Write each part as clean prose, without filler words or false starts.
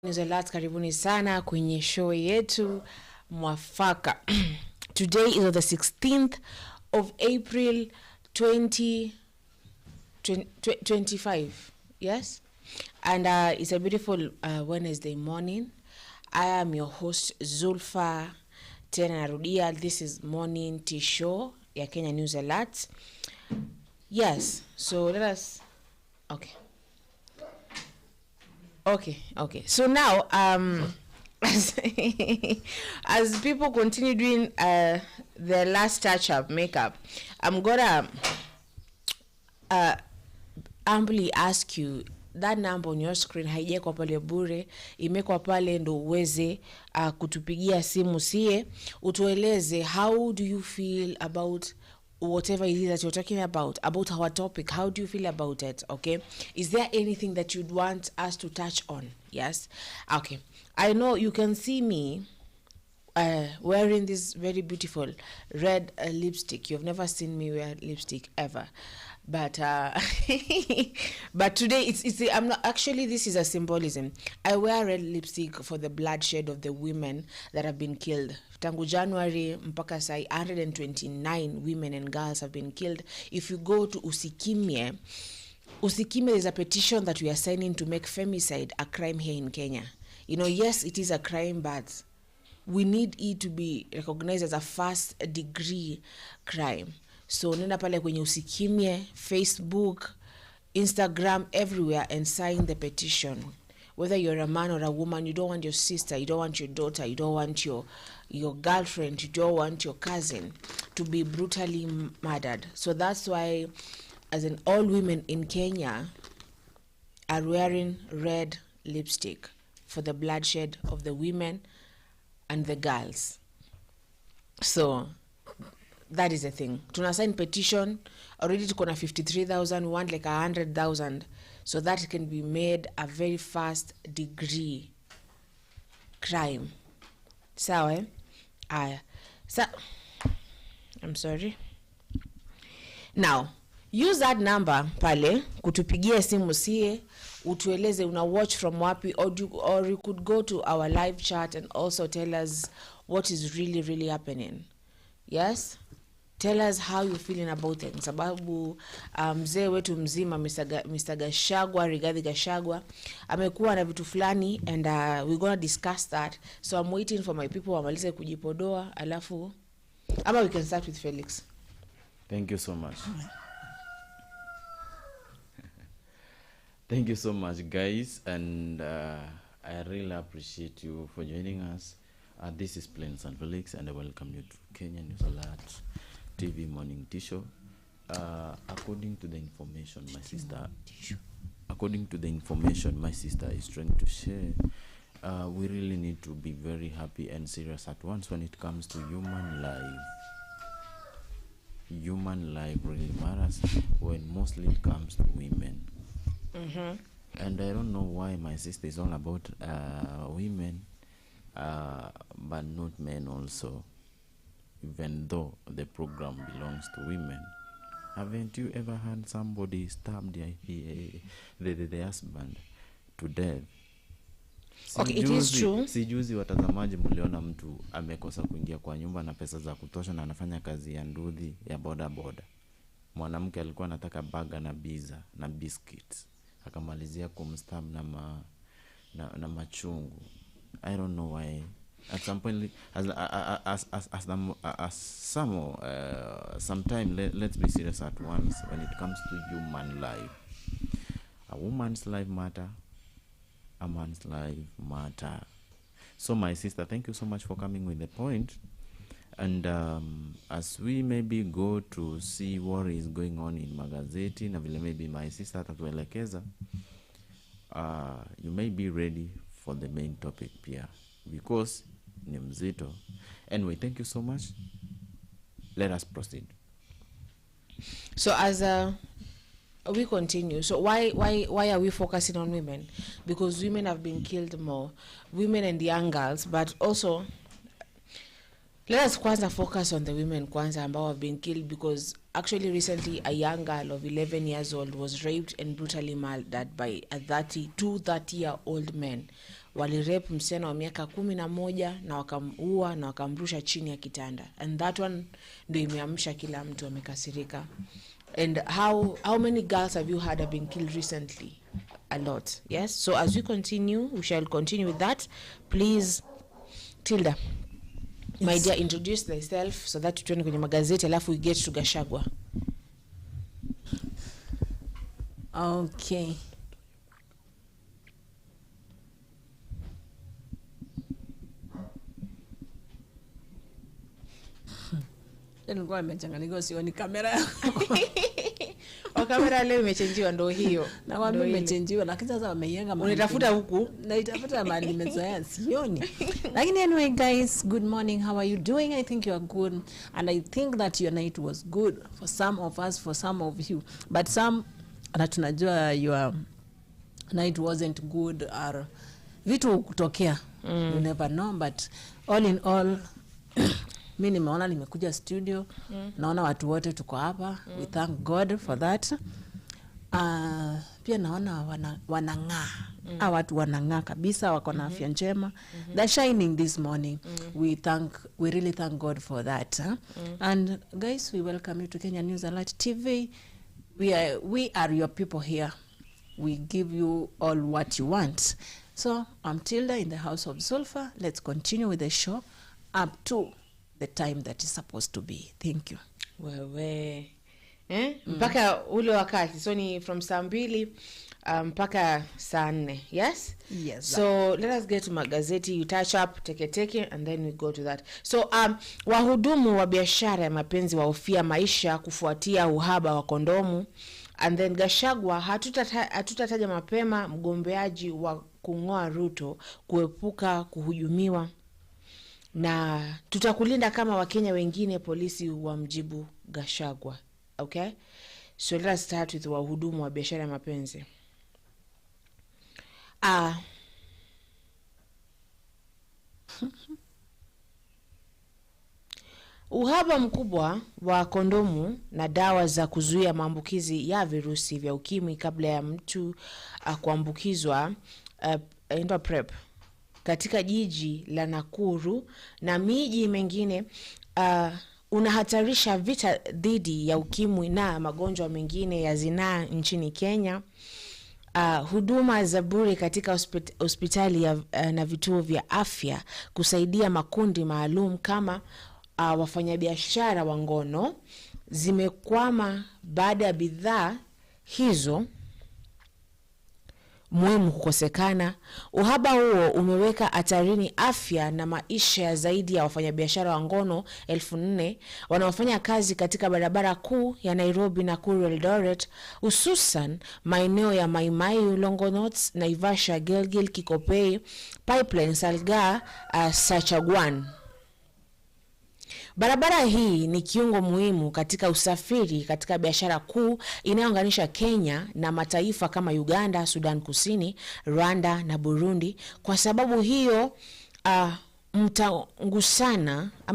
Nizolat, karibuni sana kwenye show yetu mwafaka. Today is the 16th of April 2025. Yes? And it's a beautiful Wednesday morning. I am your host Zulfa tena narudia. This is Morning Tea Show ya Kenya News Alert. Yes, so let us Okay. So now, as people continue doing their last touch-up makeup, I'm gonna humbly ask you, that number on your screen haijekwa pale bure, imekwa pale ndo uweze kutupigia simu sie, utueleze how do you feel about whatever it is that you're talking about our topic. How do you feel about it? Okay, is there anything that you'd want us to touch on? Yes. Okay, I know you can see me wearing this very beautiful red lipstick. You've never seen me wear lipstick ever, but but today I'm not actually, this is a symbolism. I wear red lipstick for the bloodshed of the women that have been killed. Tangu January mpaka sai 129 women and girls have been killed. If you go to Usikimye, there's a petition that we are signing to make femicide a crime here in Kenya. You know, yes, it is a crime, but we need it to be recognized as a first degree crime. So nenda pale kwenye Usikimye, Facebook, Instagram, everywhere, and sign the petition. Whether you're a man or a woman, you don't want your sister, you don't want your daughter, you don't want your girlfriend, you don't want your cousin to be brutally murdered. So that's why, as in, all women in Kenya are wearing red lipstick for the bloodshed of the women and the girls. So that is the thing. Tuna sign petition already, tuko na 53,000, want like 100,000, so that it can be made a very first degree crime. Sawa? So I'm sorry. Now, use that number pale kutupigia simu sie, utueleze una watch from wapi, or you could go to our live chat and also tell us what is really happening. Yes? Tell us how you feeling about it. Sababu mzee wetu mzima Mr. Gachagua, Rigathi Gachagua, amekuwa na vitu fulani, and we're going to discuss that. So I'm waiting for my people wamalize kujipodoa, alafu ama we can start with Felix. Thank you so much. Thank you so much, guys, and I really appreciate you for joining us. This is Plains and Felix, and I welcome you to Kenya News Alert TV Morning Tea Show. According to the information my sister is trying to share, we really need to be very happy and serious at once when it comes to human life. Human life really matters when mostly it comes to women. And I don't know why my sister is all about women, but not men also, even though the program belongs to women. Haven't you ever had somebody stab the husband to death? Okay, it is true. Sijuzi watazamaji mliona mtu amekosa kuingia kwa nyumba na pesa za kutosha na anafanya kazi ya ndudhi ya boda. Mwanamke alikuwa anataka baga na biza na biscuits, akamalizia kumstab na machungu. I don't know why. At some point, sometime let's be serious at once when it comes to human life. A woman's life matter, a man's life matter. So my sister, thank you so much for coming with the point. And as we maybe go to see what is going on in magazeti, na vile maybe my sister atatuelekeza, you may be ready for the main topic pia, because ni mzito. Anyway, thank you so much. Let us proceed. So as we continue, so why are we focusing on women? Because women have been killed more, women and young girls, but also let us kwanza focus on the women kwanza ambao have been killed, because actually recently a young girl of 11 years old was raped and brutally murdered by a 30-year-old man walirape msichana wa miaka 11 na wakamuua na wakamrusha chini ya kitanda, and that one ndio imeamsha kila mtu amekasirika. And how many girls have you had have been killed recently? A lot. Yes, so as we continue, we shall continue with that. Please, Tilda, my dear, introduce thyself so that tuone kwenye magazeti alafu we get to Gachagua. Okay. Nilikuwa nimechanganyika, sioni kamera. Kamera leo imechangiwa, ndo hiyo. Na wao imechangiwa, lakini sasa wameienga mahali. Unatafuta huku? Naitafuta mahali nimezoea, sioni. Lakini anyway guys, good morning. How are you doing? I think you are good, and I think that your night was good for some of us, for some of you. But some tunajua your night wasn't good, or vitu kutokea. You never know, but all in all, mimi nimeona nimekuja studio, naona watu wote tuko hapa. We thank God for that. Pia naona wanang'aa. Watu wanang'aa kabisa, wako na afya njema. They're shining this morning. We really thank God for that. And guys, we welcome you to Kenya News Alert TV. We are your people here. We give you all what you want. So I'm Tilda in the house of Sulfur. Let's continue with the show up to the time that is supposed to be. Thank you. Wewe mpaka ule wakati, so ni from saa 2 mpaka saa 4. Yes? Yes. So let us get to magazeti. You touch up teke and then we go to that. So wahudumu wa biashara ya mapenzi wahofia maisha kufuatia uhaba wa kondomu. And then Gachagua, hatutataja mapema mgombeaji wa kung'oa Ruto kuepuka kuhujumiwa, na tutakulinda kama Wakenya wengine, polisi wa mjibu Gachagua. Okay? So let's start with wahudumu wa biashara ya mapenzi. Uhaba mkubwa wa kondomu na dawa za kuzuia maambukizi ya virusi vya ukimwi kabla ya mtu kuambukizwa PrEP katika jiji la Nakuru na miji mengine unahatarisha vita dhidi ya ukimwi na magonjwa mengine ya zinaa nchini Kenya. Huduma za bure katika hospitali na vituo vya afya kusaidia makundi maalum kama wafanyabiashara wa ngono zimekwama baada ya bidhaa hizo muhimu kukosekana. Uhaba huo umeweka hatarini afya na maisha ya zaidi ya wafanyabiashara wa ngono 4,000 wanaofanya kazi katika barabara kuu ya Nairobi, Nakuru, Eldoret, hususan maeneo ya Mai Mahiu, Longonot, Naivasha, Gilgil, Kikopey, Pipeline, Salga, Sachagwan. Barabara hii ni kiungo muhimu katika usafiri katika biashara kuu inayounganisha Kenya na mataifa kama Uganda, Sudan Kusini, Rwanda na Burundi. Kwa sababu hiyo,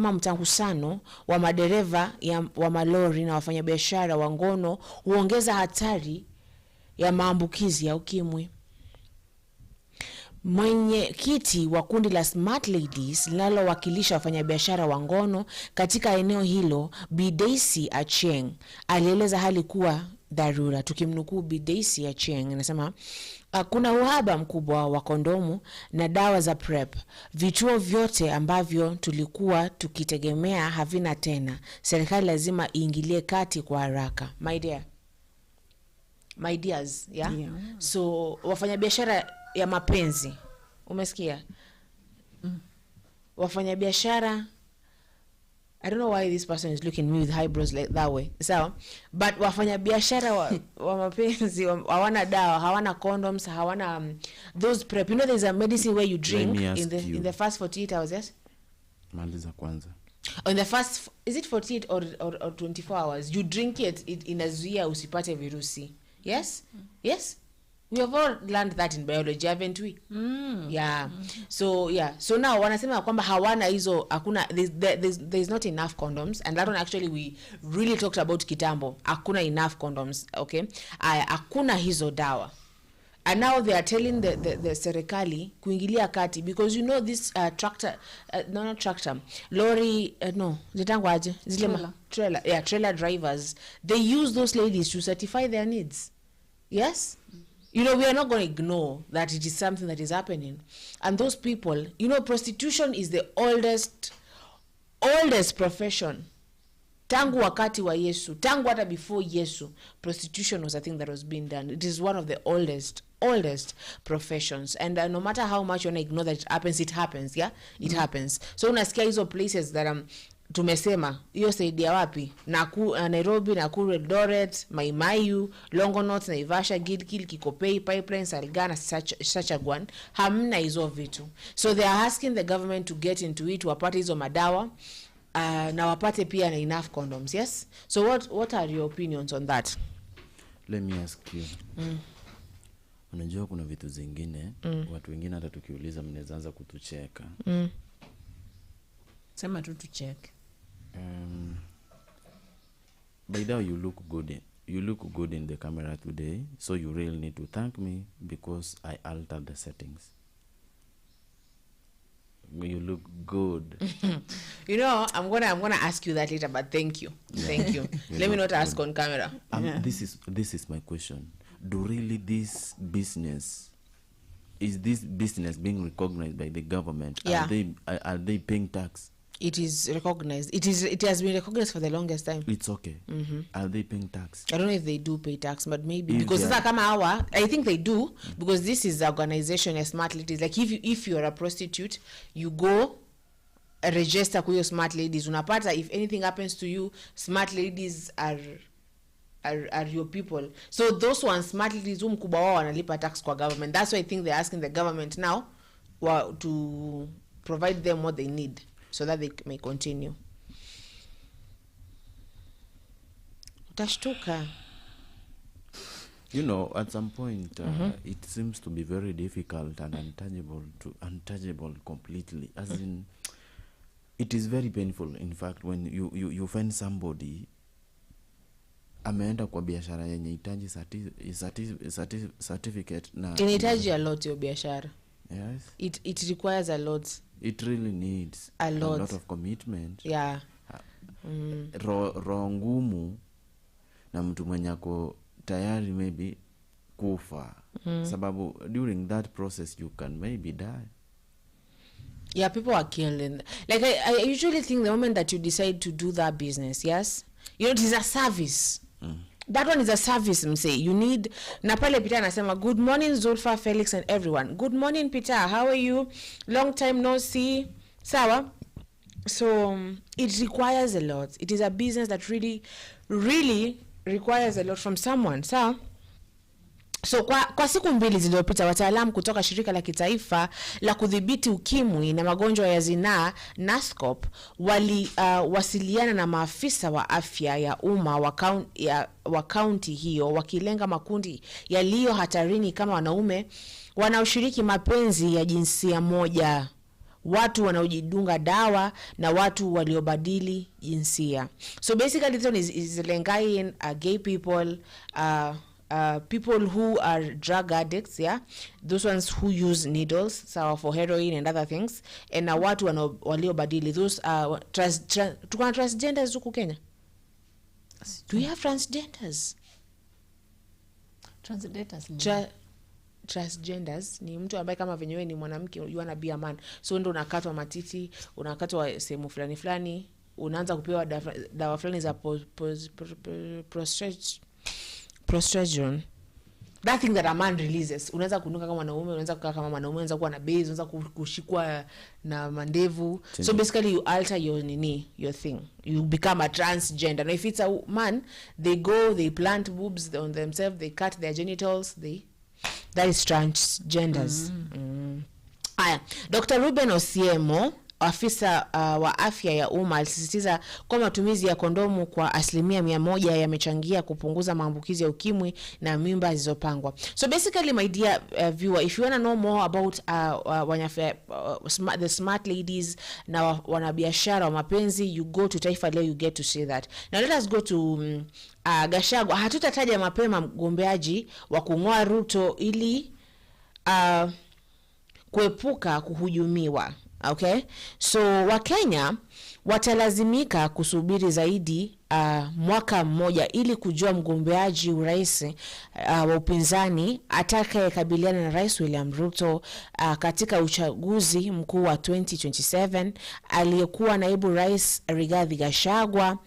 mtangusano wa madereva wa malori na wafanyabiashara wa ngono huongeza hatari ya maambukizi ya ukimwi. Mwenyekiti wa kundi la Smart Ladies linalowakilisha wafanyabiashara wa ngono katika eneo hilo, Bi Daisy Achieng, alieleza hali kuwa dharura. Tukimnukuu Bi Daisy Achieng, anasema kuna uhaba mkubwa wa kondomu na dawa za PrEP. Vituo vyote ambavyo tulikuwa tukitegemea havina tena. Serikali lazima iingilie kati kwa haraka. My dears, yeah? So wafanyabiashara ya mapenzi, umesikia? Wafanyabiashara, I don't know why this person is looking at me with eyebrows like that way. So, but wafanyabiashara wa mapenzi hawana dawa, hawana condoms, hawana those PrEP. You know there's a medicine where you drink in the first 48 hours, yes? Maliza kwanza. On the first, is it 48 or 24 hours? You drink it inazuia usipate virusi. Yes? Yes? We have all learned that in biology, haven't we? Yeah. So now wanasema kwamba hawana hizo, hakuna, there's not enough condoms, and that one actually we really talked about kitambo. Hakuna enough condoms, okay? Hakuna hizo dawa. And now they are telling the serikali kuingilia kati, because you know this tractor, not tractor, lorry, no, zitangwaje, trailer, yeah, trailer drivers, they use those ladies to certify their needs. Yes? You know, we are not going to ignore that it is something that is happening. And those people, you know, prostitution is the oldest profession. Tangu wakati wa Yesu, tangu hata before Yesu, prostitution was a thing that was being done. It is one of the oldest professions. And no matter how much you want to ignore that it happens, yeah? It happens. So unasikia hizo places that tumesema, hiyo saidia wapi? Nairobi, Nakuru, Eldoret, Maimayu, Longonot, Naivasha, Gilgil, Kikopey, Pipeline, Salgana, Sachaguan, hamna hizo vitu. So they are asking the government to get into it, wapate hizo madawa, na wapate pia na enough condoms, yes? So what are your opinions on that? Let me ask you. Unajua kuna vitu zingine, watu wengine hata tukiuliza mnaanza kutucheka. Sema tu tucheck. By the way, you look good in the camera today, so you really need to thank me because I altered the settings. You look good. You know, I'm gonna ask you that later, but thank you. Thank you. Let me not ask on camera. This is my question. Do really this business being recognized by the government? Yeah. Are they paying tax? It is recognized. It has been recognized for the longest time. It's okay. Are they paying tax? I don't know if they do pay tax, but maybe because I think they do, because this is the organization as Smart Ladies. Like if you're a prostitute, you go register with your Smart Ladies. Unapata, if anything happens to you, Smart Ladies are your people. So those ones, Smart Ladies, mkubwa wao wanalipa tax kwa government. That's why I think they're asking the government now to provide them what they need, so that they may continue. Utashtuka. You know, at some point, it seems to be very difficult and untouchable completely. As in, it is very painful, in fact, when you find somebody ameenda kwa biashara yenye hitaji certificate na inahitaji a lot your biashara. Yes. It requires a lot. It really needs a lot of commitment. Yeah. Roho ngumu na mtu mwenye ako tayari maybe kufa. Sababu during that process you can maybe die. Yeah, people are killed. Like I usually think the moment that you decide to do that business, yes, you know, it is a service. That one is a service, msay. You need, na pale Peter anasema, good morning Zulfa, Felix and everyone. Good morning Peter, how are you? Long time no see. Sawa? So it requires a lot. It is a business that really, really requires a lot from someone. Sawa? So kwa siku mbili zilizopita, wataalamu kutoka shirika la kitaifa la kudhibiti ukimwi na magonjwa ya zinaa NASCOP wasiliana na maafisa wa afya ya umma wa kaunti hiyo, wakilenga makundi yaliyo hatarini kama wanaume wanaoshiriki mapenzi ya jinsia moja, watu wanaojidunga dawa na watu waliobadili jinsia. So basically this one is lengai gay people, people who are drug addicts, yeah, those ones who use needles, so for heroin and other things, and watu waliobadili, those tukana transgenders huku Kenya. Do we have transgenders? Transgenders ni mtu ambaye kama venyewe ni mwanamke, you wanna be a man, so ndo unakatwa matiti, unakatwa sehemu fulani, unaanza kupewa dawa fulani za progesterone, that thing that a man releases. Unaweza kunuka kama mwanaume, unaweza kukaa kama mwanaume, unaweza kuwa na base, unaweza kushikwa na mandevu. So basically you alter your thing, you become a transgender. Now if it's a man, they plant boobs on themselves, they cut their genitals, that is transgenders. Dr. Ruben Osiemo afisa wa afya ya umma alisisitiza kwa matumizi ya kondomu kwa 100% yamechangia kupunguza maambukizi ya ukimwi na mimba zilizopangwa. So basically, my dear viewer, if you want to know more about the smart ladies na wanabiashara wa mapenzi, you go to Taifa Leo, you get to see that. Now let us go to Gachagua. Hatutataja mapema mgombeaji wa kung'oa Ruto ili kuepuka kuhujumiwa. Okay, so Wakenya watalazimika kusubiri zaidi mwaka mmoja ili kujua mgombeaji urais wa upinzani atakayekabiliana na Rais William Ruto katika uchaguzi mkuu wa 2027. Aliyekuwa naibu rais Rigathi Gachagua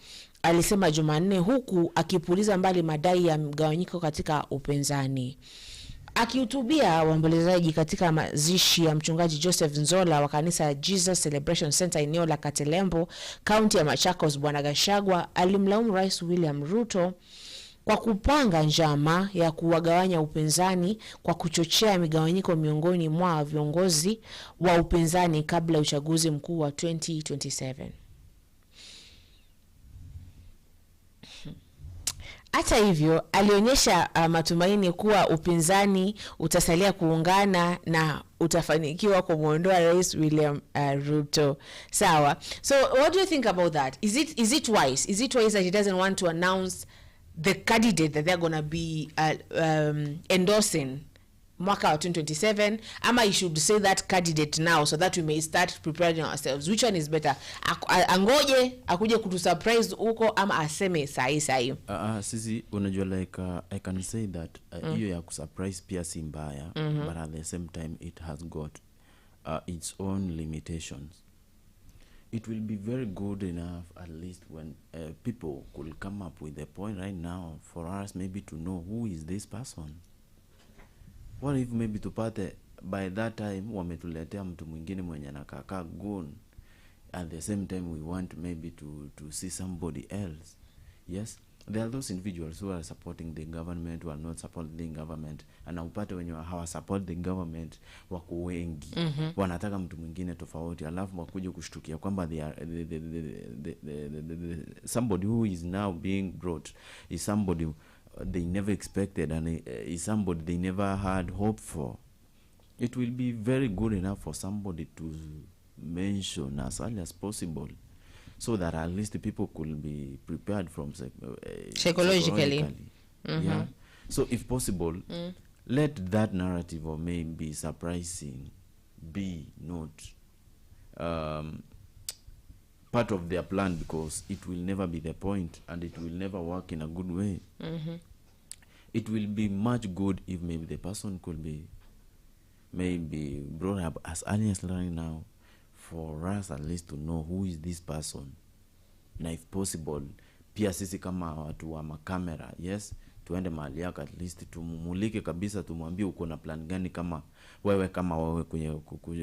alisema Jumanne, huku akipuliza mbali madai ya mgawanyiko katika upinzani. Akihutubia waombolezaji katika mazishi ya mchungaji Joseph Nzola wa kanisa Jesus Celebration Center eneo la Katelembo, kaunti ya Machakos, Bwana Gachagua alimlaumu Rais William Ruto kwa kupanga njama ya kuwagawanya upinzani kwa kuchochea migawanyiko miongoni mwa viongozi wa upinzani kabla uchaguzi mkuu wa 2027. Hata hivyo, alionyesha matumaini kuwa upinzani utasalia kuungana na utafanikiwa kumuondoa Rais William Ruto. Sawa. So what do you think about that? Is it wise? Is it wise that he doesn't want to announce the candidate that they're going to be endorsing mwaka wa 2027, ama he should say that candidate now so that we may start preparing ourselves? Which one is better? Angoje akuje kutu surprise huko ama aseme sahi? Sisi unajua like I can say that hiyo ya kusurprise pia si mbaya, but at the same time it has got its own limitations. It will be very good enough at least when people could come up with a point right now for us maybe to know who is this person. What if maybe tupate by that time wametuletea mtu mwingine mwenye anakaa goon, at the same time we want maybe to see somebody else. Yes, there are those individuals who are supporting the government, who are not supporting the government, and upate wenye hawa support the government wako wengi, wanataka mtu mwingine tofauti, alafu wakuje kushtukia kwamba they are the somebody who is now being brought is somebody they never expected, and is somebody they never had hope for. It will be very good enough for somebody to mention as early as possible, so that at least people could be prepared from psychologically. Yeah. So if possible, let that narrative or maybe surprising be not part of their plan, because it will never be the point and it will never work in a good way. It will be much good if maybe the person could be maybe brought up as early as right now, for us at least to know who is this person. Na if possible pia sisi kama watu wa makamera, yes, tuende mahali yake at least tumumulike kabisa, tumwambie uko na plan gani kama wewe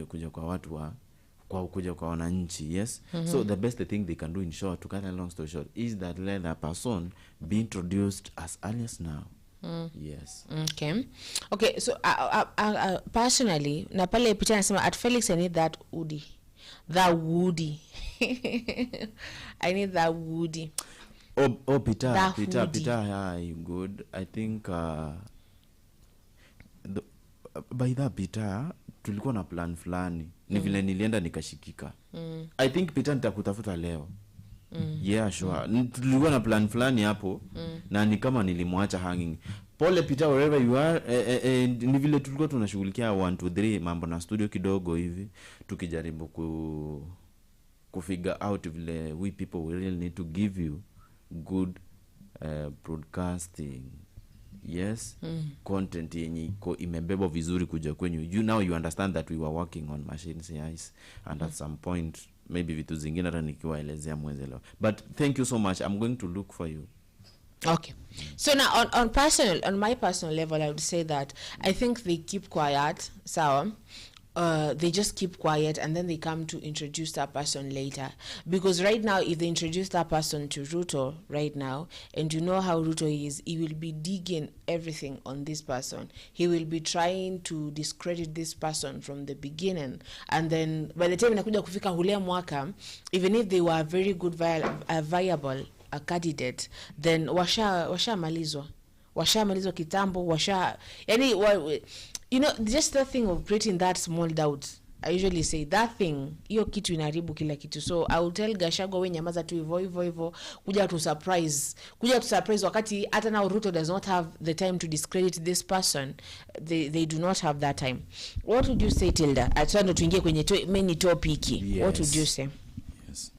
kuja kwa watu wa kuja kwa wananchi. Yes. So the best thing they can do, in short, to cut a long story short, is that let that person be introduced as early as now. Yes. Okay, so personally na pale picha nasema at Felix I need that woody. I need that woody. Peter, yeah, you good. I think by that Peter tulikuwa na plan fulani, ni vile nilienda nikashikika. I think Peter nitakutafuta leo. Yeah, sure. Tulikuwa na plan fulani hapo, na ni kama nilimwacha hanging. Pole Peter, wherever you are, ni vile tulikuwa tunashughulikia 1 2 3 mambo na studio kidogo hivi, tukijaribu kufigure out vile we people we really need to give you good broadcasting. Yes. Content yenye imebeba vizuri kuja kwenyu. You understand that we were working on machines, yes, and at some point maybe vitu zingine hata nikiwaelezea mwezelo. But thank you so much. I'm going to look for you. Okay. So now on my personal level, I would say that I think they keep quiet. So they just keep quiet and then they come to introduce that person later. Because right now, if they introduce that person to Ruto right now, and you know how Ruto is, he will be digging everything on this person. He will be trying to discredit this person from the beginning. And then by the time inakuja kufika hule mwaka, even if they were a very good viable candidate, then washamalizwa kitambo, yani you know, just the thing of creating that small doubt. I usually say that thing, hiyo kitu inaribu kila kitu. So I will tell Gachagua, we nyamaza tu hivyo kuja to surprise wakati hata now Ruto does not have the time to discredit this person. They do not have that time. What would you say, Tilda? Atando tuingie kwenye main topic. Yes. What would you say? Yes.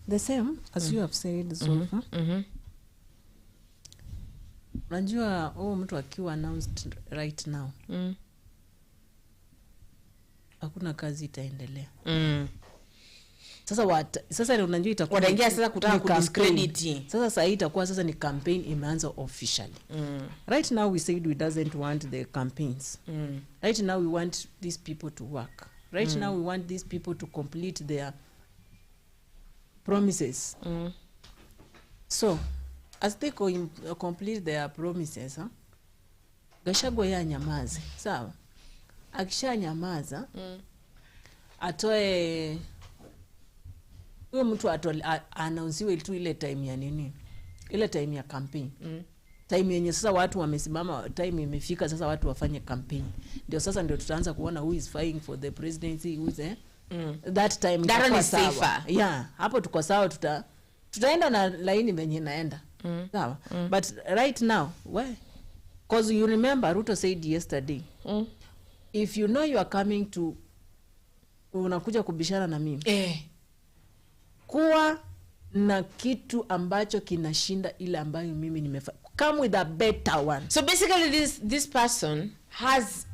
The same as you have said so far. Unajua mtu akiwa announced right now, hakuna kazi itaendelea. Sasa unajua itakuwa wanaingia sasa kutaka kudiscredit. Sasa itakuwa sasa ni campaign imeanza officially. Right now we said we doesn't want the campaigns. Right now we want these people to work. Right now we want these people to complete their promises. So as they complete their promises, Gachagua ya nyamaze. Sawa? Akisha nyamaza, atoe huyo mtu anauziwe tu ile time ya nini? Ile time ya campaign. Time yenye sasa watu wamesimama, time imefika sasa watu wafanye campaign. Ndio sasa ndio tutaanza kuona who is fighting for the presidency, who is that time itakuwa sawa. Yeah, hapo tuko sawa, tutaenda na laini venye naenda. Sawa. But right now, why? Because you remember Ruto said yesterday, if you know you are coming to unakuja kubishana na mimi, kuwa na kitu ambacho kinashinda ile ambayo mimi nimefanya. Come with a better one. So basically this person has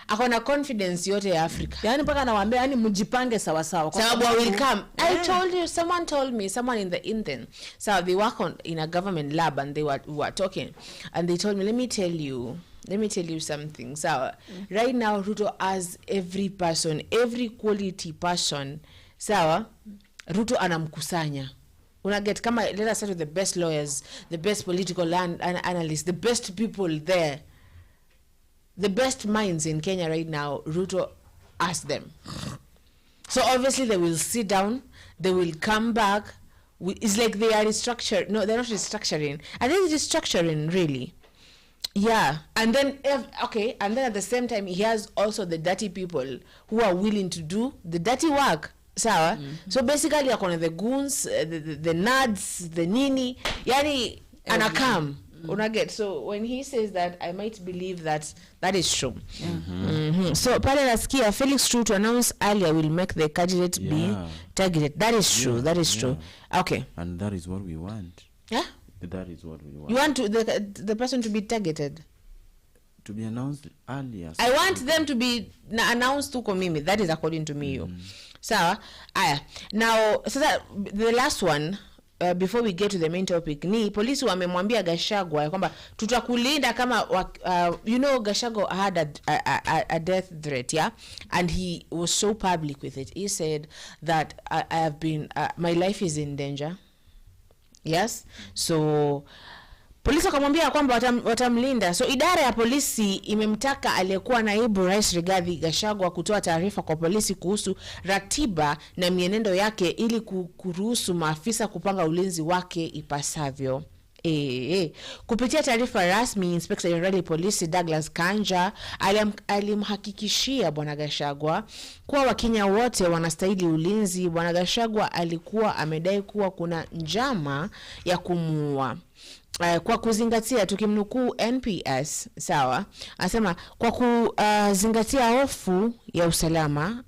akona confidence yote ya Africa. Yani mpaka nawaambia yani mjipange sawa sawa. Sababu will come. I told you, someone in the Indian. So they work in a government lab and they were talking and they told me, let me tell you something. So right now Ruto has every quality person. Sawa, Ruto anamkusanya. Unaget kama, let us start with the best lawyers, the best political analysts, the best people there. The best minds in Kenya right now, Ruto asked them. So obviously they will sit down, they will come back. It's like they are restructured. No, they're not restructuring. I think it's restructuring, really. Yeah. And then, and then at the same time, he has also the dirty people who are willing to do the dirty work. Sawa? So basically, the goons, the nads, the nini, yani, anakam. Unaget. So when he says that, I might believe that is true. So pale nasikia Felix True to announce earlier will make the candidate be targeted. That is true. That is true. Okay. And that is what we want. Yeah? That is what we want. You want the person to be targeted? To be announced earlier. I want them to be announced to Komimi. That is according to me. So, now, so that the last one, before we get to the main topic, ni polisi wamemwambia Gachagua kwamba tutakulinda kama you know Gachagua had a death threat, yeah, and he was so public with it. He said that I have been my life is in danger. Yes, so polisi wakamwambia kwamba watamlinda. So idara ya polisi imemtaka aliyekuwa naibu rais Rigathi Gachagua kutoa taarifa kwa polisi kuhusu ratiba na mienendo yake ili kuruhusu maafisa kupanga ulinzi wake ipasavyo. Kupitia taarifa rasmi, Inspector General Polisi Douglas Kanja alimhakikishia Bwana Gachagua kuwa Wakenya wote wanastahili ulinzi. Bwana Gachagua alikuwa amedai kuwa kuna njama ya kumuua. Kwa kuzingatia, tukimnukuu NPS, sawa, anasema kwa kuzingatia hofu ya usalama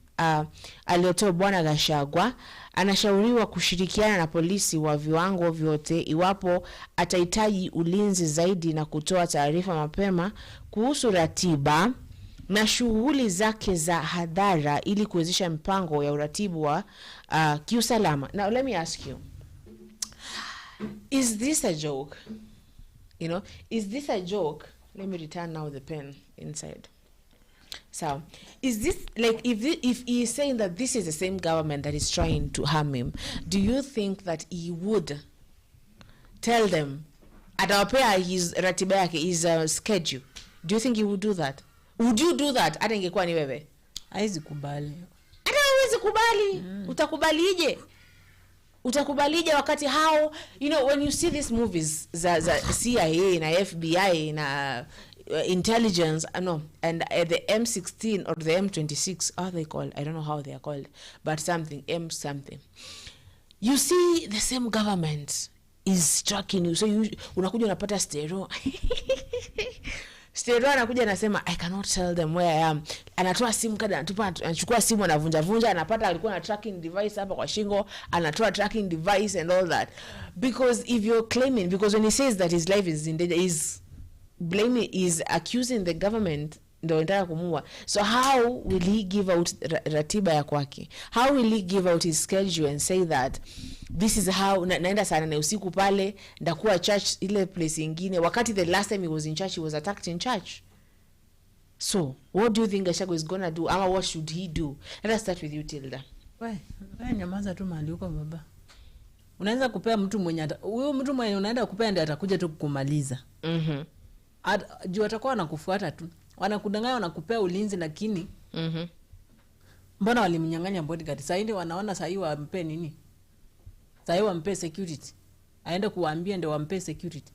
aliyotoa Bwana Gachagua, anashauriwa kushirikiana na polisi wa viwango vyote iwapo atahitaji ulinzi zaidi na kutoa taarifa mapema kuhusu ratiba na shughuli zake za hadhara ili kuwezesha mpango ya uratibu wa kiusalama. Now let me ask you, is this a joke? You know, is this a joke? Let me return now the pen inside. So, is this like if he is saying that this is the same government that is trying to harm him, do you think that he would tell them atawapea his ratiba yake, his schedule? Do you think he would do that? Would you do that? Hata ingekuwa ni wewe. Haizi kubali. Hata hawezi kubali. Utakubalije? Utakubalije wakati how, you know, when you see these movies za CIA na FBI na intelligence, no, and the M16 or the M26, how they called, I don't know how they are called, but something, M something. You see the same government is tracking you. So you unakuja unapata stereo. Stereo anakuja anasema I cannot tell them where I am. Anatoa simu kada, anachukua simu anavunja, anapata alikuwa na tracking device hapa kwa shingo, anatoa tracking device and all that. Because if you're claiming, because when he says that his life is in danger, is accusing the government ndio anataka kumuua. So how will he give out ratiba ya kwake? How will he give out his schedule and say that this is how naenda sana na usiku pale ndakuwa church ile place nyingine, wakati the last time he was in church he was attacked in church? So what do you think Gachagua is gonna do, ama what should he do? Let us start with you, Tilda. Wewe nyamaza tu mahali uko baba. Unaanza kupea mtu mwenye huyo mtu mwenye unaenda kupea ndiye atakuja tu kukumaliza. Juu atakuwa anakufuata tu. Wanakudanganya, wanakupea ulinzi, lakini mbona walimnyang'anya bodyguard? Sasa ndio wanaona sasa hiyo wampe nini? Sasa hiyo wampe security. Aende kuwaambia ndio wampe security.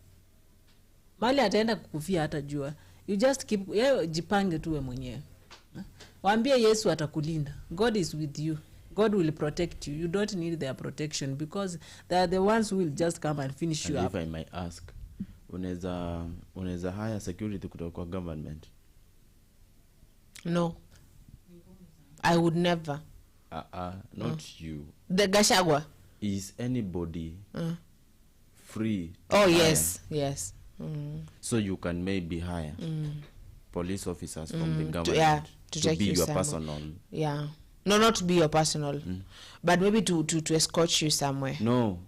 Mali ataenda kukufia hata jua. You just keep, yeye jipange tu wewe mwenyewe. Waambie Yesu atakulinda. God is with you. God will protect you. You don't need their protection because they are the ones who will just come and finish you up. If I might ask, unaweza hire security kutoka kwa government? No. I would never. Not you. The Gachagua. Is anybody free? Oh, yes. Yes. So you can maybe hire police officers from the government to be your somewhere. personal. Yeah. No, not to be your personal, but maybe to escort you somewhere. No.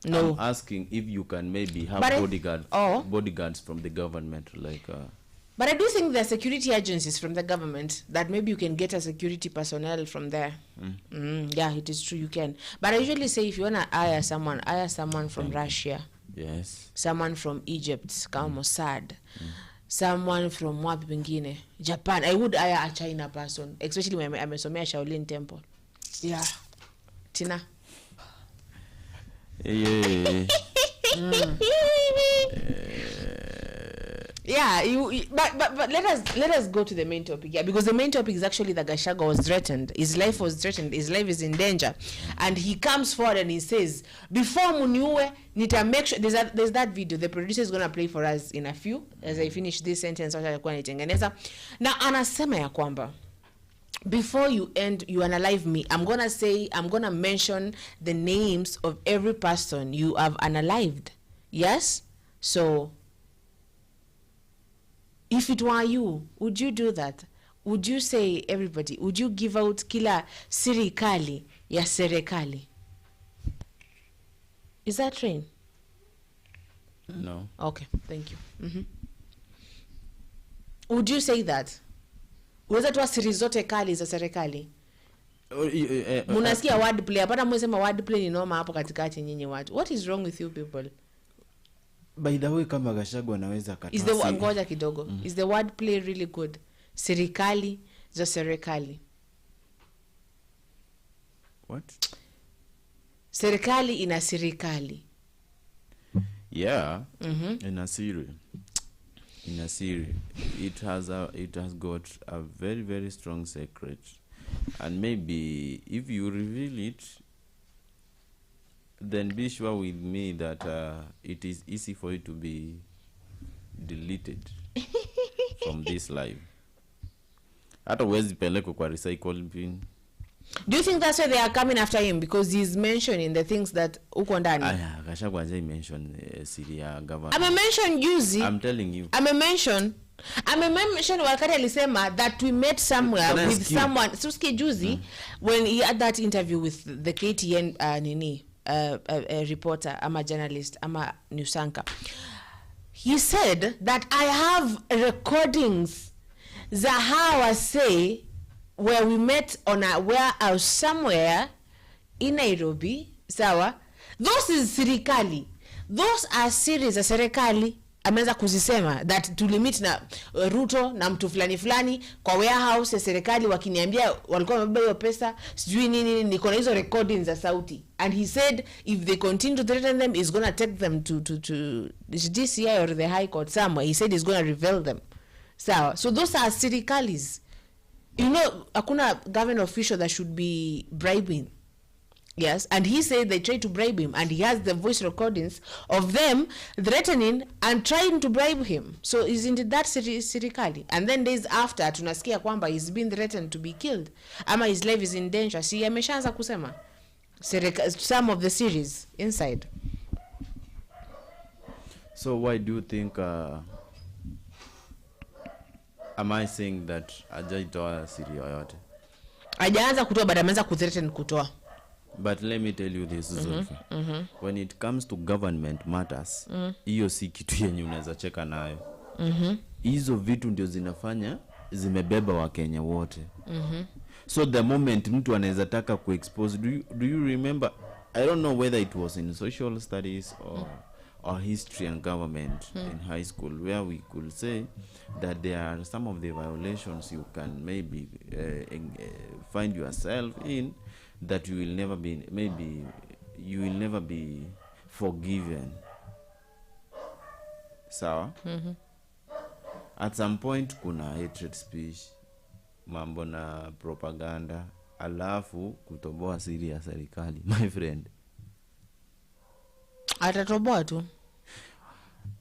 No. I'm asking if you can maybe have bodyguards from the government, like. But I do think there are security agencies from the government that maybe you can get a security personnel from there. Yeah, it is true, you can. But I usually say if you want to hire someone from Russia. Yes. Someone from Egypt, kama Mossad. Someone from wapi pengine, Japan. I would hire a China person, especially when amesomea Shaolin Temple. Yeah. Tina. Yeah, but let us go to the main topic. Yeah, because the main topic is actually that Gachagua was threatened. His life was threatened. His life is in danger, and he comes forward and he says, "Before muniue, nita make sure." There's that video. The producer is gonna play for us in a few as I finish this sentence. Atakuwa nitengeneza. Na anasema ya kwamba, before you unalive me, I'm gonna mention the names of every person you have unalived. Yes, so. If it were you, would you do that? Would you say everybody? Would you give out kila serikali ya serikali? Is that train? No. Okay, thank you. Would you say that? Unaweza toa siri zote kali za serikali? Munasikia wordplay. Hapana mwesema wordplay ni noma hapo katikati nyinyi watu. What is wrong with you people? By the way, kama Gachagua anaweza katoa. Ngoja kidogo. Is the wordplay really good? Serikali za serikali. What? Serikali ina serikali. Yeah. In a series. It has got a very, very strong secret. And maybe if you reveal it, then be sure with me that it is easy for it to be deleted from this live. Hata uwezi peleko kwa recycle bin. Do you think that's why they are coming after him? Because he's mentioning the things that uko ndani. Gachagua haja mention Syria government. Ame-mention juzi. I'm telling you. Ame-mention wakati alisema that we met somewhere with someone. Suski juzi when he had that interview with the KTN a reporter, I'm a journalist, I'm a news anchor. He said that I have recordings Zahawa say where we met on a warehouse somewhere in Nairobi, sawa, those is serikali, those are series za serikali ameweza kuzisema that tulimit na Ruto na mtu fulani kwa warehouse ya serikali wakiniambia walikuwa wamebeba hiyo pesa sijui nini, niko na hizo recordings za sauti, and he said if they continue to threaten them he's going to take them to DCI or the High Court somewhere. He said he's going to reveal them. So those are serikalis. You know, hakuna government official that should be bribing. Yes, and he said they tried to bribe him, and he has the voice recordings of them threatening and trying to bribe him. So isn't that serikali? And then days after tunasikia kwamba he's been threatened to be killed, ama his life is in danger. Si ameshaanza kusema some of the series inside. So why do you think am I saying that hajaitoa siri yoyote? Hajaanza kutoa, but ameanza kuthreaten kutoa. But let me tell you this, Zulfa. When it comes to government matters, hiyo si kitu yenye unaweza cheka nayo. Hizo vitu ndio zinafanya zimebeba wa Kenya wote. So the moment mtu anaweza taka kuexpose, do you remember, I don't know whether it was in social studies or history and government in high school, where we could say that there are some of the violations you can maybe find yourself in, that you will never be, maybe you will never be forgiven. Sawa? At some point kuna hatred speech, mambo na propaganda, alafu kutoboa siri ya serikali. My friend, atatoboa tu.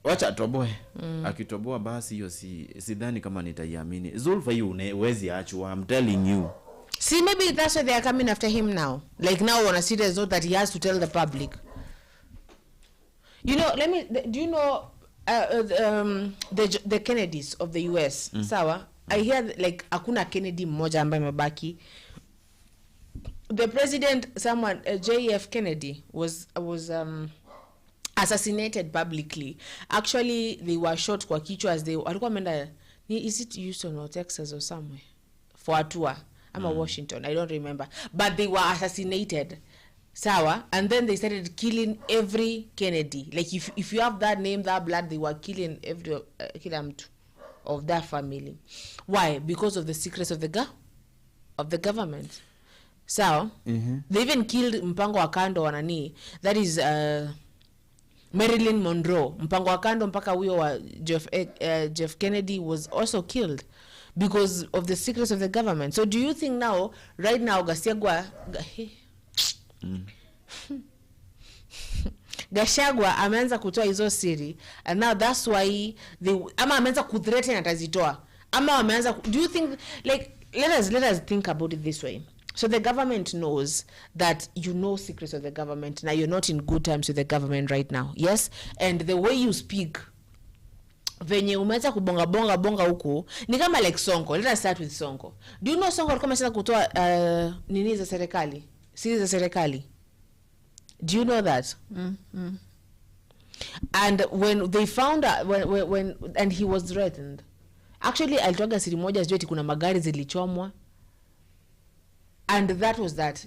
Wacha atoboe. Akitoboa basi hiyo sidhani kama nitaiamini. Zulfa, hiyo huwezi achwa, I'm telling you. See, maybe that's why they are coming after him now. Like now on a serious note that he has to tell the public. You know, do you know the Kennedys of the US? Sawa? I hear like hakuna Kennedy mmoja ambaye mabaki. The president, JF Kennedy was assassinated publicly. Actually, they were shot kwa kichwa as they walikuwa wameenda, is it Houston or Texas or somewhere for a tour. Washington, I don't remember, but they were assassinated. Sawa, and then they started killing every Kennedy. Like if you have that name, that blood, they were killing every mtu of that family. Why? Because of the secrets of the government. So they even killed mpango wa kando wa nani, that is Marilyn Monroe. Mpango wa kando mpaka huyo wa Jeff Kennedy was also killed because of the secrets of the government. So do you think now, right now, Gachagua ameanza kutoa hizo siri, and now that's why ama ameanza kuthreaten atazitoa, ama ameanza, do you think, like, let us think about it this way. So the government knows that you know secrets of the government. Now you're not in good terms with the government right now. Yes? And the way you speak, venye umeanza kubonga huku ni kama like Sonko. Let us start with Sonko. Do you know Sonko alikuwa amesema kutoa nini za serikali? Siri za serikali. Do you know that? And when they found out, when and he was threatened. Actually alitoa siri moja sijui eti kuna magari zilichomwa. And that was that.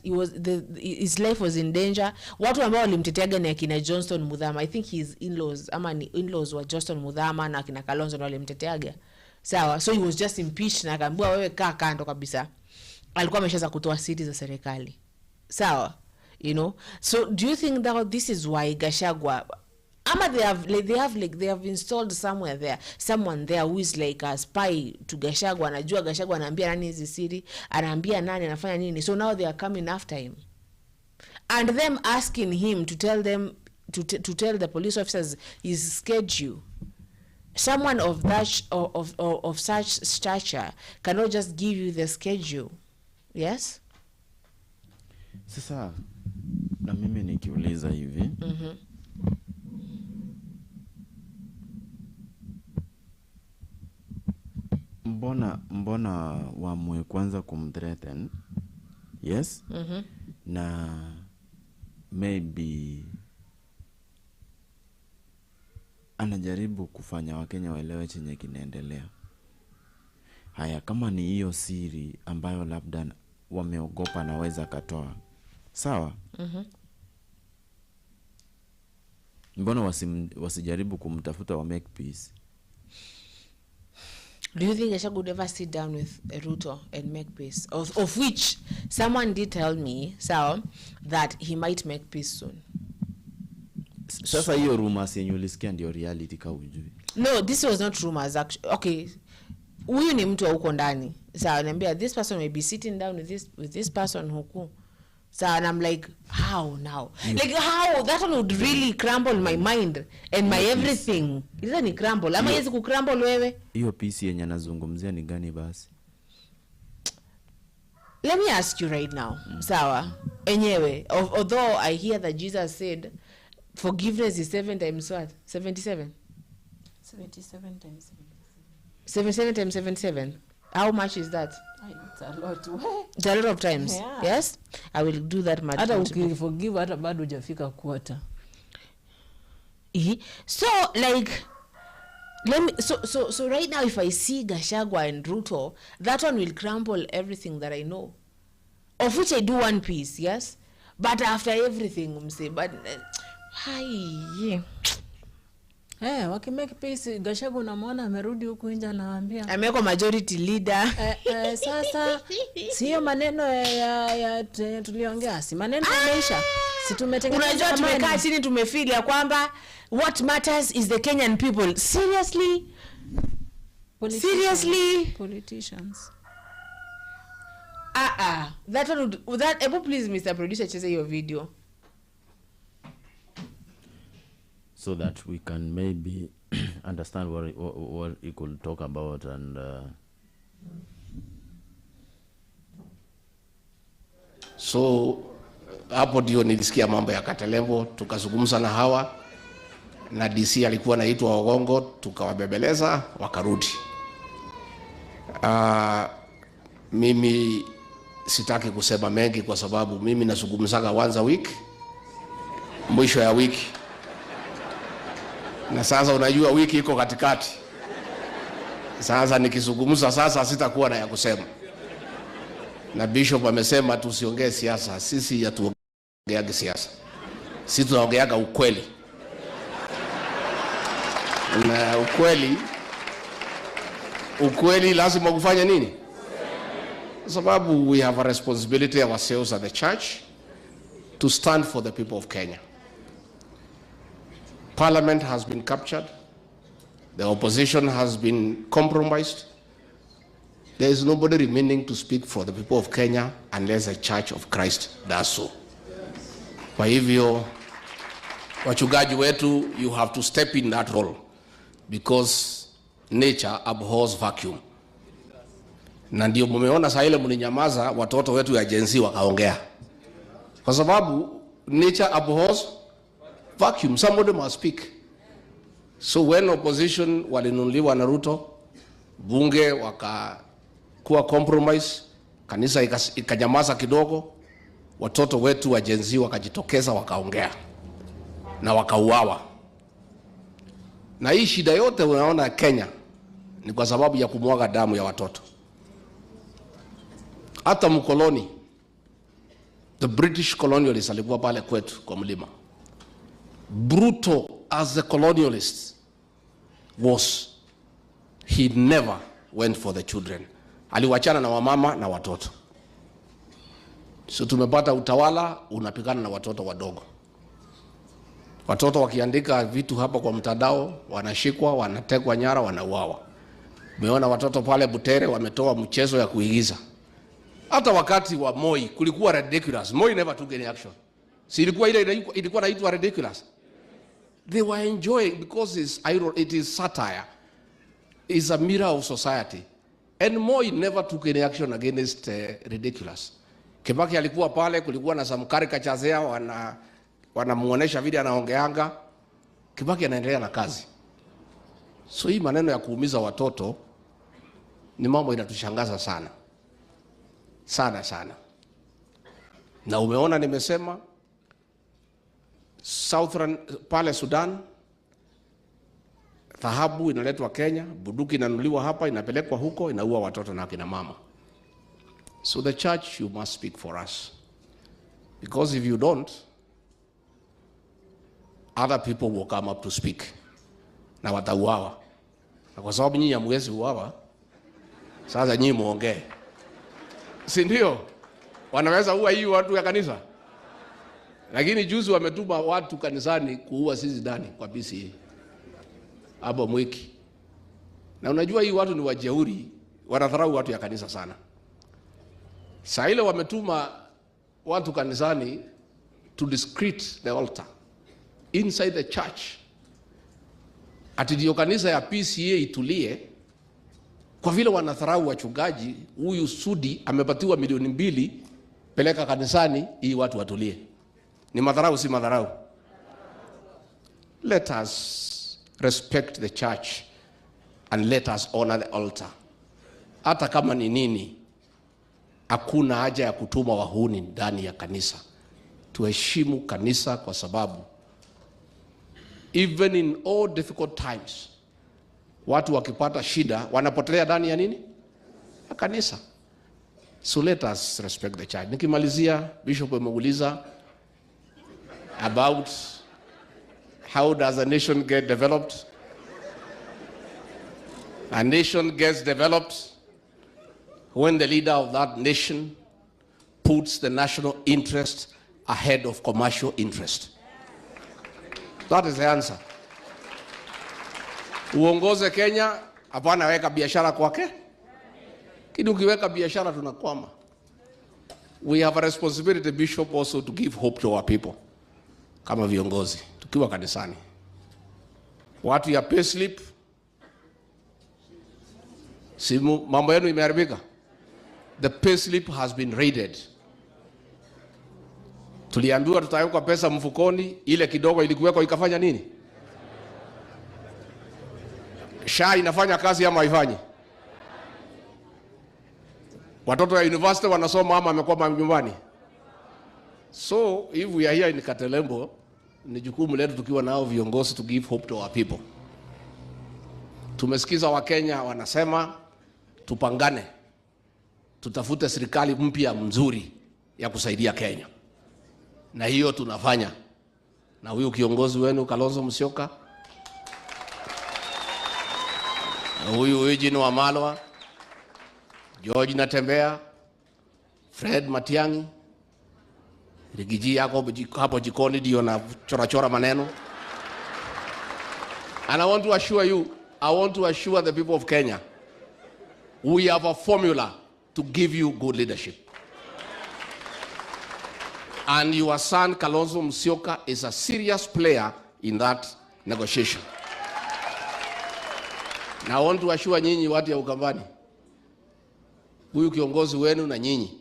His life was in danger. Watu ambao walimteteaga ni akina Johnston Muthama. I think his in-laws, ama ni in-laws wa Johnston Muthama na akina Kalonzo na walimteteaga. Sawa. So he was just impeached na akaambiwa wewe kaa kando kabisa. Alikuwa ameshaanza kutoa siri za serikali. Sawa. You know. So do you think that this is why Gachagua, ama they have installed someone there who is like a spy to Gachagua, anajua Gachagua anaambia nani hizi siri, anaambia nani anafanya nini. So now they are coming after him and them asking him to tell them to tell the police officers his schedule. Someone of that of such stature cannot just give you the schedule. Yes? Sasa na mimi nikiuliza hivi, mbona wamwe kwanza kumthreaten? Yes? Na maybe anajaribu kufanya Wakenya waelewe chenye kinaendelea. Haya, kama ni hiyo siri ambayo labda wameogopa naweza katoa. Sawa? Mbona wasijaribu kumtafuta wa make peace? Do you think Gachagua would ever sit down with Ruto and make peace? Of which someone did tell me, so that he might make peace soon. Sasa hiyo rumors yenye ulisikia ndio reality ka ujui. No, this was not rumors actually. Okay. Huyu ni mtu wa huko ndani. So ananiambia this person may be sitting down with this person huku. So and I'm like, how now? Like how? That one would really crumble my mind and my everything. Isn't it crumble? Ama yezi kucrumble wewe? Hiyo peace yenye anazungumzia ni gani basi? Let me ask you right now. Sawa. Enyewe, although I hear that Jesus said forgiveness is 7 times what? 77? 77 times 77 times 77. How much is that? It's a lot. It's a lot of times. Yeah. Yes? I will do that much. Hata ukiforgive hata bado hujafika quarter. So like let me so right now if I see Gachagua and Ruto, that one will crumble everything that I know. Of which I do one piece, yes? But after everything, but hi. Waki make peace. Gachagua unamwona amerudi huku nje anawaambia ameko majority leader. Sasa sio maneno ya tuliongea, si maneno yameisha. Si tumetengeneza. Unajua tumekaa chini tumefeel ya kwamba what matters is the Kenyan people. Seriously? Seriously? Politicians. That one would that able please Mr. Producer cheze hiyo video. So that we can maybe understand what he could talk about and so hapo ndio nilisikia mambo ya Katelembo, tukazungumza na hawa na DC alikuwa anaitwa Ogongo, tukawabebeleza wakarudi. Mimi sitaki kusema mengi kwa sababu mimi nazungumzaga once a week, mwisho ya wiki. Na sasa unajua wiki iko katikati. Sasa nikizungumza sasa sitakuwa na ya kusema. Na Bishop amesema tusiongee siasa. Sisi hatuongeagi siasa. Sisi tunaongeaga ukweli. Na ukweli lazima kufanya nini? Kwa sababu we have a responsibility ourselves as the church to stand for the people of Kenya. Parliament has been captured. The opposition has been compromised. There is nobody remaining to speak for the people of Kenya unless the Church of Christ does so. Kwa hivyo, wachungaji wetu, you have to step in that role because nature abhors vacuum. Na ndio mumeona saa ile mninyamaza watoto wetu ya Gen Z wakaongea. Kwa sababu nature abhors vacuum, somebody must speak. So when opposition walinunuliwa na Ruto, bunge wakakuwa compromise, kanisa ikanyamaza kidogo, watoto wetu wa Gen Z wakajitokeza wakaongea na wakauawa. Na hii shida yote unaona Kenya ni kwa sababu ya kumwaga damu ya watoto. Hata mkoloni, the British colonialists alikuwa pale kwetu kwa mlima. Brutal as the colonialist was, he never went for the children. Aliwachana na wamama na watoto. So tumepata utawala unapigana na watoto wadogo. Watoto wakiandika vitu hapa kwa mtandao wanashikwa, wanatekwa nyara, wanauawa. Umeona watoto pale Butere wametoa mchezo ya kuigiza. Hata wakati wa Moi kulikuwa ridiculous. Moi never took any action. Si ilikuwa ilikuwa inaitwa ridiculous. They were enjoying because it is satire. It's a mirror of society. And Moi never took any action against ridiculous. Kibaki alikuwa pale, kulikuwa na some caricatures wanamuonesha vile anaongeanga. Kibaki anaendelea na kazi. So hii maneno ya kuumiza watoto ni mambo inatushangaza sana. Sana sana. Na umeona nimesema Southern pale Sudan Dhahabu inaletwa Kenya, bunduki inanunuliwa hapa, inapelekwa huko, inaua watoto na kina mama. So the church, you must speak for us. Because if you don't, other people will come up to speak. Na watauawa. Na kwa sababu nyinyi hamwezi uawa, sasa nyinyi muongee. Si ndio? Wanaweza ua hii watu ya kanisa. Lakini juzi wametuma watu kanisani kuua sisi ndani kwa PCA. Hapo Mwiki. Na unajua hii watu ni wajeuri, wanadharau watu ya kanisa sana. Saa ile wametuma watu kanisani to discredit the altar inside the church. Ati ndio kanisa ya PCA itulie kwa vile wanadharau wachungaji. Huyu Sudi amepatiwa milioni 2 peleka kanisani hii watu watulie. Ni madharau si madharau? Let us respect the church and let us honor the altar. Hata kama ni nini, hakuna haja ya kutuma wahuni ndani ya kanisa. Tuheshimu kanisa kwa sababu even in all difficult times, watu wakipata shida wanapotelea ndani ya nini? Ya kanisa. So let us respect the church. Nikimalizia, Bishop ameuliza about how does a nation get developed? A nation gets developed when the leader of that nation puts the national interest ahead of commercial interest. That is the answer. Uongoze Kenya, hapana weka biashara kwake. Kidu ukiweka biashara tunakwama. We have a responsibility, Bishop, also to give hope to our people. Kama viongozi, tukiwa kanisani. Watu ya payslip, simu, mambo yenu imeharibika. The payslip has been raided. Tuliambiwa tutaweka pesa mfukoni, ile kidogo ilikuwekwa ikafanya nini? SHA inafanya kazi ama haifanyi? Watoto ya university wanasoma ama wamekuwa nyumbani? So if we are here in Katelembo, ni jukumu letu tukiwa nao viongozi to give hope to our people. Tumesikiza Wakenya wanasema tupangane, tutafute serikali mpya mzuri ya kusaidia Kenya. Na hiyo tunafanya. Na huyu kiongozi wenu Kalonzo Musyoka, na huyu Eugene Wamalwa, George Natembea, Fred Matiang'i, Rigathi yako hapo jikoni ndio na chora maneno. And I want to assure the people of Kenya, we have a formula to give you good leadership. And your son Kalonzo Musyoka is a serious player in that negotiation. Na I want to assure nyinyi watu ya Ukambani, huyu kiongozi wenu na nyinyi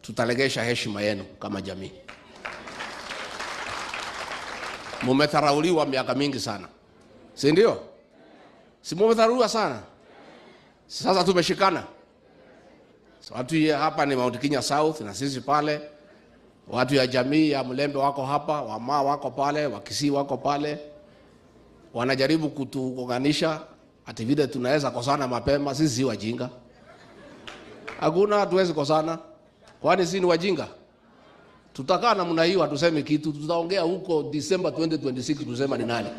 tutalegesha heshima yenu kama jamii. Mumetharauliwa miaka mingi sana. Si ndio? Si mumetharauliwa sana? Sasa tumeshikana. So watu hapa ni Mount Kenya South na sisi pale. Watu ya jamii ya Mlembe wako hapa, Wamaa wako pale, Wakisii wako pale. Wanajaribu kutuunganisha ati vile tunaweza kosana mapema. Sisi si wajinga. Hakuna hatuwezi kosana. Kwani sisi ni wajinga? Tutakaa namna hiyo hatuseme kitu, tutaongea huko December 2026 tusema ni nani.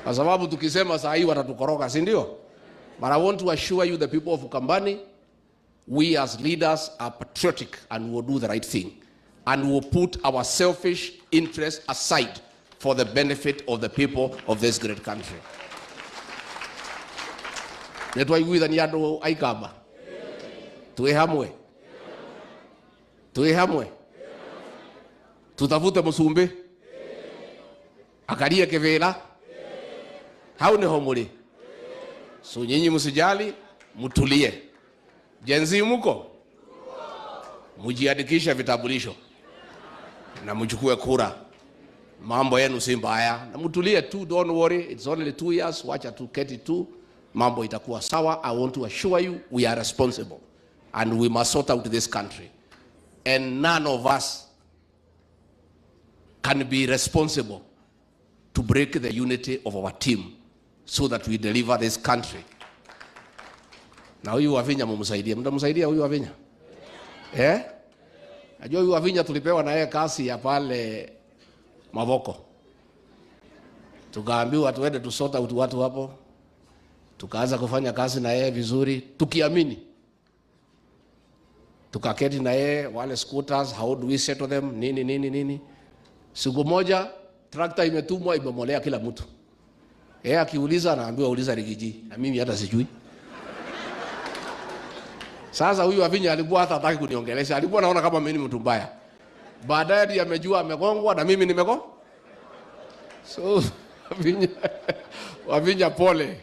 Kwa sababu tukisema saa hii watatukoroga, si ndio? But I want to assure you, the people of Ukambani, we as leaders are patriotic and will do the right thing. And will put our selfish interests aside for the benefit of the people of this great country. Netwa iguitha ni andu aikamba. Tuwe hamwe. Tuwe hamwe. Tutafute musumbi. Akarie kivela. Hau ni homuri. So nyinyi msijali, mutulie. Jenzi muko? Mujiandikisha vitambulisho. Na mchukue kura. Mambo yenu si mbaya. Na mutulie tu, don't worry. It's only 2 years. Wacha tuketi tu. Mambo itakuwa sawa. I want to assure you, we are responsible. And we must sort out this country. And none of us can be responsible to break the unity of our team so that we deliver this country. Na huyu Wavinya mumsaidie. Mtamsaidia huyu Wavinya? Najua huyu Wavinya tulipewa na yeye kasi ya pale Mavoko. Tukaambiwa tuende tusota watu hapo. Tukaanza kufanya kazi na yeye vizuri, tukiamini. Tukaketi na yeye, wale scooters, how do we settle them, nini. Siku moja, tractor imetumwa, imemolea kila mtu. Yeye akiuliza, anaambiwa uliza Rigiji, na mimi hata sijui. Sasa huyu Wavinya alikuwa hata hataki kuniongelesha, alikuwa anaona kama mimi ni mtu mbaya. Baadaye ndiye amejua amegongwa na mimi nimegongwa. So Wavinya pole.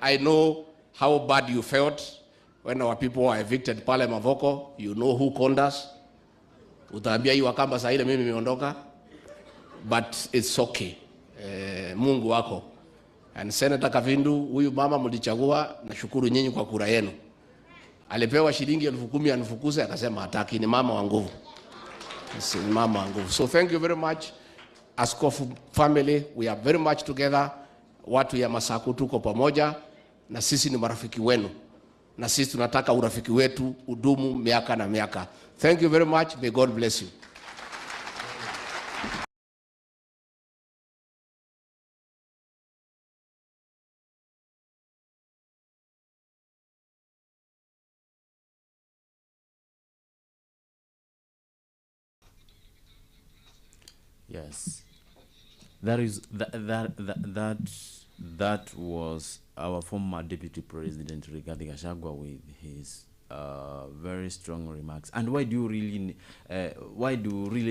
I know how bad you felt when our people were evicted pale Mavoko. You know who called us. Utaambia hiyo Wakamba saa ile mimi nimeondoka. But it's okay. Mungu wako. And Senator Kavindu, huyu mama mlichagua, nashukuru nyinyi kwa kura yenu. Alipewa shilingi 10,000 anifukuze, akasema hataki, ni mama wa nguvu. Ni mama wa nguvu. So thank you very much. Askofu family, we are very much together. Watu ya Masaku tuko pamoja, na sisi ni marafiki wenu. Na sisi tunataka urafiki wetu udumu miaka na miaka. Thank you very much. May God bless you. Yes, that was our former Deputy President Rigathi Gachagua with his very strong remarks. And why do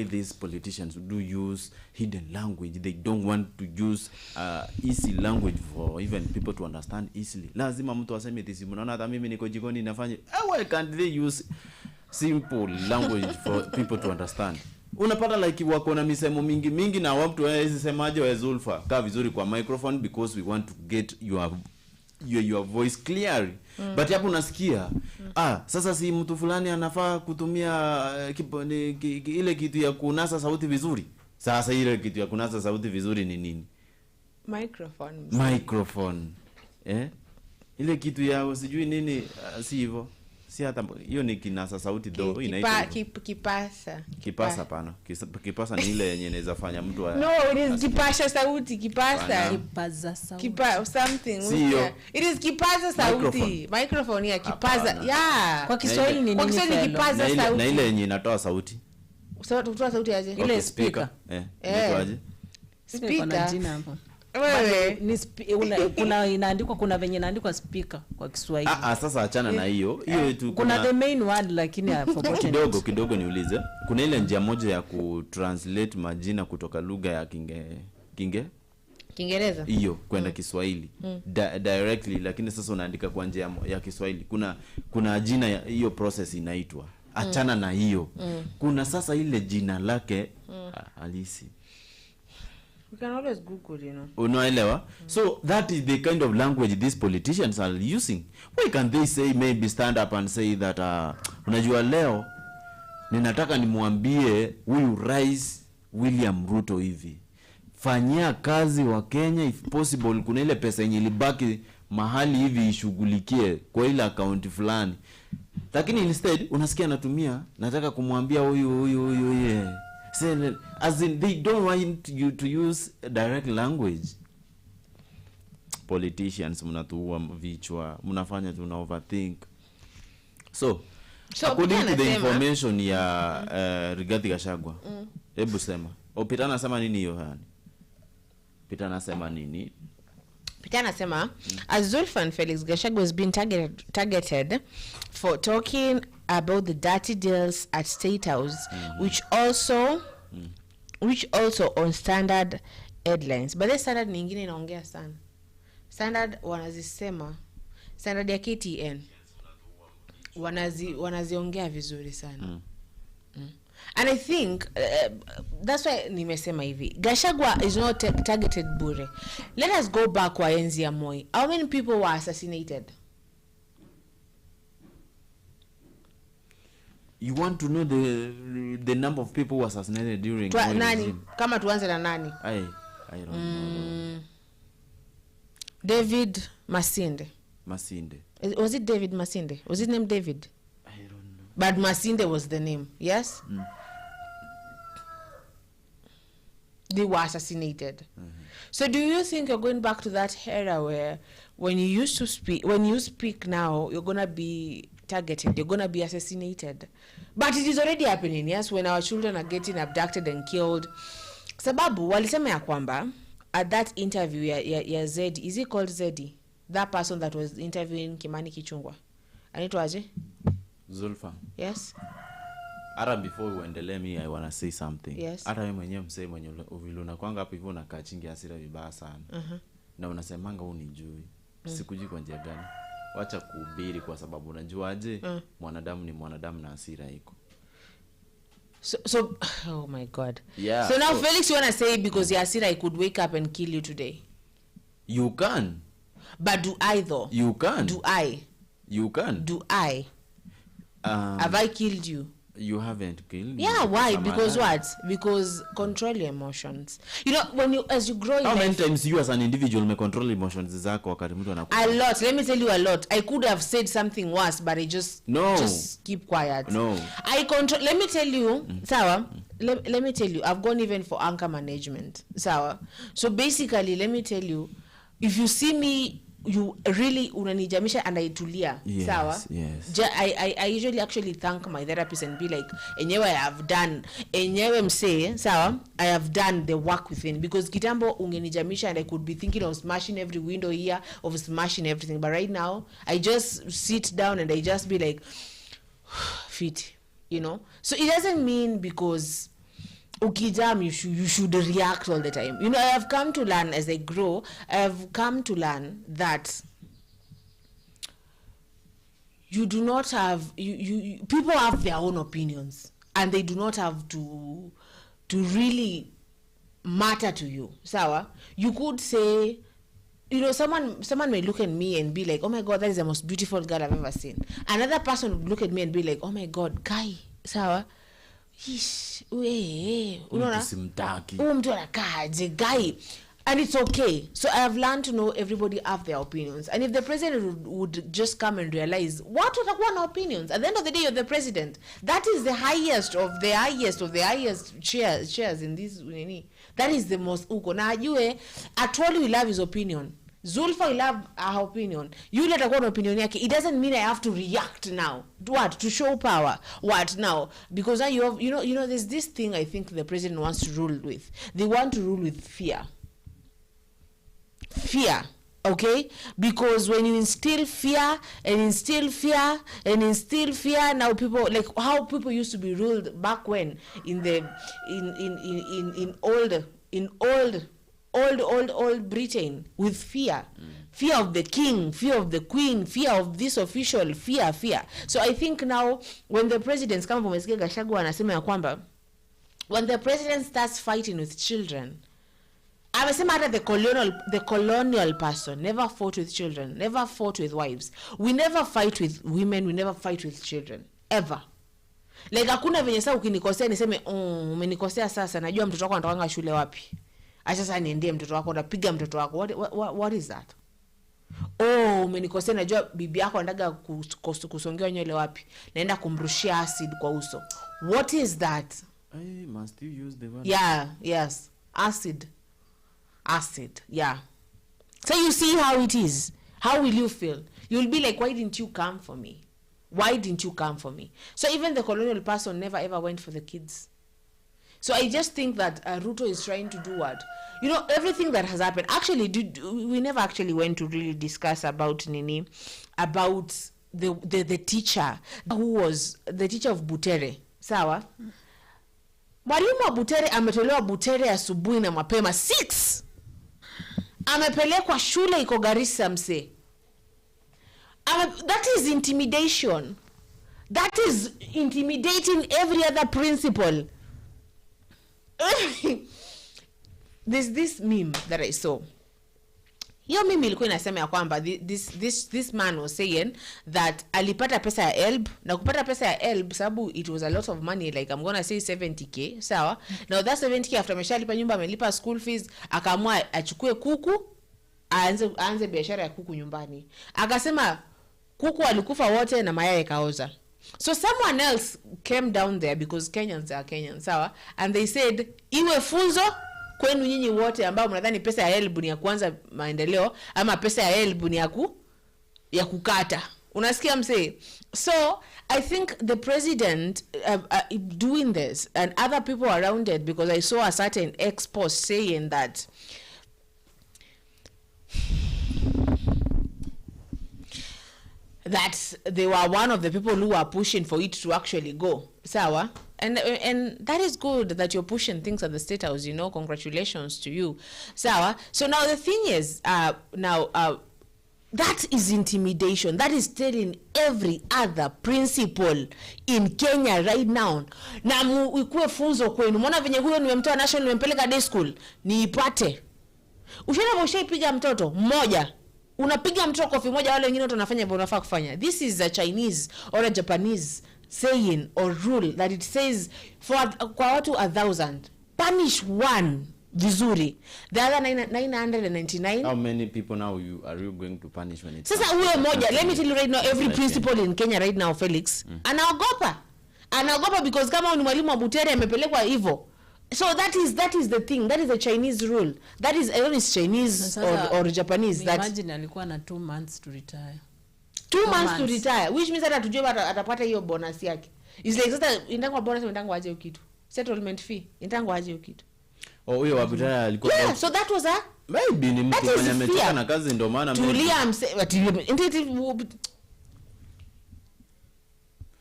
these politicians do use hidden language? They don't want to use easy language for even people to understand easily. Lazima mtu aseme this, mnaona hata mimi niko jikoni nafanya. Why can't they use simple language for people to understand? Unapata like wako na misemo mingi na watu hizi semaje wa Zulfa kaa vizuri kwa microphone because we want to get your voice clearly. But hapo unasikia sasa si mtu fulani anafaa kutumia ile kitu ya kunasa sauti vizuri. Sasa ile kitu ya kunasa sauti vizuri ni nini? Microphone. Ile kitu ya sijui nini si hivyo. Si hata hiyo ni kinasa sauti dogo inaitwa kipasa pana. Kipasa ni ile yenye inaweza fanya mtu No, it is kipasha sauti, kipasa. Kipaza sauti. Something. It is kipaza sauti. Microphone ya kipaza. Yeah. Kwa Kiswahili ni nini? Kwa Kiswahili kipaza sauti. Na ile yenye inatoa sauti. Kutoa sauti aje? Ile speaker. Inaitwaje? Speaker. Kuna jina hapo. Kuna inaandikwa, kuna venye inaandikwa speaker kwa Kiswahili. Sasa achana na hiyo tu. Kuna the main word lakini I forgot. Kidogo niulize. Kuna ile njia moja ya kutranslate majina kutoka lugha ya Kiingereza hiyo kwenda Kiswahili directly, lakini sasa unaandika kwa njia ya Kiswahili. Kuna jina hiyo process inaitwa. Achana na hiyo. Kuna sasa ile jina lake halisi. You can always Google, you know. Unaelewa? So that is the kind of language these politicians are using. Why can't they say, maybe stand up and say that unajua leo ninataka nimwambie huyu Rais William Ruto hivi, fanyia kazi wa Kenya if possible, kuna ile pesa yenye ilibaki mahali hivi ishughulikie kwa ile account fulani. Lakini instead unasikia anatumia nataka kumwambia huyu as in they don't want you to use direct language. Politicians mnatuua vichwa, mnafanya tuna overthink. So according to the information ya Rigathi Gachagua, hebu sema Peter anasema nini hiyo hani? Peter anasema nini? Peter anasema as Zulfa and Felix Gachagua has been targeted for talking about the dirty deals at State House, which also on Standard headlines. But the Standard nyingine inaongea sana. Standard wanazisema, Standard ya KTN wanaziongea vizuri sana. And I think that's why nimesema hivi, Gachagua is not targeted bure. Let us go back kwa enzi ya Moi. How many people were assassinated? You want to know the number of people who were assassinated during nani? Kama tuanze na nani? I don't know. David Masinde. Was it David Masinde? Was his name David? I don't know. But Masinde was the name, yes? They were assassinated. So do you think you're going back to that era where when you speak now, you're going to be targeted, you're going to be assassinated? But it is already happening, yes, when our children are getting abducted and killed. Sababu, walisema ya kwamba, at that interview ya Zedi, is he called Zedi? That person that was interviewing Kimani Kichungwa. Anaitwa aje? Zulfa. Yes. Ara, before we endelee, me I want to say something. Yes. Ara wewe mwenyewe msee mwenye uviluna kwanga hapo hivyo unakaa chingi hasira vibaya sana. Na unasemanga unijui. Sikujui kwa njia gani? Wacha kuhubiri kwa sababu unajuaje mwanadamu ni mwanadamu na hasira iko. So oh my God. Yeah. So now Felix, you want to say because Yasira I could wake up and kill you today? You can. But do I though? You can. Do I? You can. Do I? Have I killed you? You haven't killed me. Yeah, why? Because what? Because control your emotions. You know, as you grow in how life, many times you as an individual may control emotions zako wakati mtu anakuwa? A lot. Let me tell you a lot. I could have said something worse, but I just keep quiet. No. I control. Let me tell you, Sawa. Let me tell you, I've gone even for anchor management. Sawa. So basically, let me tell you, if you see me, you really unanijamisha and aitulia. Yes, Sawa. Yes. I usually actually thank my therapist and be like, enyewe I have done, enyewe mse, sawa, I have done the work within, because kitambo ungenijamisha and I could be thinking of smashing every window here, of smashing everything, but right now I just sit down and I just be like, fit, you know. So it doesn't mean because ukijam you should react all the time. You know, I have come to learn as I grow, I have come to learn that you do not have you people have their own opinions and they do not have to really matter to you. Sawa, you could say, you know, someone may look at me and be like, oh my God, that is the most beautiful girl I've ever seen. Another person would look at me and be like, oh my God, guy, sawa, unaona mtu anakaje guy, and it's okay. So I have learned to know everybody have their opinions, and if the president would just come and realize what watakuwa na opinions, at the end of the day you're the president. That is the highest of the highest shares in this nini. That is the most uko na ajue Atwoli will have his opinion, Zulfa will have her opinion, yule atakuwa na opinion yake. It doesn't mean I have to react now. What? To show power. What now? Because now you have, you know there's this thing I think the president wants to rule with. They want to rule with fear. Fear. Okay? Because when you instill fear, now people, like how people used to be ruled back when in old Britain, with fear. Fear of the king, fear of the queen, fear of this official, fear. So I think now when the presidents come from Gachagua anasema ya kwamba when the president starts fighting with children, amesema hata the colonial person never fought with children, never fought with wives. We never fight with women, we never fight with children ever. Like hakuna venye sasa ukinikosea niseme umenikosea, sasa najua mtoto wako anatoka shule wapi, acha sasa niendie mtoto wako, napiga mtoto wako. What is that? Umenikosea, najua bibi yako anataka kusongewa nywele wapi, naenda kumrushia acid kwa uso. What is that? Must you use the word? Yeah, yes. Acid, yeah. So you see how it is. How will you feel? You'll be like, why didn't you come for me? Why didn't you come for me? So even the colonial person never ever went for the kids. So I just think that Ruto is trying to do what? You know, everything that has happened. Actually, we never actually went to really discuss about Nini, about the teacher who was the teacher of Butere. Sawa? Mwalimu wa Butere ametolewa Butere asubuhi na mapema 6. Amepelekwa shule iko Garissa mse. That is intimidation. That is intimidating every other principle. There's this meme that I saw. Hiyo meme ilikuwa inasema ya kwamba this man was saying that alipata pesa ya HELB, na kupata pesa ya HELB sababu it was a lot of money, like I'm gonna say 70k, sawa. Now that 70k after ameshalipa nyumba, amelipa school fees, akaamua achukue kuku aanze biashara ya kuku nyumbani. Akasema kuku walikufa wote na mayai kaoza. So someone else came down there because Kenyans are Kenyans, sawa, and they said iwe funzo kwenu nyinyi wote ambao mnadhani pesa ya HELB ni ya kuanza maendeleo ama pesa ya HELB ni ya kukata. Unasikia mse? So I think the president doing this and other people around it, because I saw a certain ex-post saying that they were one of the people who are pushing for it to actually go. Sawa? And that is good that you're pushing things at the State House, you know, congratulations to you. Sawa? So now the thing is, that is intimidation. That is telling every other principal in Kenya right now, na ikuwe funzo kwenu. Mbona venye huyo nimemtoa national nimempeleka day school, niipate. Ushaipiga mtoto mmoja, unapiga mtoto kofi moja, wale wengine wanafanya hivyo unafaa kufanya. This is a Chinese or a Japanese saying or rule that it says kwa watu 1,000 punish one vizuri, the other 999. How many people now are you going to punish when it's sasa huyo moja? Let me tell you right now, every principal in Kenya right now, Felix, anaogopa because kama ni mwalimu wa Butere amepelekwa hivyo. So that is the thing. That is the Chinese rule. That is, I don't know, it's Chinese or Japanese. That imagine alikuwa na 2 months to retire. 2 months to retire, which means that atujue atapata hiyo bonus yake. It's like sasa indangwa bonus, indangwa aje kitu. Settlement fee, indangwa aje kitu. Huyo wa Butere alikuwa. Yeah, so that was a maybe ni mtu mwenye ametoka na kazi ndio maana tulia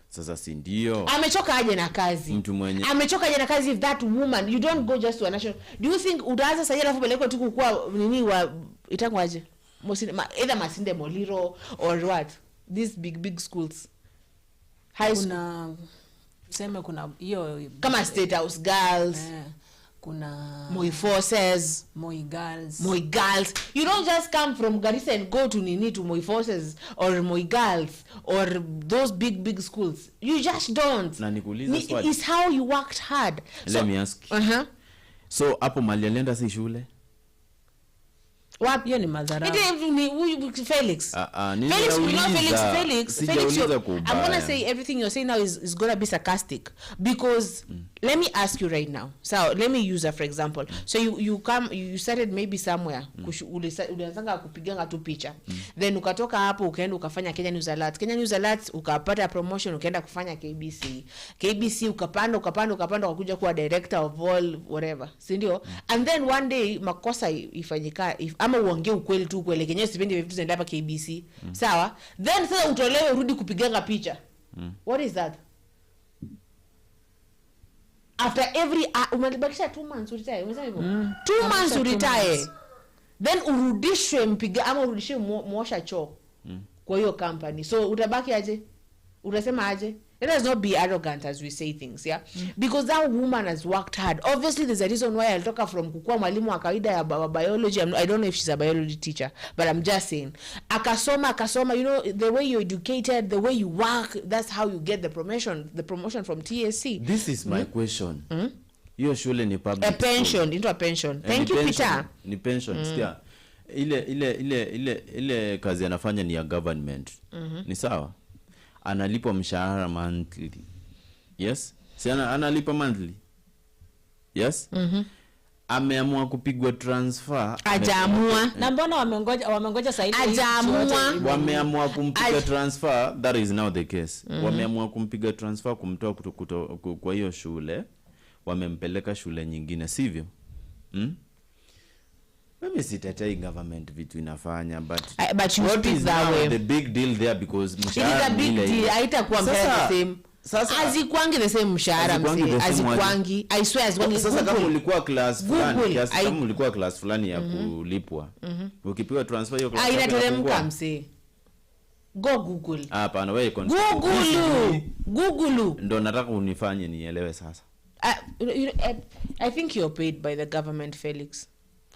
sasa si ndio amechoka aje na kazi. Mtu mwenye amechoka aje na kazi. If that woman, you don't go just to a national, do you think utaanza sasa alafu peleko tu kukua nini wa itangwa aje either Masinde Moliro or what, these big schools, high school, sema kuna hiyo kama State House girls, kuna Moi Forces, Moi girls. You don't just come from Garissa and go to Nini to Moi Forces or Moi girls or those big schools. You just don't. Na nikuuliza swali, it's how you worked hard. Let me ask. So hapo mali alienda si shule? Wapi? Hiyo ni madhara. Felix. Felix, I'm going to say everything you're saying now is going to be sarcastic because let me ask you right now. So let me use for example. So you started maybe somewhere, ulianzanga kupiganga tu picha. Then ukatoka hapo ukaenda ukafanya Kenya News Alert, ukapata promotion ukaenda kufanya KBC ukapanda ukakuja kuwa director of all whatever. Si ndio? And then one day makosa ifanyika, ama uongee ukweli tu kweli, Kenya sipendi vitu zinaenda hapa KBC. Sawa? Then sasa utolewe urudi kupiganga picha. What is that? After every umelibakisha 2 months retire. Umesema hivyo? 2 months retire. Then urudishwe mpiga ama urudishwe muosha choo. Kwa hiyo company. So utabaki aje? Utasema aje? Let us not be arrogant as we say things, yeah? Because that woman has worked hard. Obviously, there's a reason why I'll talk from kukua mwalimu wa kawaida ya biology. I don't know if she's a biology teacher, but I'm just saying. Akasoma, you know, the way you're educated, the way you work, that's how you get the promotion from TSC. This is my question. Hiyo shule ni public. Into a pension. Thank you, Peter. Ni pension, sikia. Ile kazi anafanya ni ya government. Ni sawa? Analipa mshahara monthly. Yes? Si analipa monthly. Yes? Ameamua kupigwa transfer. Ajaamua. Na mbona wamengoja saidi? Ajaamua. Wameamua kumpiga transfer. That is now the case. Wameamua kumpiga transfer kumtoa kwa hiyo shule. Wamempeleka shule nyingine, sivyo? Mimi sitetei government vitu inafanya, but you speak that way. The big deal there because mshahara it is a big deal. Haitakuwa the same. Sasa azikwangi the same mshahara mzee. Azikwangi. I swear azikwangi. Sasa kama ulikuwa class fulani, kama ulikuwa class fulani ya kulipwa. Ukipiwa transfer hiyo class inateremka mzee. Go Google. Hapana, wewe Google. Ndo nataka unifanye nielewe sasa. I think you're paid by the government, Felix.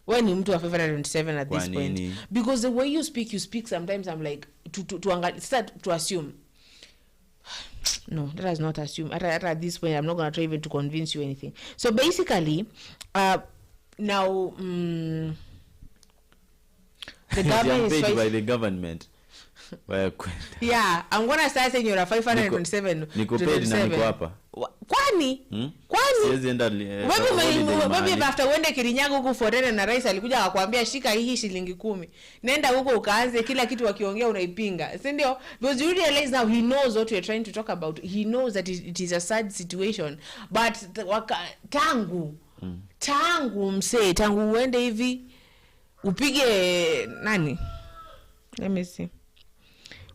When you mtu wa 527 at this point, because the way you speak sometimes I'm like to assume. No, that is not assume. At this point I'm not going to try even to convince you anything. So basically now The government is paid by fighting. the government. Yeah, I'm gonna start saying you're a 527. Niko paid na niko hapa. Kwani? Kwani? Siwezi enda Maybe after uende Kirinyaga huko foreign na rais alikuja akakwambia shika hii shilingi 10. Nenda huko ukaanze kila kitu wakiongea unaipinga. Si ndio? Because you realize now he knows what you're trying to talk about. He knows that it is a sad situation. But tangu uende hivi upige nani? Let me see.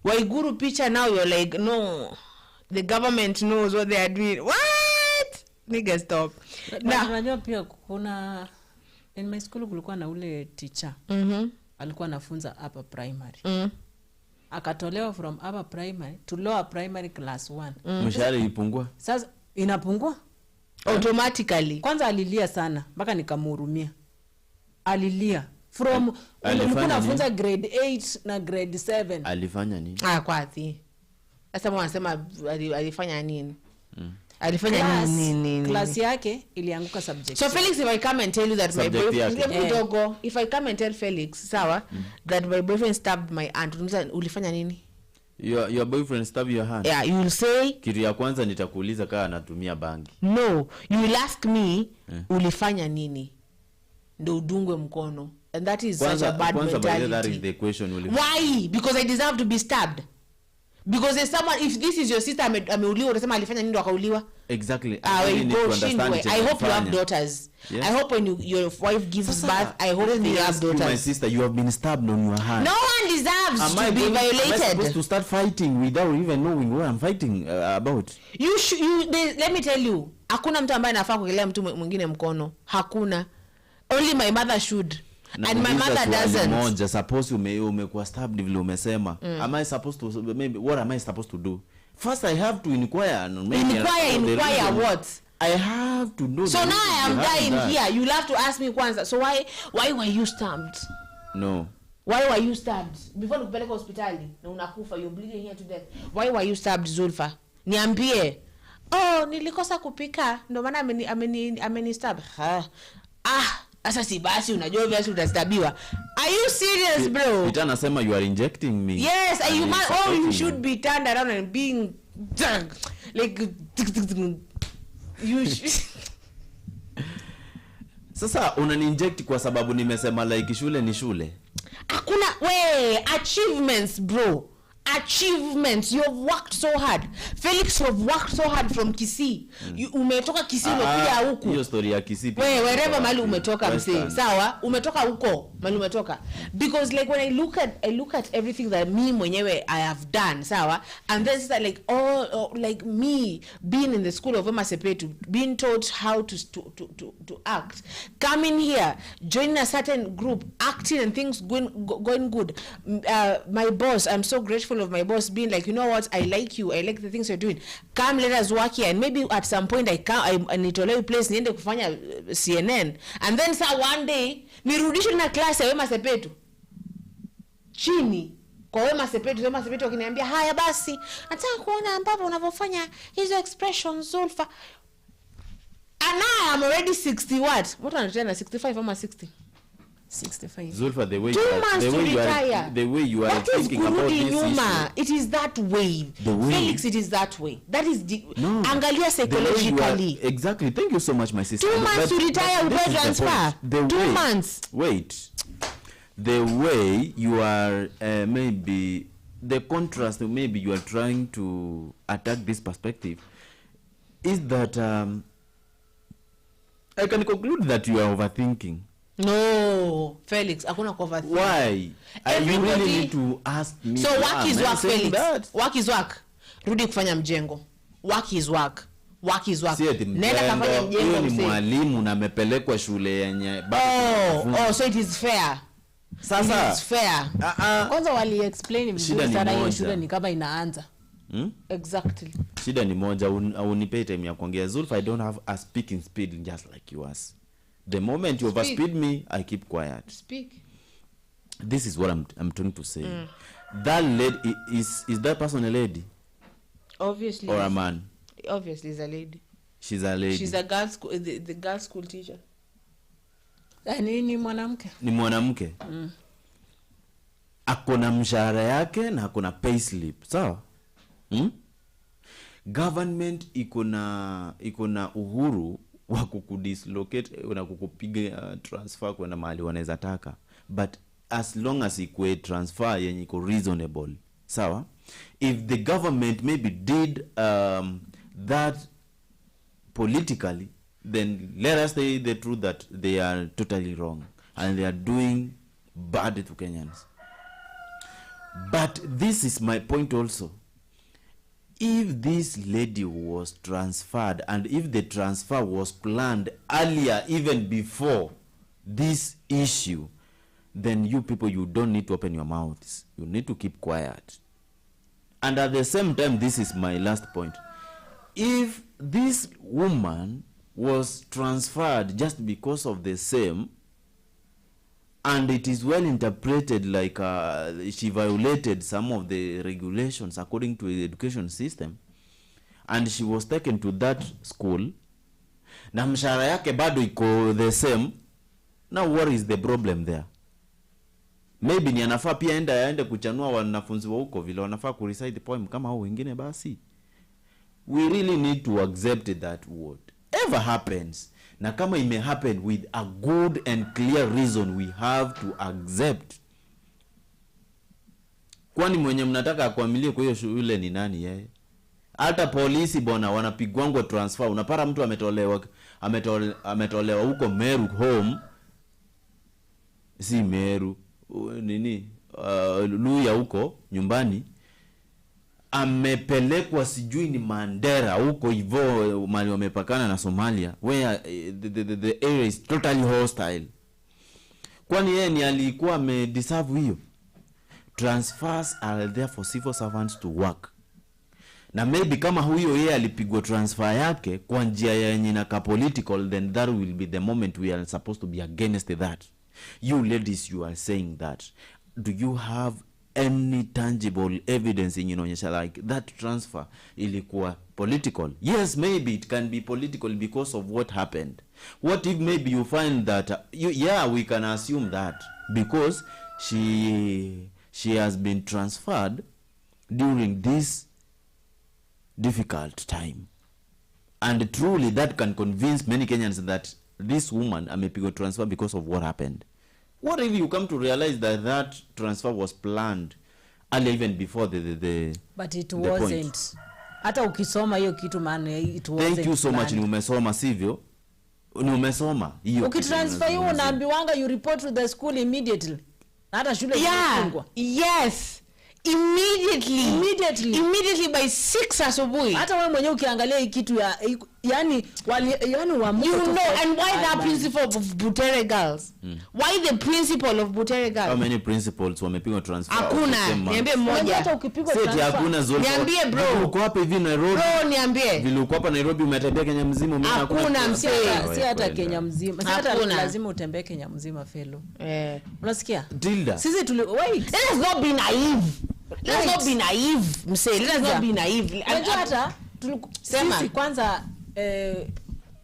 Waiguru picha now you're like no, the government knows what they are doing. What? Nigga stop. Unajua pia kuna in my school kulikuwa na ule teacher. Alikuwa anafunza upper primary. Akatolewa from upper primary to lower primary class 1. Mshahara ilipungua. Sasa inapungua automatically. Kwanza alilia sana mpaka nikamhurumia. Alilia from ulikuwa nafunza grade 8 na grade 7. Alifanya nini? Kwazi. Sasa wanasema alifanya nini? Alifanya nini? Class yake ilianguka subject. So Felix, if I come and tell you that my boyfriend, if I come and tell Felix, sawa, that my boyfriend stabbed my aunt, ulifanya nini? Your boyfriend stabbed your hand? Yeah, you will say. Kitu ya kwanza nitakuuliza kama anatumia bangi. No, you will ask me, ulifanya nini? Ndo udungwe mkono. And that is such a bad mentality. That is the question. Why? Because I deserve to be stabbed. Because there's someone, if this is your sister ameuliwa, unasema alifanya nini ndo akauliwa? Exactly. I hope you have daughters. Yes. I hope when your wife gives birth, I hope you have daughters. My sister, you have been stabbed on your hand. No one deserves to be violated. Am I supposed to start fighting without even knowing what I'm fighting about? Let me tell you, hakuna mtu ambaye anafaa kukelea mtu mwingine mkono. Hakuna. Only my mother should. And my mother doesn't. Moja, suppose umekuwa stabbed vile umesema. Am I supposed to, maybe, what am I supposed to do? First I have to inquire. Inquire what? I have to know. So now I am dying here. You'll have to ask me kwanza. So why were you stabbed? No. Why were you stabbed? Before nikupeleka hospitali na unakufa, you're bleeding here to death. Why were you stabbed, Zulfa? Niambie. Oh, nilikosa kupika. Ndio maana ameni stab. Asa si basi unajua basi utastabiwa. Are you serious, bro? Peter anasema you are injecting me. Yes, you should be turned around and being like you Sasa unani-inject kwa sababu nimesema like shule ni shule. Hakuna achievements, bro. Achievements. You have worked so hard. Felix, you have worked so hard from Kisii. Umetoka Kisii umekuja huku. Hiyo story ya Kisii. Wherever mali umetoka msee. Sawa? Umetoka huko. Mali umetoka. Because like when I look at everything that me mwenyewe I have done, sawa? And then it's like like me being in the school of Emasepetu, being taught how to act. Coming here, joining a certain group, acting and things going good. My boss, I'm so grateful of my boss being like, you know what, I like you, I like the things you're doing, come let us work here, and maybe at some point I need to allow place niende kufanya CNN, and then one day nirudishwe na class ya Wema Sepetu chini kwa Wema Sepetu wakiniambia haya basi nataka kuona ambapo unavyofanya hizo expressions Zulfa, and now I'm already 60 what anatena 65 ama 60 65. Zulfa, the way you are that thinking about this issue. It is that way. Felix, it is that way. That is angalia psychologically. Exactly. Thank you so much, my sister. 2 months to retire without transfer. 2 months. Wait. The way you are maybe the contrast, maybe you are trying to attack this perspective is that I can conclude that you are overthinking. No, Felix, hakuna overthink. Why? You really need to ask me. So work is work, Felix. Work is work. Rudi kufanya mjengo. Work is work. Nenda kafanya mjengo. Ni mwalimu na amepelekwa shule yenye. So it is fair. Sasa. It is fair. Kwanza wali explain vizuri sana hiyo shule ni kama inaanza. Exactly. Shida ni moja, unipe time ya kuongea. Zulfa, I don't have a speaking speed just like yours. The moment you overspeed me, I keep quiet. Speak. This is what I'm trying to say. That lady is that person a lady? Obviously. Or a man? Obviously, is a lady. She's a lady. She's a girls school, the girls school teacher. Ni mwanamke. Ni mwanamke. akona mshahara yake na akona payslip, sawa? Government ikona uhuru wa kukudislocate na kukupiga transfer kwenda mahali wanaweza taka, but as long as ikwe transfer yenye iko reasonable, sawa? If the government maybe did that politically, then let us say the truth that they are totally wrong and they are doing bad to Kenyans. But this is my point also. If this lady was transferred, and if the transfer was planned earlier, even before this issue, then you people, you don't need to open your mouths. You need to keep quiet. And at the same time, this is my last point. If this woman was transferred just because of the same, and it is well interpreted like she violated some of the regulations according to the education system, and she was taken to that school, na mshahara yake bado iko the same, now what is the problem there? Maybe ni anafaa pia aende kuchanua wanafunzi wa huko vile wanafaa kurecite poem kama hao wengine basi. We really need to accept that whatever happens, na kama ime happen with a good and clear reason, we have to accept. Kwani mwenye mnataka akuamilie kwa hiyo shule ni nani yeye? Hata polisi bona wanapigwangwa transfer. Unapata mtu ametolewa huko Meru home, si Meru nini, Luya huko nyumbani, amepelekwa sijui ni Mandera huko hivyo mali wamepakana na Somalia, where the area is totally hostile. Kwani yeye ni alikuwa amedeserve hiyo? Transfers are there for civil servants to work. Na maybe kama huyo yeye alipigwa transfer yake kwa njia yenye na political, then that will be the moment we are supposed to be against that. You ladies, you are saying that. Do you have any tangible evidence inaonyesha like that transfer ilikuwa political? Yes, maybe it can be political because of what happened. What if maybe you find that we can assume that because she has been transferred during this difficult time, and truly that can convince many Kenyans that this woman amepigwa transfer because of what happened. What if you come to realize that that transfer was planned earlier, even before the but it wasn't. Hata ukisoma hiyo kitu maana it wasn't. Thank you so much. Ni umesoma sivyo? Ni umesoma hiyo. Ukitransfer hiyo unaambiwanga you report to the school immediately. Hata shule inafungwa. Yes. Immediately by 6 asubuhi. Hata wewe mwenyewe ukiangalia hii kitu ya yani wa you know, and why that principle of Butere girls? Why the principle of Butere girls? How many principles wamepigwa transfer? Hakuna. Niambie mmoja. Hata ukipigwa transfer. Hakuna zote. Niambie bro. Uko hapa hivi Nairobi. Bro niambie. Vile uko hapa Nairobi umetembea Kenya mzima umeona hakuna msee. Si hata Kenya mzima. Si hata lazima utembee Kenya mzima fellow. Unasikia? Tilda. Sisi wait. Let us not be naive. Let's not be naive. Msee, let's not be naive. Hata sisi kwanza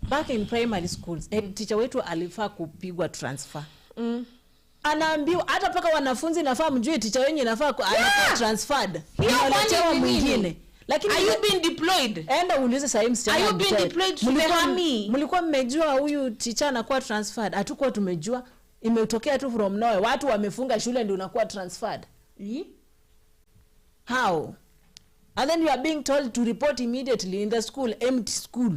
back in primary schools, teacher wetu alifaa kupigwa transfer. Anaambiwa hata paka wanafunzi nafaa mjue teacher wenyewe inafaa anakuwa transferred. Hiyo mwingine. Lakini are you being deployed? Enda uulize sasa msichana. Are you being deployed to the army? Mlikuwa mmejua huyu teacher anakuwa transferred? Hatukuwa tumejua. Imetokea tu from nowhere. Watu wamefunga shule ndio unakuwa transferred. How? And then you are being told to report immediately in the school, empty school.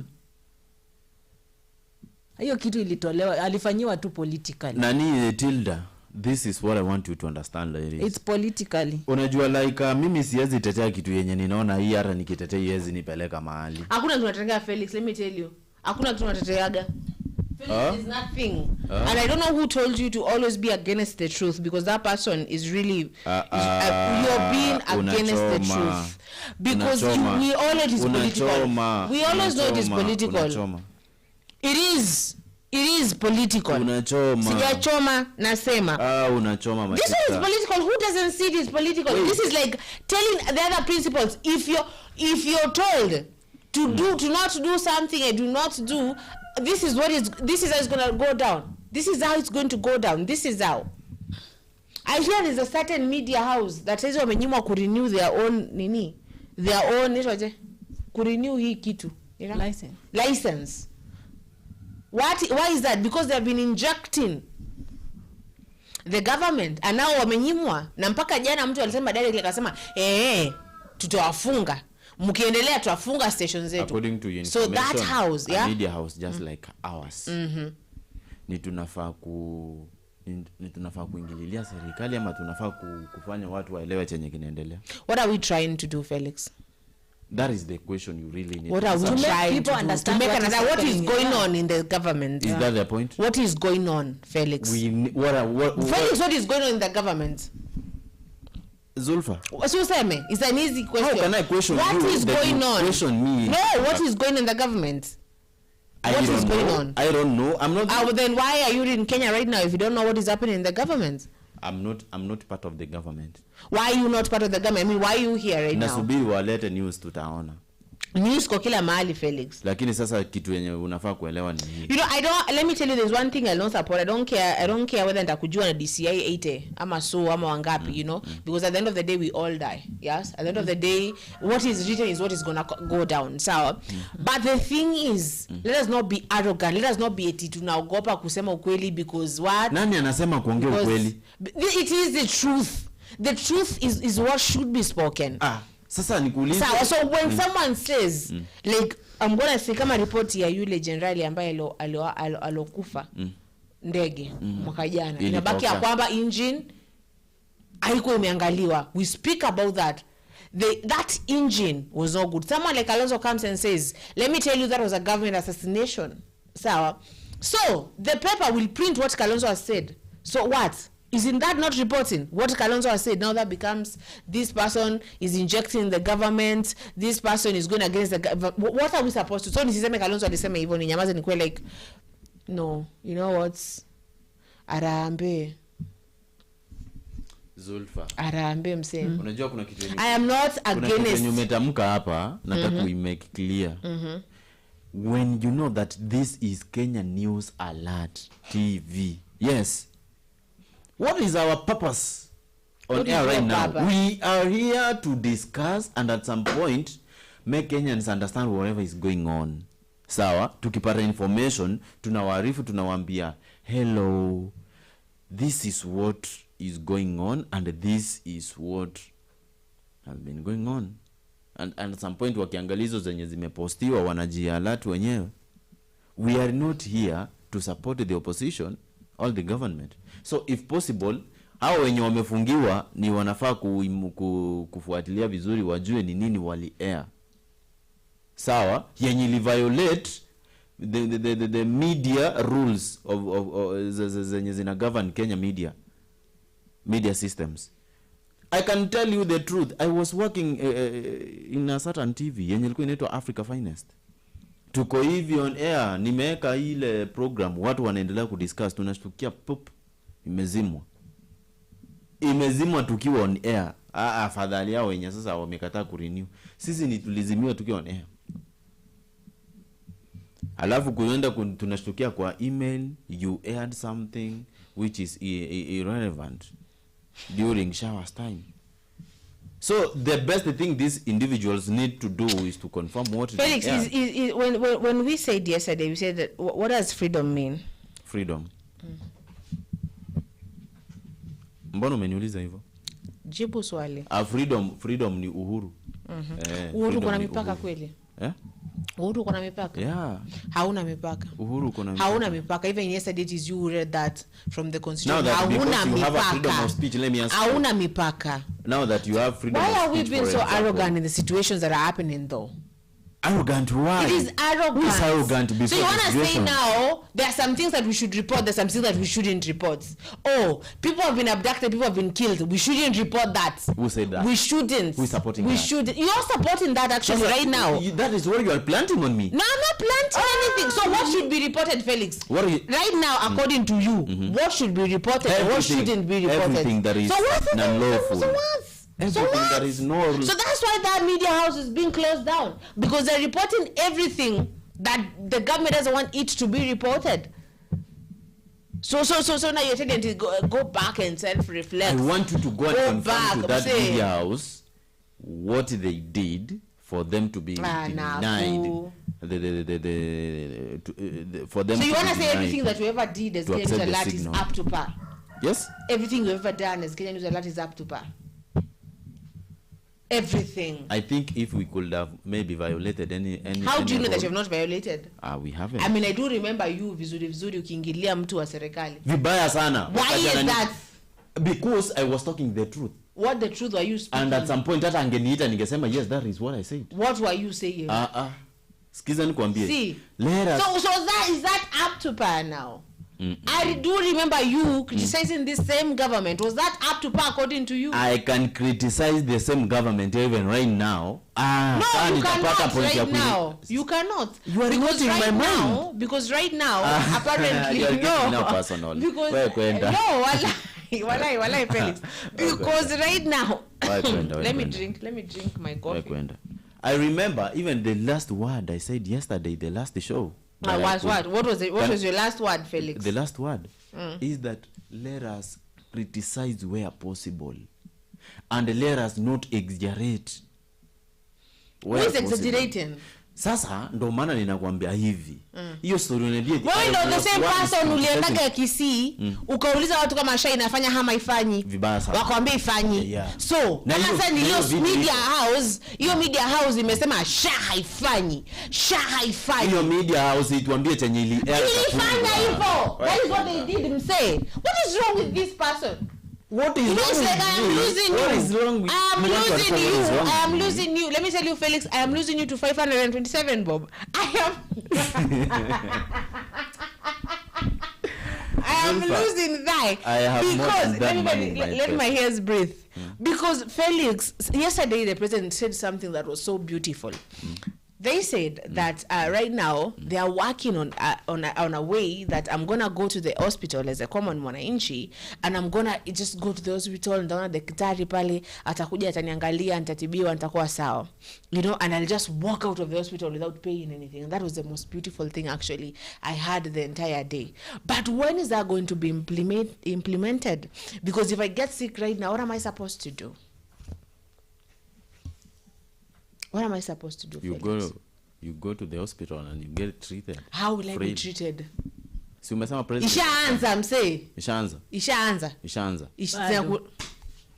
Hiyo kitu ilitolewa, alifanyiwa tu politically. Nani Tilda, this is what I want you to understand, ladies. It's politically. Unajua like mimi siwezi tetea kitu yenye ninaona hii hata nikitetea yezi nipeleka mahali. Hakuna tunatetea Felix, let me tell you. Hakuna tunateteaga. Felix is nothing. And I don't know who told you to always be against the truth, because that person is really you're being against the truth. Because we all know it is political. We always know it is political. It is political. Unachoma. Sijachoma nasema. Unachoma This one is political. Who doesn't see it is political? Wait. This is like telling the other principals, if you're told to not do something and do not do, this is how it's going to go down. This is how it's going to go down. This is how. I hear there's a certain media house that says wamenyimwa ku renew their own ku renew hii kitu, you know? License. Why is that? Because they have been injecting the government, and now wamenyimwa, na mpaka jana mtu alisema directly akasema tutawafunga, mkiendelea tutafunga stations zetu. According to so that house, yeah, media house just like ours, ni tunafaa kuingililia serikali ama tunafaa kufanya watu waelewe chenye kinaendelea? What are we trying to do, Felix? That is the question you really need. What are we trying to understand? What is going on in the government? Is that the point? What is going on, Felix? Felix, what is going on in the government? Zulfa. So Seme, it's an easy question. How can I question what you? Is going on? Question me. No, what is going on in the government? What is going on? I don't know. I'm not. Then why are you in Kenya right now if you don't know what is happening in the government? I'm not part of the government. Why are you not part of the government? I mean, why are you here right now? Nasubiri walete news tutaona. News kwa kila mahali, Felix. Lakini sasa kitu yenye unafaa kuelewa ni hii. You know, let me tell you, there's one thing I don't support. I don't care whether nitakujua na DCI 80 ama so ama wangapi, you know, because at the end of the day we all die. Yes, at the end of the day what is written is what is going to go down. So but the thing is, let us not be arrogant. Let us not be eti tunaogopa kusema ukweli, because what? Nani anasema kuongea ukweli? It is the truth. The truth is what should be spoken. Sasa nikuulize. So when someone says like, I'm going to say kama report ya yule generali ambaye alokufa ndege mwaka jana, inabaki ya kwamba engine haiko imeangaliwa. We speak about that. That engine was not good. Someone like Kalonzo comes and says, let me tell you, that was a government assassination. So the paper will print what Kalonzo has said. So what? Isn't that not reporting what Kalonzo has said? Now that becomes, this person is injecting the government, this person is going against the government. What are we supposed to? So nisiseme Kalonzo alisema hivyo, ni nyamaze nikwe like, no, you know what? Arambe. Zulfa. Arambe mse. Unajua kuna kitu I am not against. Kuna kitu umetamka hapa, nataka make clear. When you know that this is Kenya News Alert TV. Yes. What is our purpose on air right now? We are here to discuss and at some point make Kenyans understand whatever is going on. Sawa, tukipata information, tunawaarifu, tunawaambia, hello, this is what is going on and this is what has been going on. And at some point wakiangalizo zenye zimepostiwa wanajialert wenyewe. We are not here to support the opposition or the government. So if possible, hao wenye wamefungiwa ni wanafaa kufuatilia vizuri, wajue ni nini wali air. Sawa, yenye li violate the media rules of zenye zina govern Kenya media systems. I can tell you the truth. I was working in a certain TV yenye ilikuwa inaitwa Africa Finest. Tuko hivi on air, nimeweka ile program, watu wanaendelea kudiscuss, tunashtukia pop imezimwa tukiwa on air. Afadhali yao wenye sasa wamekataa kurenew. Sisi ni tulizimiwa tukiwa on air. Alafu kuenda tunashtukia kwa email, you aired something which is irrelevant during showers time. So the best thing these individuals need to do is to confirm what Felix, when we said yesterday, we said that what does freedom mean? Freedom. Mbona umeniuliza hivyo? Jibu swali. Freedom ni uhuru. Uhuru kuna mipaka kweli? Uhuru kuna mipaka? Yeah. Hauna mipaka. Uhuru kuna mipaka. Hauna mipaka. Even yesterday it is you read that from the constitution. Now that hauna you have a freedom mipaka. of speech, let me ask you. Hauna mipaka. Now that you have freedom why of speech. Why are we being so example, arrogant in the situations that are happening though? Arrogant why? It is arrogant. Who is arrogant before? So you want to say now there are some things that we should report, there are some things that we shouldn't report. Oh, people have been abducted, people have been killed. We shouldn't report that. Who said that? We shouldn't. Who is supporting that? We shouldn't. You're supporting that actually right now. That is what you are planting on me. No, I'm not planting anything. So what should be reported, Felix? What are you? Right now, according to you, what should be reported and what shouldn't be reported? Everything that is non-lawful. So what? That is no. So that's why that media house is being closed down, because they're reporting everything that the government doesn't want it to be reported. So now you're telling to go back and self-reflect. I want you to go and confirm to that say, media house what they did for them to be denied. For them. So you want to say denied everything that you ever did as Kenya News Alert is up to par? Yes. Everything you've ever done as Kenya News Alert is up to par. Everything. I think if we could have maybe violated any How do you know that you have not violated? We haven't. I mean, I do remember you vizuri ukiingilia mtu wa serikali. Vibaya sana. Why is that? Because I was talking the truth. What the truth were you speaking? And at some point hata angeniita ningesema yes, that is what I said. What were you saying? Sikiza nikwambie. See. Let us. So that is that up to par now? I do remember you criticizing this same government. Was that up to par according to you? I can criticize the same government even right now. No, you cannot right now. You cannot. You are because not right in my now, mind. Because right now, apparently, you are getting no. now personal. Because no, walai Felix. Because right now, let me drink my coffee. I remember even the last word I said yesterday, the last show. What was it? What was your last word, Felix? The last word is that let us criticize where possible, and let us not exaggerate. Who is exaggerating? Sasa ndo maana ninakwambia hivi. Hiyo story unadia. Wewe ndo the same person uliendaga Kisii, ukauliza watu kama Sha inafanya hama ifanyi. Vibaya sana. Wakwambia ifanyi. Yeah. So, kama sasa ni hiyo media house imesema Sha haifanyi. Sha haifanyi. Hiyo media house ituambie chenye ilifanya hivyo. That is what they did say. What is wrong with this person? What is wrong with I am losing you. What is wrong with I am losing you. Let me tell you, Felix, I am losing you to 527, Bob. I am losing that. I have because let my hairs breathe. Because Felix, yesterday the president said something that was so beautiful. They said that right now they are working on a way that I'm gonna go to the hospital as a common mwananchi, and I'm gonna just go to the hospital, ndaona daktari pale atakuja ataniangalia, nitatibiwa, nitakuwa sawa, you know, and I'll just walk out of the hospital without paying anything. And that was the most beautiful thing actually I had the entire day. But when is that going to be implemented? Because if I get sick right now, what am I supposed to do? What am I supposed to do? You go to the hospital and you get treated. How will I be treated? Si umesema president. Ishaanza mse. Ishaanza.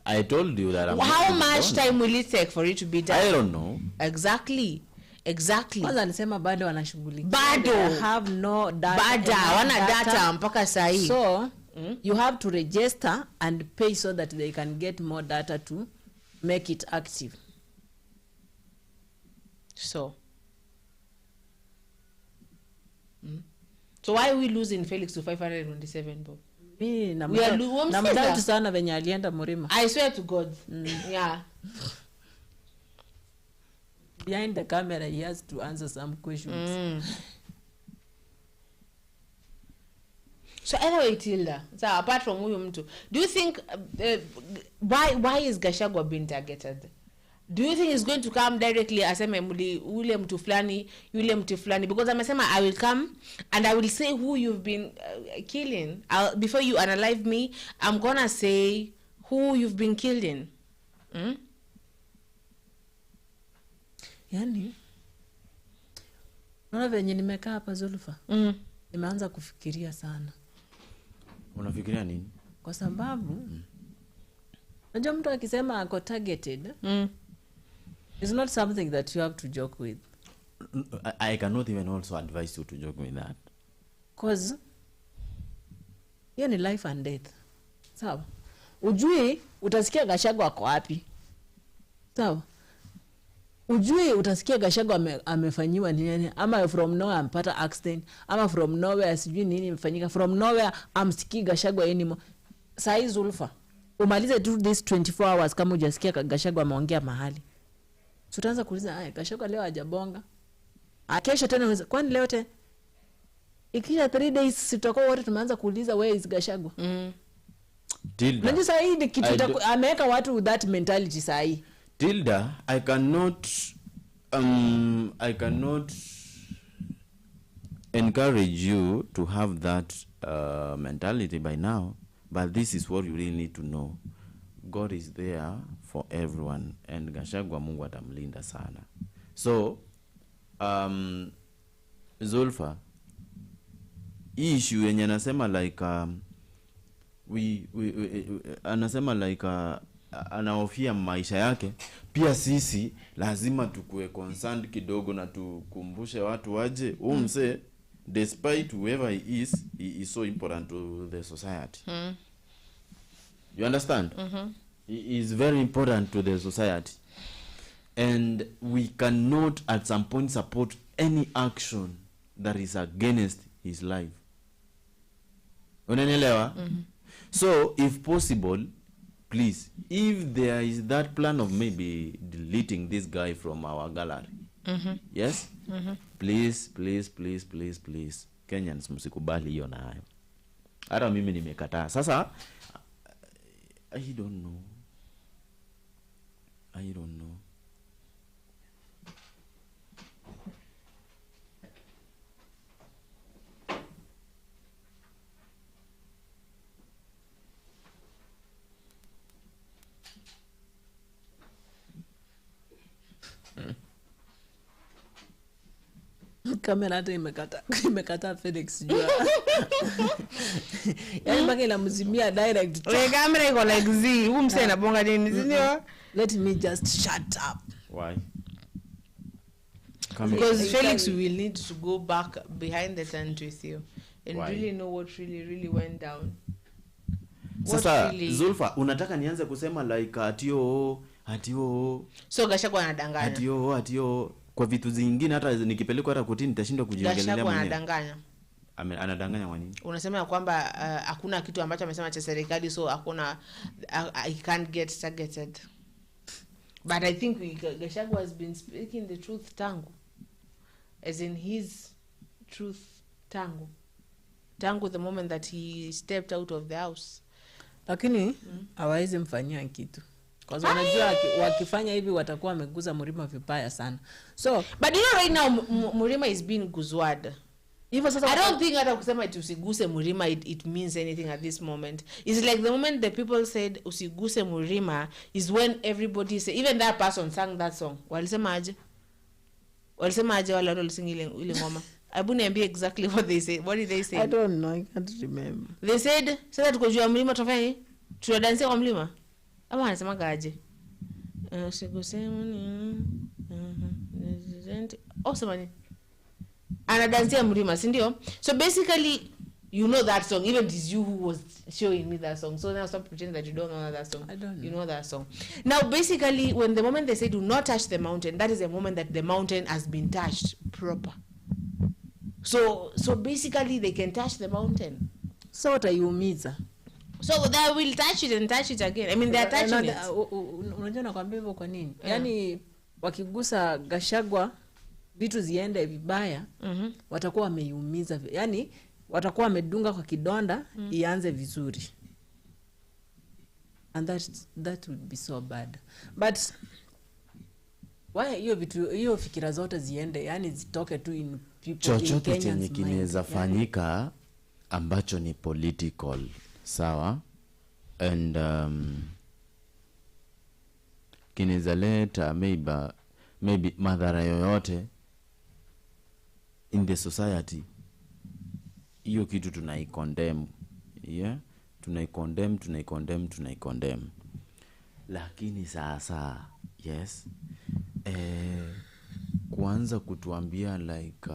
I told you that how much time will it take for it to be done? I don't know. Exactly. Kwanza nisema bado wanashughulika. Bado. They have no data. Wana data mpaka sahi. So, you have to register and pay so that they can get more data to make it active. So why are we losing Felix to 527, Bob? We are namdauti sana venye alienda Murima. I swear to God. Yeah. Behind the camera he has to answer some questions. So anyway, Tilda, so apart from huyo mtu, do you think why is Gachagua being targeted? Do you think it's going to come directly aseme ule mtu fulani, yule mtu fulani? Because amesema I will come and I will say who you've been killing. Before you analyze me, I'm gonna say who you've been killing. Yani naona venye nimekaa hapa Zulfa. Nimeanza kufikiria sana. Unafikiria nini? Kwa sababu unajua mtu akisema ako targeted, it's not something that you have to joke with. I cannot even also advise you to joke with that. Because hiyo ni life and death. Sawa? Ujui utasikia Gachagua ako wapi. Sawa? Ujui utasikia Gachagua amefanyiwa nini, ama from nowhere ampata accident, ama from nowhere sijui nini imefanyika, from nowhere amsikii Gachagua anymore. Sai Zulfa, umalize do this 24 hours kama hujasikia Gachagua ameongea mahali. So utaanza kuuliza, Gachagua leo hajabonga. Kesho tena unaweza, kwani leo tena ikija 3 days sitakuwa wote tumeanza kuuliza where is Gachagua. Tilda. Ndio sasa hii ni kitu ameweka watu with that mentality sasa. Tilda, I cannot encourage you to have that mentality by now, but this is what you really need to know. God is there for everyone, and Gachagua Mungu atamlinda sana. So Zulfa, issue yenye anasema like anasema like anahofia maisha yake, pia sisi lazima tukue concerned kidogo na tukumbushe watu waje umse despite whoever he is so important to the society. You understand? He is very important to the society, and we cannot at some point support any action that is against his life. Unanielewa? So if possible, please, if there is that plan of maybe deleting this guy from our gallery, yes, please Kenyans msikubali hiyo nayo. Hata mimi nimekataa. Sasa I don't know. Kamera hata imekata Felix jua. Yaani mpaka inamzimia direct. Wewe kamera iko like Z, umse anabonga nini, sio? Let me just shut up. Why? Because Felix will need to go back behind the tent with you and Why? really know what really went down. Sasa Zulfa, unataka nianze kusema like atio So Gachagua anadanganya. atio kwa vitu zingine, hata nikipelekwa hata kotini nitashindwa kujiongelea mwenyewe. Gachagua anadanganya. Anadanganya kwa nini? Unasema kwamba hakuna kitu ambacho amesema cha serikali, so hakuna I can't get targeted. But I think Gachagua has been speaking the truth tangu, as in his truth tangu the moment that he stepped out of the house. Lakini hawawezi mfanyia kitu. Kwa sababu unajua wakifanya hivi watakuwa wameguza Murima vibaya sana. So, but you know right now Murima is being guzwad. Hivyo sasa I don't think hata kusema usiguse Murima it means anything at this moment. It's like the moment the people said usiguse Murima is when everybody say, even that person sang that song. Walisema aje wale walising ile ngoma. Abu niambie exactly what they say. What did they say? I don't know, I can't remember. They said sasa tuko juu ya mlima tufanye tunadansia kwa mlima. Ama anasema gaje? Usiguse samani. Anadansia mlima, si ndio? So basically you know that song, even it is you who was showing me that song. So now stop pretending that you don't know that song. I don't know. You know that song. Now basically when the moment they say do not touch the mountain, that is the moment that the mountain has been touched proper. So basically they can touch the mountain. So wataiumiza. So they will touch it and touch it again. I mean they are touching it. Unajua nakwambia hivyo kwa nini? Yaani wakigusa Gachagua vitu ziende vibaya, watakuwa wameiumiza. Yaani watakuwa wamedunga kwa kidonda ianze vizuri. And that would be so bad. But why hiyo fikira zote ziende, yani zitoke tu in people in chochote Kenyans chenye mind. kinaweza fanyika ambacho ni political, sawa, and kinaweza leta maybe madhara yoyote in the society, hiyo kitu tunaicondemn, tunaicondemn. Lakini sasa yes, kuanza kutuambia like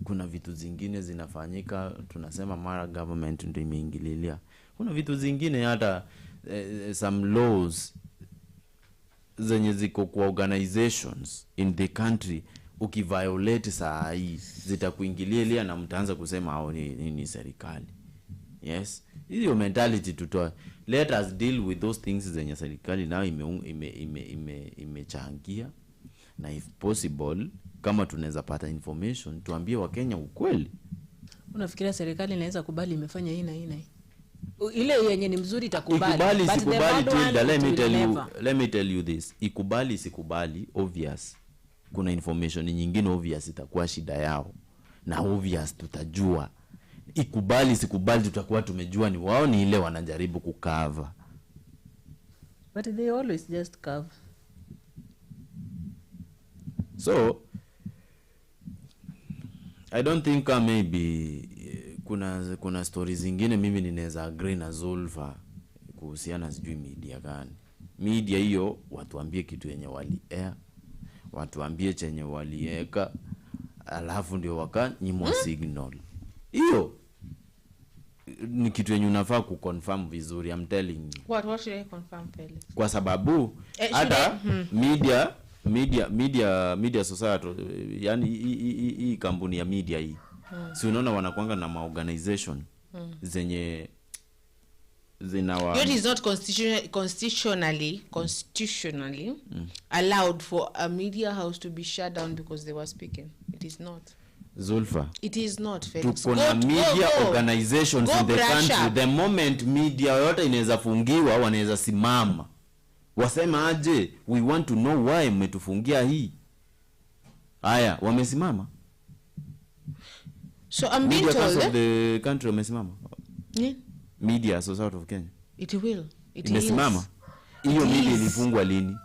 kuna vitu zingine zinafanyika, tunasema mara government ndio imeingililia. Kuna vitu zingine hata some laws zenye ziko kwa organizations in the country, ukiviolate saa hii zitakuingilia na mtaanza kusema ni serikali. Yes, hiyo mentality tutoa. Let us deal with those things zenye serikali nao imechangia, na if possible kama tunaweza pata information tuambie Wakenya ukweli. Unafikiria serikali inaweza kubali imefanya hii na hii? Ile yenye ni mzuri itakubali. Sikubali Tilda, let me tell you this. Ikubali sikubali obvious. Kuna information nyingine obvious itakuwa shida yao. Na obvious tutajua. ikubali sikubali tutakuwa tumejua ni wao ni ile wanajaribu kukava. But they always just cover. So I don't think maybe kuna stories zingine mimi ninaweza agree na Zulfa kuhusiana sijui media gani. Media hiyo watuambie kitu yenye wali air, watuambie chenye walieka, alafu ndio wakanyimwa signal. Hiyo ni kitu yenye unafaa kuconfirm vizuri. I'm telling you. What should I confirm, Felix? Kwa sababu hata media society, yani hii kampuni ya media hii, si unaona wanakuanga na organization zenye zinawa. It is not constitutionally allowed for a media house to be shut down because they were speaking. It is not. Zulfa, it is not, Felix. Tuko na media organizations in the country. The moment media yote inaweza fungiwa, wanaweza simama wasema aje, we want to know why mmetufungia hii. Haya, wamesimama. So I'm being told of the country wamesimama. Yeah. Media Society of Kenya. It will. It imesimama. Hiyo media ilifungwa lini?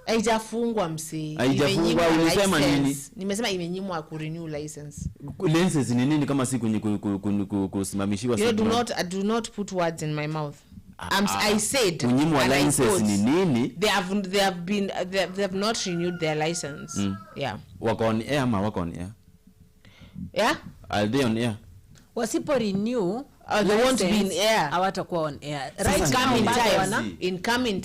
Haijafungwa msee. Haijafungwa, ulisema nini? Nimesema imenyimwa ku renew license. License ni nini kama si kusimamishiwa? You do not put words in my mouth. I said kunyimwa license ni nini? They have not renewed their license. Yeah. Wako on air ama wako on air? Yeah? Are they on air? Wasipo renew, they won't be in air. Hawatakuwa on air. Right, in coming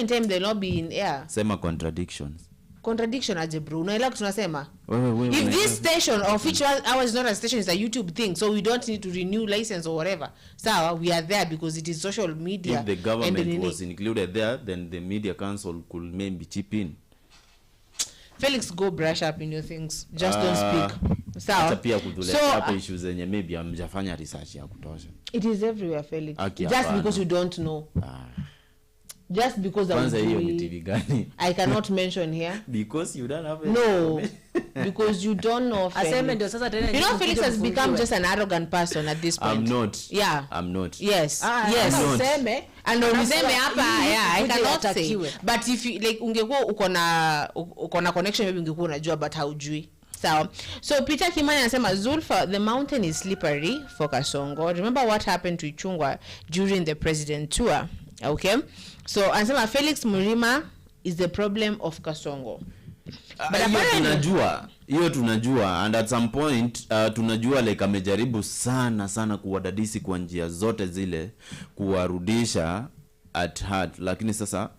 time they'll not be in air. Sema contradiction aje bro. Unaelewa tunasema? Wait. If this station of which ours is not a station, is a YouTube thing, so we don't need to renew license or whatever. So we are there because it is social media. If the government was included there, then the media council could maybe chip in. Felix, go brush up in your things. Just don't speak. Hata pia kuduleta hapo issues zenye maybe hamjafanya research ya kutosha. It is everywhere, Felix. Just because you don't know. Just because I cannot mention here. Because you don't have because you don't know. Felix has become just an arrogant person at this point. I'm not. Yeah. I'm not. Yes. Yes. And uniseme hapa, I cannot say. But if you like ungekuwa uko na connection maybe ungekuwa unajua but haujui. So Peter Kimani anasema Zulfa, the mountain is slippery for Kasongo. Remember what happened to Ichungwa during the president tour. Okay? So anasema Felix Murima is the problem of Kasongo. But hiyo tunajua and at some point tunajua like amejaribu sana kuwadadisi kwa njia zote zile kuwarudisha at heart, lakini sasa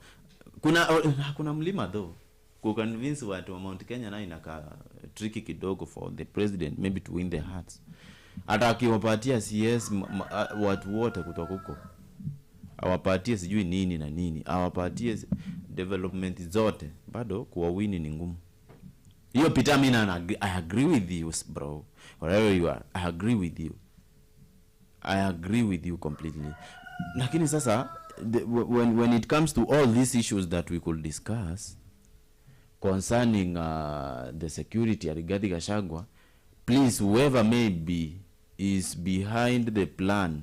kuna mlima though ku convince watu wa Mount Kenya na inaka tricky kidogo for the president maybe to win their hearts. Hata akiwapatia CS watu wote kutoka huko, awapatie sijui nini na nini, awapatie development zote, bado kuwawini ni ngumu. Hiyo Peter Mina, I agree with you bro, wherever you are, I agree with you completely. Lakini sasa when it comes to all these issues that we could discuss concerning the security at Rigathi Gachagua, please whoever may be is behind the plan,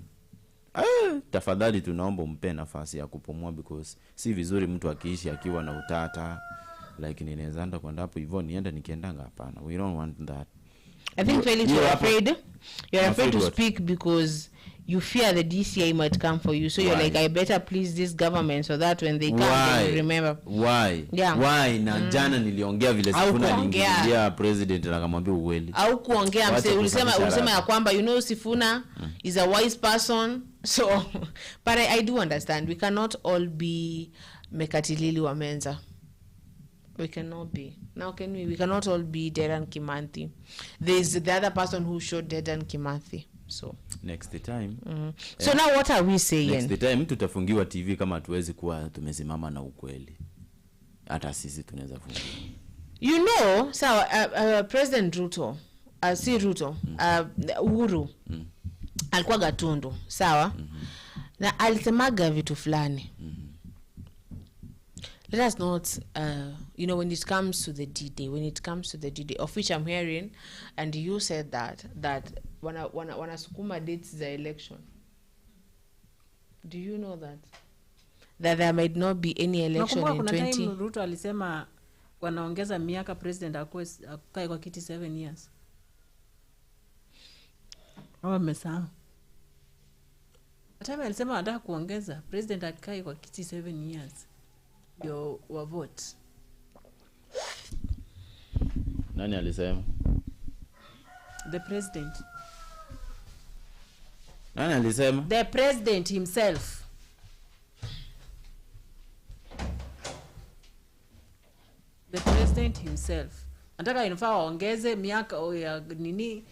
tafadhali tunaomba mpe nafasi ya kupumua, because si vizuri mtu akiishi akiwa na utata like ninaweza anda kwenda hapo hivyo nienda nikiendanga, hapana. We don't want that. I think Felix, you're afraid to speak because you fear the DCI might come for you, so you're like, I better please this government so that when they come they remember. Why na jana niliongea vile Sifuna aliingia president na akamwambia ukweli au kuongea mse, ulisema ya kwamba Sifuna is a wise person, so but I do understand we cannot all be Mekatilili wa Menza. We cannot be. Now can we cannot all be Dedan Kimathi. There's the other person who showed Dedan Kimathi. So next time. So now what are we saying? Next time tutafungiwa TV kama hatuwezi kuwa tumesimama na ukweli. Hata sisi tunaweza fungiwa. So President Ruto, Uhuru, alikuwa Gatundu, sawa? Na alisemaga vitu fulani. Let us not, when it comes to the D-Day, of which I'm hearing, and you said that wanasukuma dates za election. Do you know that there might not be any election in 20? Time Ruto alisema wanaongeza miaka president akae kwa kiti 7 years. Amesahau. Time alisema anataka kuongeza president akae kwa kiti 7 years. Ndio wa vote. Nani alisema? The president. Nani alisema? The president himself. The president himself. Anataka inafaa waongeze miaka ya nini,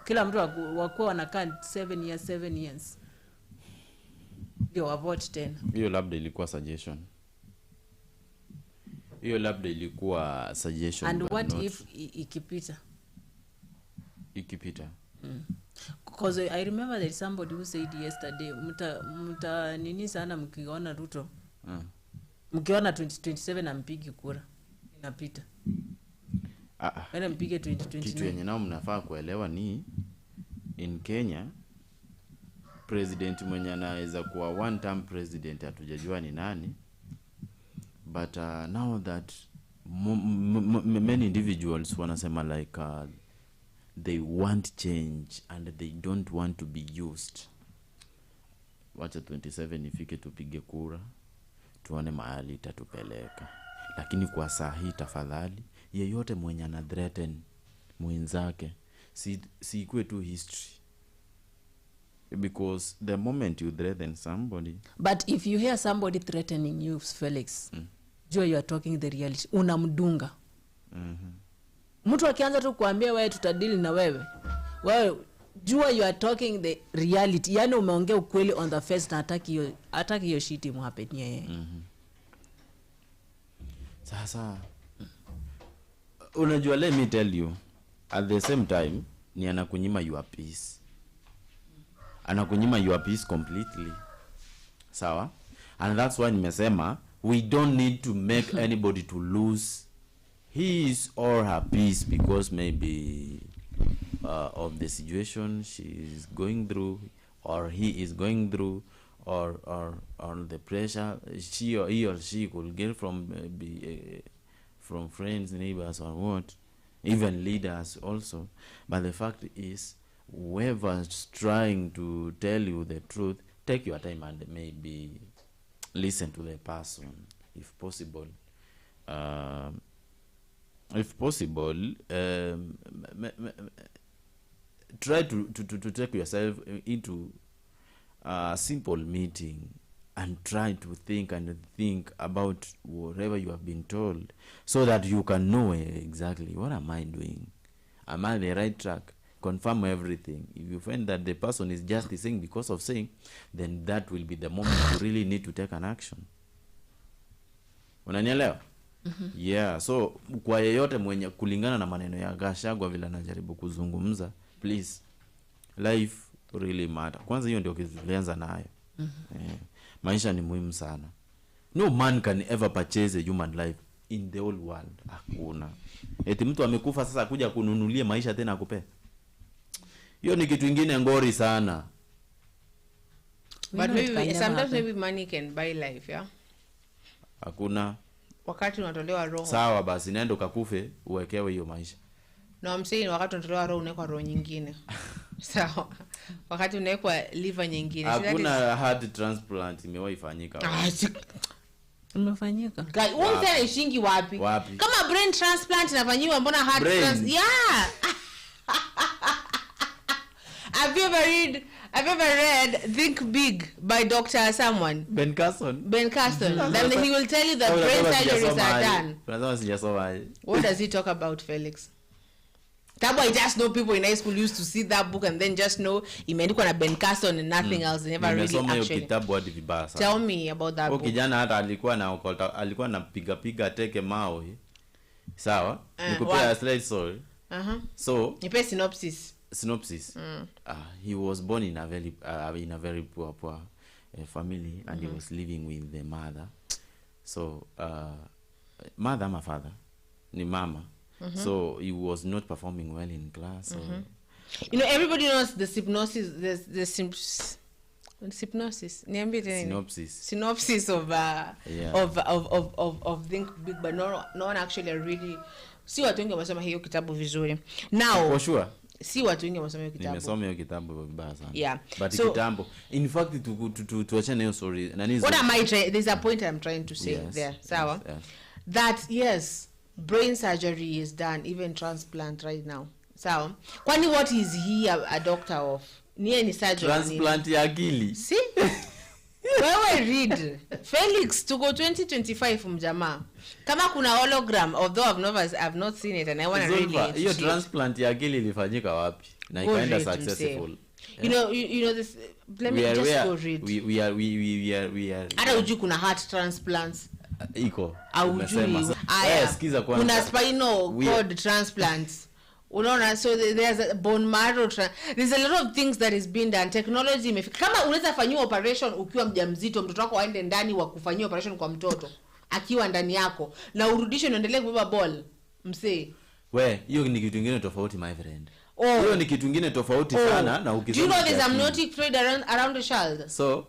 kila mtu wakuwa wanakaa 7 years. Ndio wa vote tena. Hiyo labda ilikuwa suggestion. And what if ikipita? Because I remember that somebody who said yesterday, muta nini sana mkiona Ruto. Mkiona 2027 ampigi kura. Inapita. Wena mpige 2029. Kitu yenye nao mnafaa kuelewa ni in Kenya president mwenye anaweza kuwa one term president hatujajua ni nani. But now that many individuals wanasema like they want change and they don't want to be used. Wacha 27 ifike tupige kura tuone mahali itatupeleka. Lakini kwa saa hii tafadhali yeyote mwenye ana threaten mwenzake si ikuwe tu history. Because the moment you threaten somebody, but if you hear somebody threatening you, Felix, jua you are talking the reality. Unamdunga. Mtu akianza tu kuambia wewe tutadili na wewe jua you are talking the reality. Yani umeongea ukweli on the face na ataki hiyo shit imuhappen yeye. Sasa unajua, let me tell you, at the same time ni anakunyima your peace. Anakunyima your peace completely. Sawa? And that's why nimesema we don't need to make anybody to lose his or her peace because maybe of the situation she is going through or he is going through or the pressure he or she could get from friends, neighbors or what, even leaders also. But the fact is, whoever's trying to tell you the truth, take your time and maybe listen to the person if possible. Try to take yourself into a simple meeting and try to think about whatever you have been told so that you can know exactly what am I doing, am I the right track. Confirm everything. If you find that the person is just saying because of saying, then that will be the moment you really need to take an action. Unanielewa? Yeah, so kwa yeyote mwenye kulingana na maneno ya Gachagua vile anajaribu kuzungumza, please, life really matter. Kwanza hiyo ndio kilianza nayo. Maisha ni muhimu sana. No man can ever purchase a human life in the whole world. Hakuna. Eti mtu amekufa sasa kuja kununulia maisha tena akupe. Hiyo ni kitu kingine ngori sana. But maybe sometimes maybe money can buy life, yeah? Hakuna. Wakati unatolewa roho. Sawa basi nenda ukakufe uwekewe hiyo maisha. No, I'm saying wakati unatolewa roho unawekwa roho nyingine. Sawa. Wakati unawekwa liver nyingine. Hakuna heart transplant imewahi fanyika. Imefanyika. Guy, unataka ishingi wapi? Kama brain transplant inafanywa mbona heart transplant? Yeah. Have you ever read Think Big by Dr. someone? Ben Carson. Then he will tell you that brain surgeries are done. What does he talk about, Felix? That boy just know people in high school used to see that book and then just know imeandikwa na Ben Carson and nothing else. They never really actually. Tell me about that book. Kijana hata alikuwa na piga teke mawe. Sawa? Nikupea slide story. So, nipe synopsis. He was born in a very poor family and he was living with the mother. So mother ama father ni mama. So he was not performing well in class. So You know, everybody knows the hypnosis, the synopsis. Synopsis of Think Big, but no one actually really. Si watu wengi wamesoma hiyo kitabu vizuri. Now, for sure. Si watu wengi wamesoma hiyo kitabu. Nimesoma hiyo kitabu vibaya sana. Yeah. But so, kitambo. In fact, tuachane hiyo story. What am I trying? There's a point I'm trying to say there. Sawa. Yes. That yes, brain surgery is done, even transplant right now. Sawa. Kwani what is he a doctor of? Ni surgery. Transplant ya akili. See? Wewe read. Felix, to go 2025 mjamaa. Kama kuna hologram, although I've not seen it and I want to really. Hiyo transplant ya akili ilifanyika wapi? Na ikaenda successful. Yeah. You know this. Let me just go read. We are. Hata ujui kuna heart transplants. Iko. Ujui. Sikiza kwanza. Kuna spinal cord transplants. Unaona, so there's a bone marrow there's a lot of things that is being done. Technology imefika. Kama unaweza fanyia operation ukiwa mjamzito, mtoto wako aende ndani wa kufanyia operation kwa mtoto akiwa ndani yako na urudishe uendelee kubeba ball msee. Hiyo ni kitu kingine tofauti my friend. Hiyo ni kitu kingine tofauti sana na ukisema. Do you know there's amniotic fluid around the child? So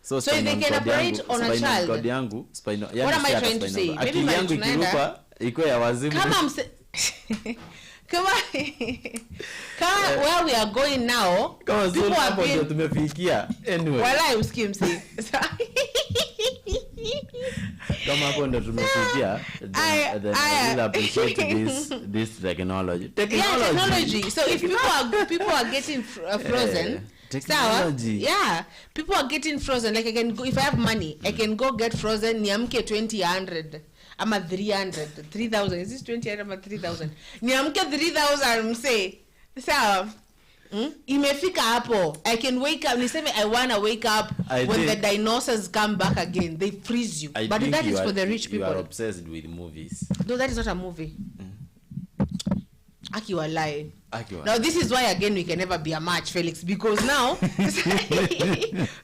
if they can operate on a child. Code yangu spinal. What am I trying to say? Akili yangu ikiruka iko ya wazimu. Kama where we are going now, people are being tumefikia anyway. Wala usikie msi. Kama hapo ndo tumefikia, I really appreciate this technology. Yeah, technology. So if people are getting frozen, technology. Yeah, people are getting frozen. Like I can go, if I have money, I can go get frozen niamke 20 ama 300 3000. Is this 20 ama 3000? Niamke 3000 mse. Sawa. Imefika hapo. I can wake up. Niseme I want to wake up when the dinosaurs come back again. They freeze you. But that is for the rich people. You are obsessed with movies. No, that is not a movie. Aki walai. Now this is why again we can never be a match, Felix, because now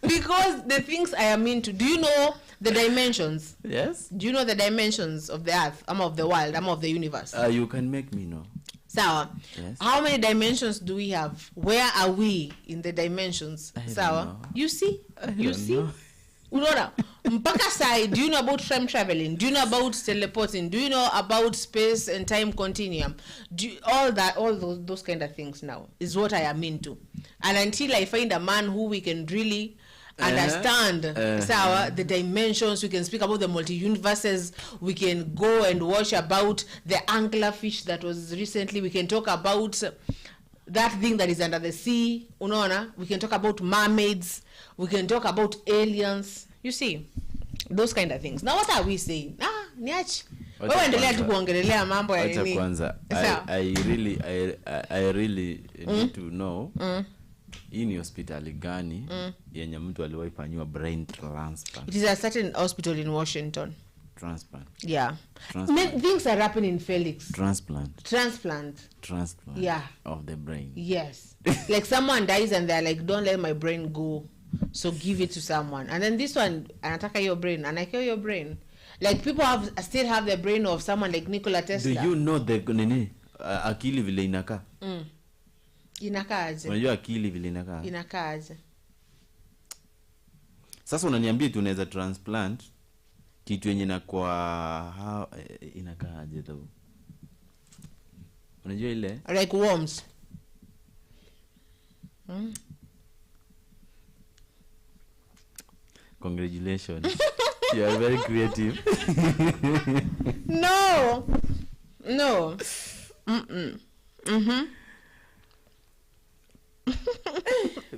because the things I am into. Do you know the dimensions? Yes. Do you know the dimensions of the earth, of the world, of the universe? You can make me know. Sawa. Yes. How many dimensions do we have? Where are we in the dimensions? Sawa. You see? You see? Unaona? Mpaka sai, do you know about time traveling? Do you know about teleporting? Do you know about space and time continuum? All those kind of things now is what I am into. And until I find a man who we can really understand the dimensions, we can speak about the multi-universes, we can go and watch about the anglerfish that was recently, we can talk about that thing that is under the sea, unaona, we can talk about mermaids, we can talk about aliens, you see, those kind of things. Now what are we saying? Niache wewe endelea tu kuongelea mambo ya nini kwanza. I really need to know hii ni hospitali gani yenye mtu aliwahi fanywa brain transplant. It is a certain hospital in Washington. Transplant. Yeah. Things are happening, Felix. Transplant. Yeah. Of the brain. Yes. Like someone dies and they're like, don't let my brain go, so give it to someone. And then this one, anataka your brain, and I kill your brain. Like people still have the brain of someone like Nikola Tesla. Do you know the akili vile inakaa? Inakaaje? Unajua akili vile inakaa? Inakaaje? Sasa unaniambia tunaweza transplant kitu yenye na kwa inakaaje though? Unajua ile? Like worms. Congratulations. You are very creative. No.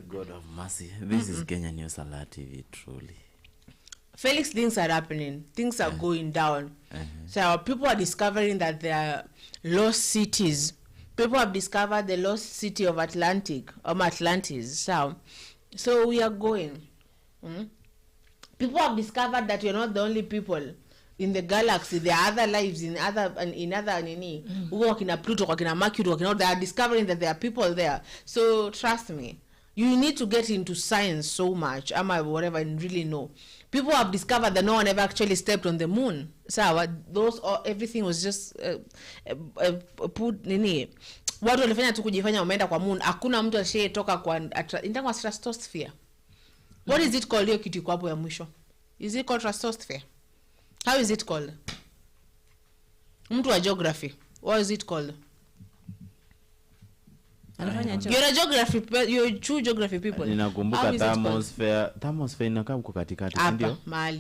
God of mercy. This is Kenya News Alert TV, truly. Felix, things are happening. Things are going down. So people are discovering that there are lost cities. People have discovered the lost city of Atlantis. So we are going. People have discovered that we are not the only people in the galaxy. There are other lives in other who walk in a Pluto, walk in a Mercury, they are discovering that there are people there. So trust me, you need to get into science so much, whatever, and really know. People have discovered that no one ever actually stepped on the moon. sawa, those everything was just put nini, watu walifanya tu kujifanya wameenda kwa moon. Hakuna mtu aliyetoka kwa indangwa stratosphere. What is it called hiyo kitu kwa hapo ya mwisho? Is it called stratosphere? How is it called? Mtu wa geography, what is it called? You're a geography, you're true geography people. Ninakumbuka thermosphere inakaa huko katikati, ndio? Mahali.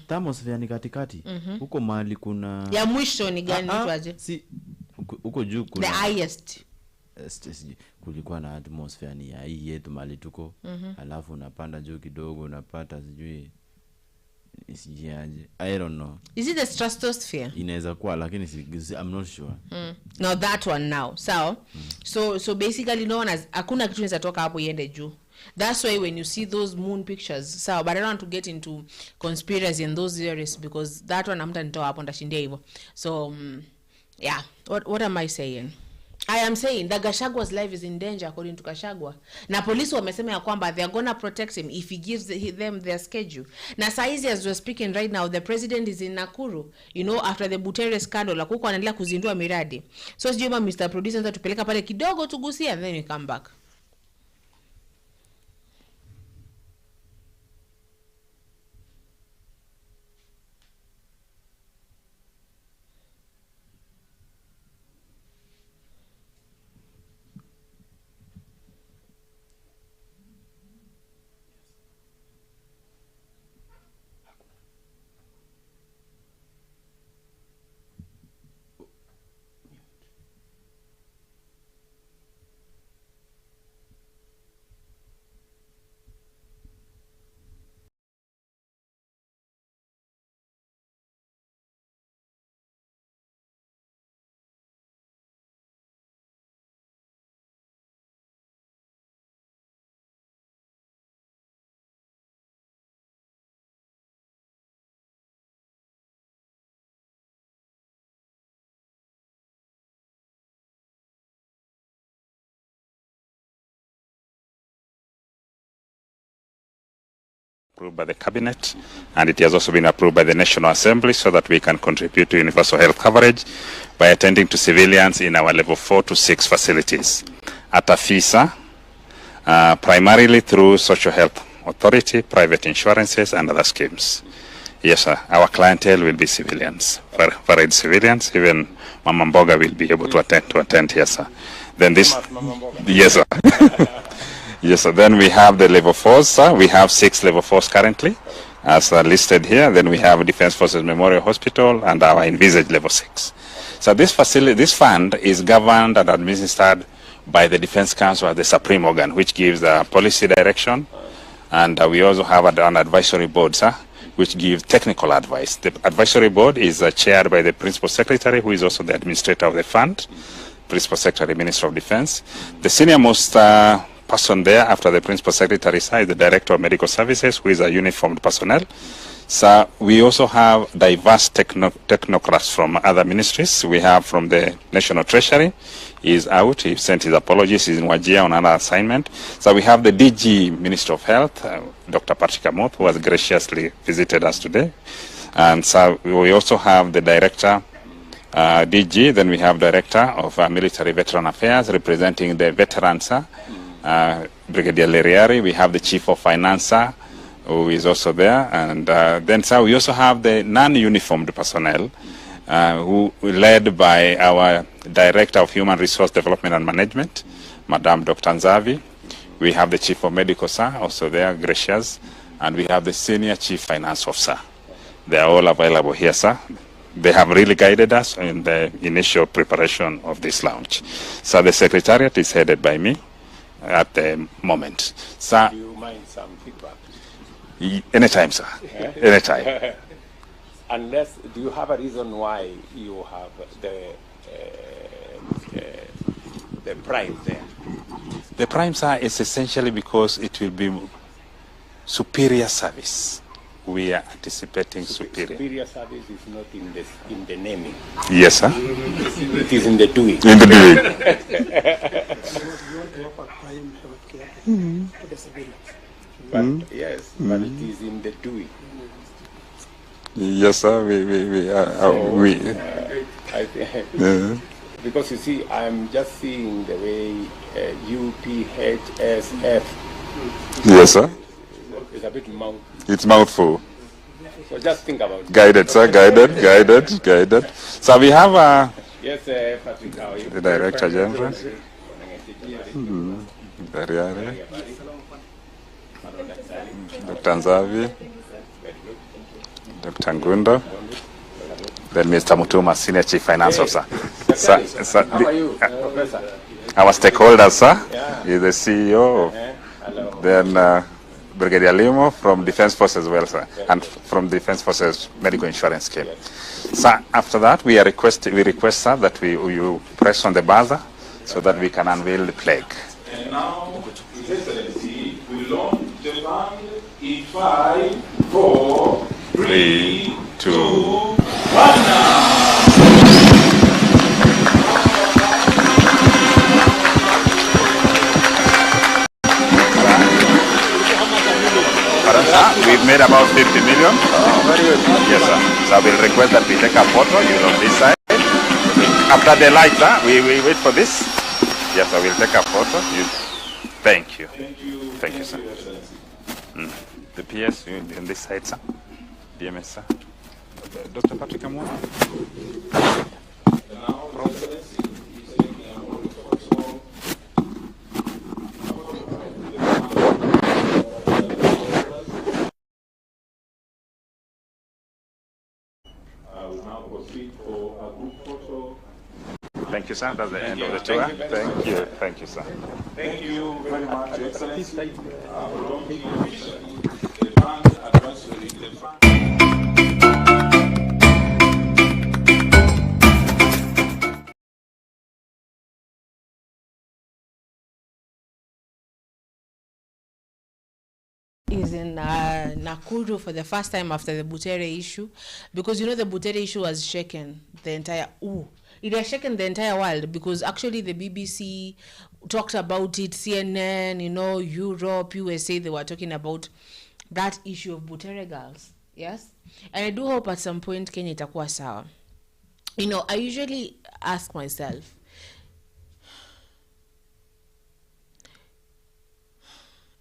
Thermosphere ni katikati. Huko mahali kuna ya mwisho ni gani mtu aje? Si huko juu kuna the highest. Kulikuwa na atmosphere ni ya hii yetu mahali tuko. Alafu unapanda juu kidogo unapata sijui isijiaje. I don't know. Is it the stratosphere? Inaweza kuwa lakini I'm not sure. No, that one now. So basically no one has, hakuna kitu inaweza toka hapo iende juu. That's why when you see those moon pictures, but I don't want to get into conspiracy and those theories because that one amta nitoa hapo ndashindia hivyo. So yeah, what am I saying? I am saying that Gachagua's life is in danger according to Gachagua. Na polisi wamesema ya kwamba they are gonna protect him if he gives them their schedule. Na saizi as we're speaking right now, the president is in Nakuru, you know, after the Butere scandal, huko anaendelea kuzindua miradi. So sijui kama Mr. Producer ndio tupeleka pale kidogo tugusia and then we come back. Approved by the cabinet, and it has also been approved by the National Assembly so that we can contribute to universal health coverage by attending to civilians in our level 4 to 6 facilities at AFISA, primarily through Social Health Authority, private insurances and other schemes. Yes, sir. Our clientele will be civilians, varied civilians. Even Mama Mboga will be able to attend here, sir. Then this, yes, sir. Yes, so then we have the level 4s, sir. We have 6 level 4s currently, as listed here. Then we have Defense Forces Memorial Hospital and our envisaged level 6. So this facility, this fund is governed and administered by the Defense Council as the supreme organ, which gives the policy direction. And we also have an advisory board, sir, which gives technical advice. The advisory board is chaired by the Principal Secretary, who is also the administrator of the fund, Principal Secretary, Minister of Defense. The senior most person there after the Principal Secretary is the Director of Medical Services, who is a uniformed personnel. So we also have diverse technocrats from other ministries. We have from the National Treasury, he is out, he sent his apologies, he's in Wajir on another assignment. So we have the DG Minister of Health, Dr. Patrick Amoth, who has graciously visited us today. And so we also have the Director, DG, then we have Director of Military Veteran Affairs representing the veterans, Brigadier Leriari. We have the Chief of Finance, who is also there. And then so we also have the non-uniformed personnel, who led by our Director of Human Resource Development and Management, Madam Dr. Nzavi. We have the Chief of Medical, sir, also there, gracious. And we have the Senior Chief Finance Officer. They are all available here, sir. They have really guided us in the initial preparation of this launch. So the Secretariat is headed by me at the moment. Sir, do you mind some feedback? Anytime, sir. Anytime. Unless, do you have a reason why you have the prime there? The prime, sir, is essentially because it will be superior service. We are anticipating superior. Superior service is not in the naming. Yes, sir. It is in the doing. In the doing. But yes, but it is in the doing. Yes, sir. Because you see, I'm just seeing the way UPHSF. Yes, sir. It's a bit mouth. It's mouthful. So just think about it. Guided, sir. Guided. So we have Yes, Patrick, how are you? the Director General. Dr. Nzavi, Dr. Ngunda, then Mr. Mutuma, Senior Chief Finance Officer. How are you, Professor? Our stakeholders, sir. Yeah. He's the CEO. Hello. Then Brigadier Limo from Defense Forces as well, sir, and from Defense Forces Medical Insurance Scheme. Yes. Sir, after that, we request, sir, that you press on the buzzer so that we can unveil the plague. And now, His Excellency will launch the band in 5, 4, 3, 2, 1 now. We've made about 50 million. Oh, very good. Yes, sir. So I will request that we take a photo. You on this side. After the light, we wait for this. Yes, I will take a photo. Thank you. Thank you, sir. The PS on this side, sir. BMS, sir. Dr. Patrick Amwana. Thank you, sir. That's the end of the tour. Thank you. Thank you, sir. Thank you very much, Your Excellency. The band advisory, the band. Is in Nakuru for the first time after the Butere issue, because the Butere issue was shaken the entire it has shaken the entire world, because actually the BBC talked about it, CNN, Europe, USA, they were talking about that issue of Butere girls. Yes, and I do hope at some point Kenya itakuwa sawa. I usually ask myself,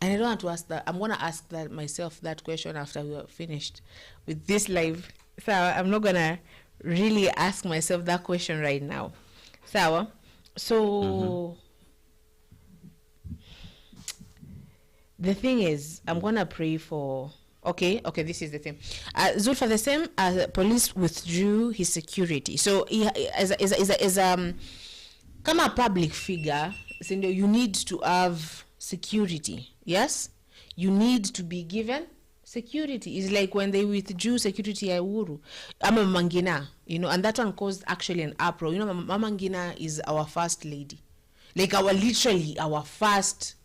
and I don't want to ask that. I'm going to ask myself that question after we are finished with this live. So I'm not going to really ask myself that question right now. So the thing is, I'm going to pray for... Okay, this is the thing. Zulfa, the same police withdrew his security. So he, as come a public figure, you need to have security. Yes, you need to be given security. It's like when they withdrew security at Uhuru, Mama Ngina, and that one caused actually an uproar. Mama Ngina is our first lady, like literally our first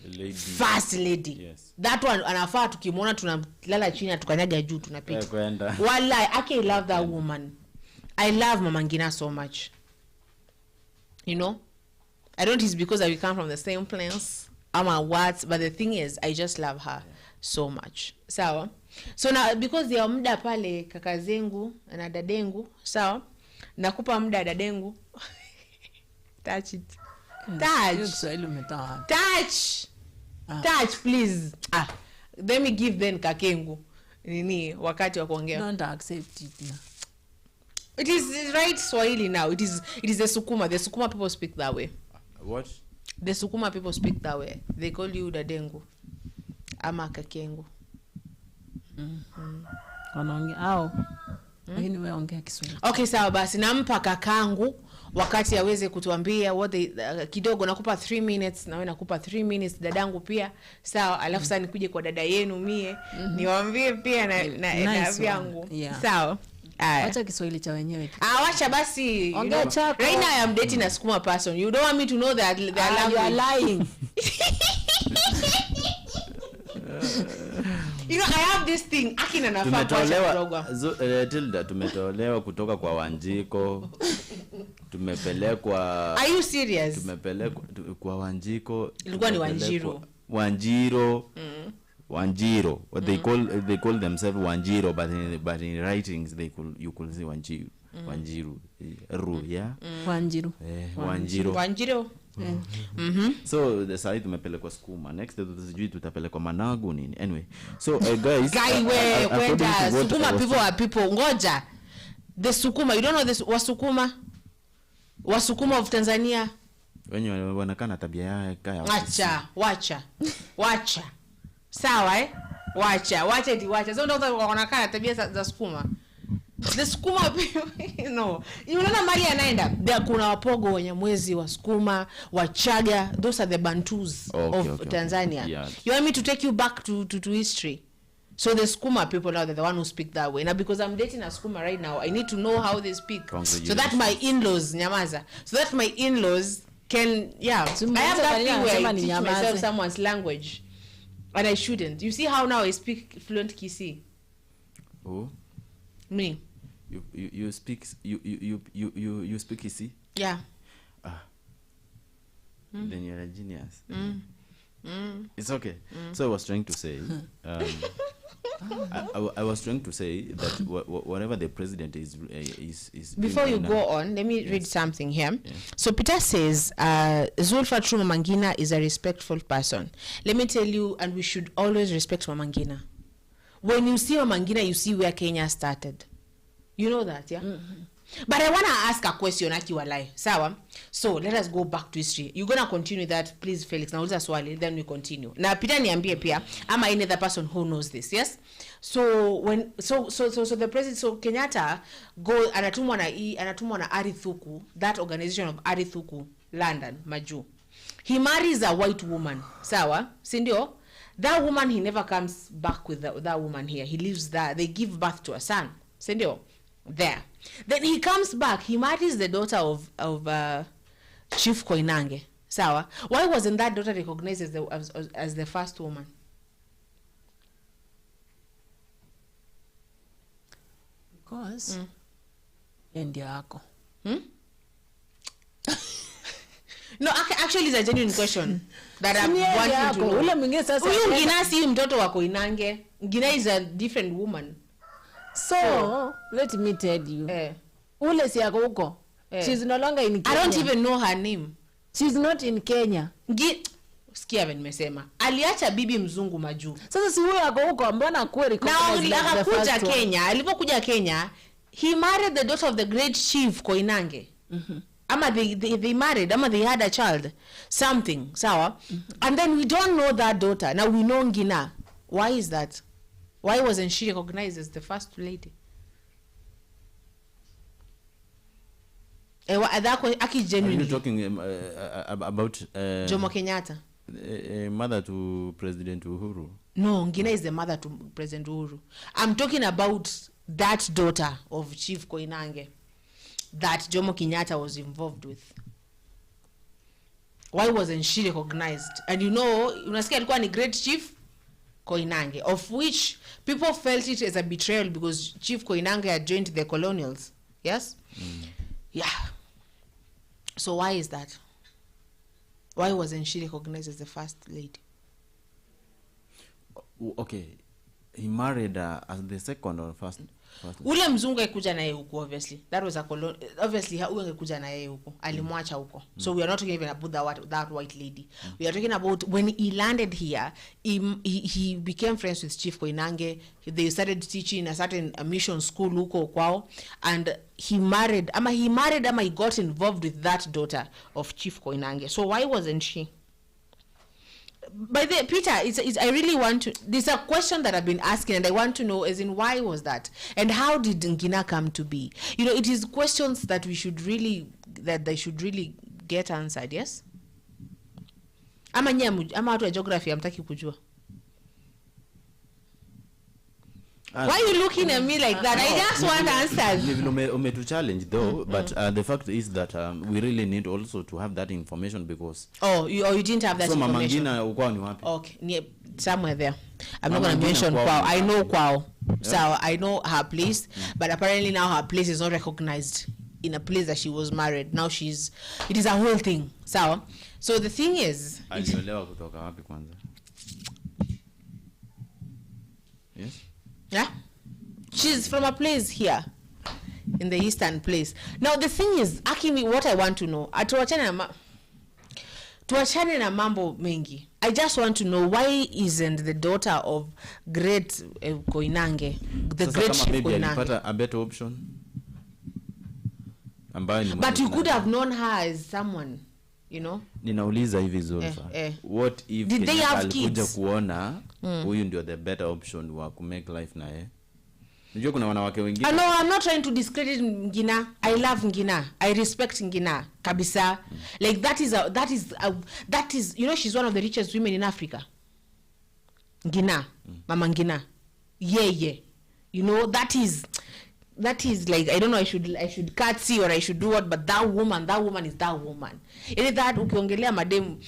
lady. Yes. That one anafaa tukimwona tunalala chini tukanyaga juu tunapiga. Wallahi, I love that woman. I love Mama Ngina so much. I don't it's because we come from the same place. But the thing is, I just love her so much. So now, because they are muda pale kakazengu na dadengu, nakupa muda dadengu. Touch it. Touch, please. Let me give them kakengu. Wakati wa kuongea. Don't accept it now. It is right Swahili now. It is the Sukuma. The Sukuma people speak that way. What? The Sukuma people speak that way. They call you dadengu ama kakengu. Wanaongea au lakini wewe ongea Kiswahili. Okay, sawa basi, nampa kakangu wakati aweze kutuambia what kidogo. Nakupa 3 minutes na wewe nakupa 3 minutes, dadangu pia. Sawa, alafu sasa nikuje kwa dada yenu mie niwaambie pia na vyangu. Sawa. Acha Kiswahili cha wenyewe. Wacha basi. Ongea chako. Right now I am dating a Sukuma person. You don't want me to know that they are you are lying. I have this thing. Akina nafaa kuacha program. Tilda, tumetolewa kutoka kwa Wanjiko. Tumepelekwa. Are you serious? Tumepelekwa kwa Wanjiko. Ilikuwa ni Wanjiro. Wanjiro. Wanjiro. What they call themselves Wanjiro, but in writings you could say Wanjiru. Wanjiru. Yeah. Wanjiru. Wanjiro. So the side tumepelekwa Sukuma. Next sijui tutapelekwa Managu nini. Anyway. So guys, kwenda Sukuma people ngoja. The Sukuma, you don't know this Wasukuma of Tanzania. Wenye wanakana tabia yake. Wacha. Sawa wacha. So ndio wanakana tabia za Sukuma. The Sukuma people, you know. Unaona mali anaenda. Kuna Wapogo, Wanyamwezi, Wasukuma, Wachaga, those are the Bantus of Tanzania. Yeah. You want me to take you back to history? So the Sukuma people now, they're the one who speak that way. Now because I'm dating a Sukuma right now, I need to know how they speak. So that my in-laws, nyamaza. So that my in-laws can, I have that thing where I teach myself someone's language. And I shouldn't. You see how now I speak fluent Kisii? Oh. Me. You speak Kisii? Yeah. Then you're a genius. It's okay. So I was trying to say, I was trying to say that whatever the president is before you go on, let me read something here. Yeah. So Peter says, Zulfa True Mangina is a respectful person. Let me tell you, and we should always respect Mangina. When you see Mangina, you see where Kenya started. You know that, yeah? But I want to ask a question, akiwalai. Sawa? So, let us go back to history. You're going to continue that, please, Felix. Nauliza swali, then we continue. Na Peter niambie pia, ama any other person who knows this, yes? So, the president, so Kenyatta, anatumwa na Arithuku, that organization of Arithuku, London, Maju. He marries a white woman. Sawa? Sindio? That woman, he never comes back with that woman here. He lives there. They give birth to a son. Sindio? There. Then he comes back. He marries the daughter of Chief Koinange. Sawa. Why wasn't that daughter recognized as the first woman? Because ndio yako. No, actually it's a genuine question that I want you to know. Ule mwingine sasa. Huyu Ngina si mtoto wa Koinange. Ngina is a different woman. So, let me tell you. Ule si yako huko. She's no longer in Kenya. I don't even know her name. She's not in Kenya. Sikia nimesema. Aliacha bibi mzungu Maju. Sasa si huyo yako huko, mbona kweli kwa akakuja Kenya. Alipokuja Kenya, he married the daughter of the great chief Koinange. Ama they married, ama they had a child. Something, sawa? And then we don't know that daughter. Now we know Ngina. Why is that? Why wasn't she recognized as the first lady? Are you talking about Jomo Kenyatta? Mother to President Uhuru? No, Ngina is the mother to President Uhuru. I'm talking about that daughter of Chief Koinange that Jomo Kenyatta was involved with. Why wasn't she recognized? And you know, unasikia alikuwa ni great chief Koinange, of which people felt it as a betrayal because Chief Koinange had joined the colonials. Yes? Yeah. So why is that? Why wasn't she recognized as the first lady? Okay. He married as the second or first? Ule mzungu alikuja na yeye huko, obviously. That was a colon. Obviously, huyo angekuja na yeye huko. Alimwacha huko. So we are not talking even about that white lady. We are talking about when he landed here, he became friends with Chief Koinange. They started teaching a certain mission school huko kwao, and he married, ama he got involved with that daughter of Chief Koinange. So why wasn't she? By the Peter, I really want to. There's a question that I've been asking, and I want to know, as in, why was that, and how did Ngina come to be? You know, it is questions that they should really get answered. Yes. Ama watu wa geography amtaki kujua. Why are you looking at me like that? I just want answers. To challenge though, but the fact is that we really need also to have that information because. You didn't have that information. Okay, somewhere there. I'm not going to mention Kwao. I know Kwao, so I know her place, but apparently now her place is not recognized in a place that she was married. Now it is a whole thing. So the thing is. Yeah, she's from a place here in the eastern place. Now the thing is, Akimi, what I want to know, tuachane na mambo mengi. I just want to know, why isn't the daughter of great Koinange, the Sasa great kama Chief maybe Koinange? alipata a better option ambayo ni But you could have known her as someone, you know. Ninauliza hivi Zulfa, what if Did they have alikuja kids? kuona huyu ndio the better option wa ku make life na yeye? Unajua kuna wanawake wengine. No, I'm not trying to discredit Ngina. I love Ngina. I respect Ngina. Kabisa. Like that is you know, she's one of the richest women in Africa. Ngina. Mama Ngina. Yeah. You know, that is like, I don't know, I should curtsy or I should do what, but that woman is that woman. Any that ukiongelea madem,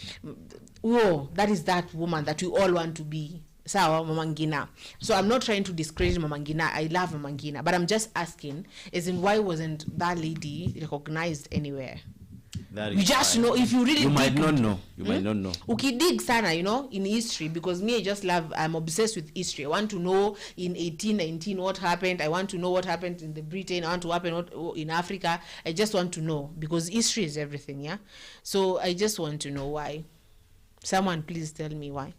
that is that woman that we all want to be. Sawa, Mama Ngina. So I'm not trying to discredit Mama Ngina. I love Mama Ngina, but I'm just asking, as in, why wasn't that lady recognized anywhere? You just fine. know, if you really you dig, might not know. You might not know. Ukidig sana, you know, in history, because me, I'm obsessed with history. I want to know in 1819 what happened. I want to know what happened in the Britain. I want to happen in Africa. I just want to know, because history is everything, yeah? So I just want to know why. Someone please tell me why.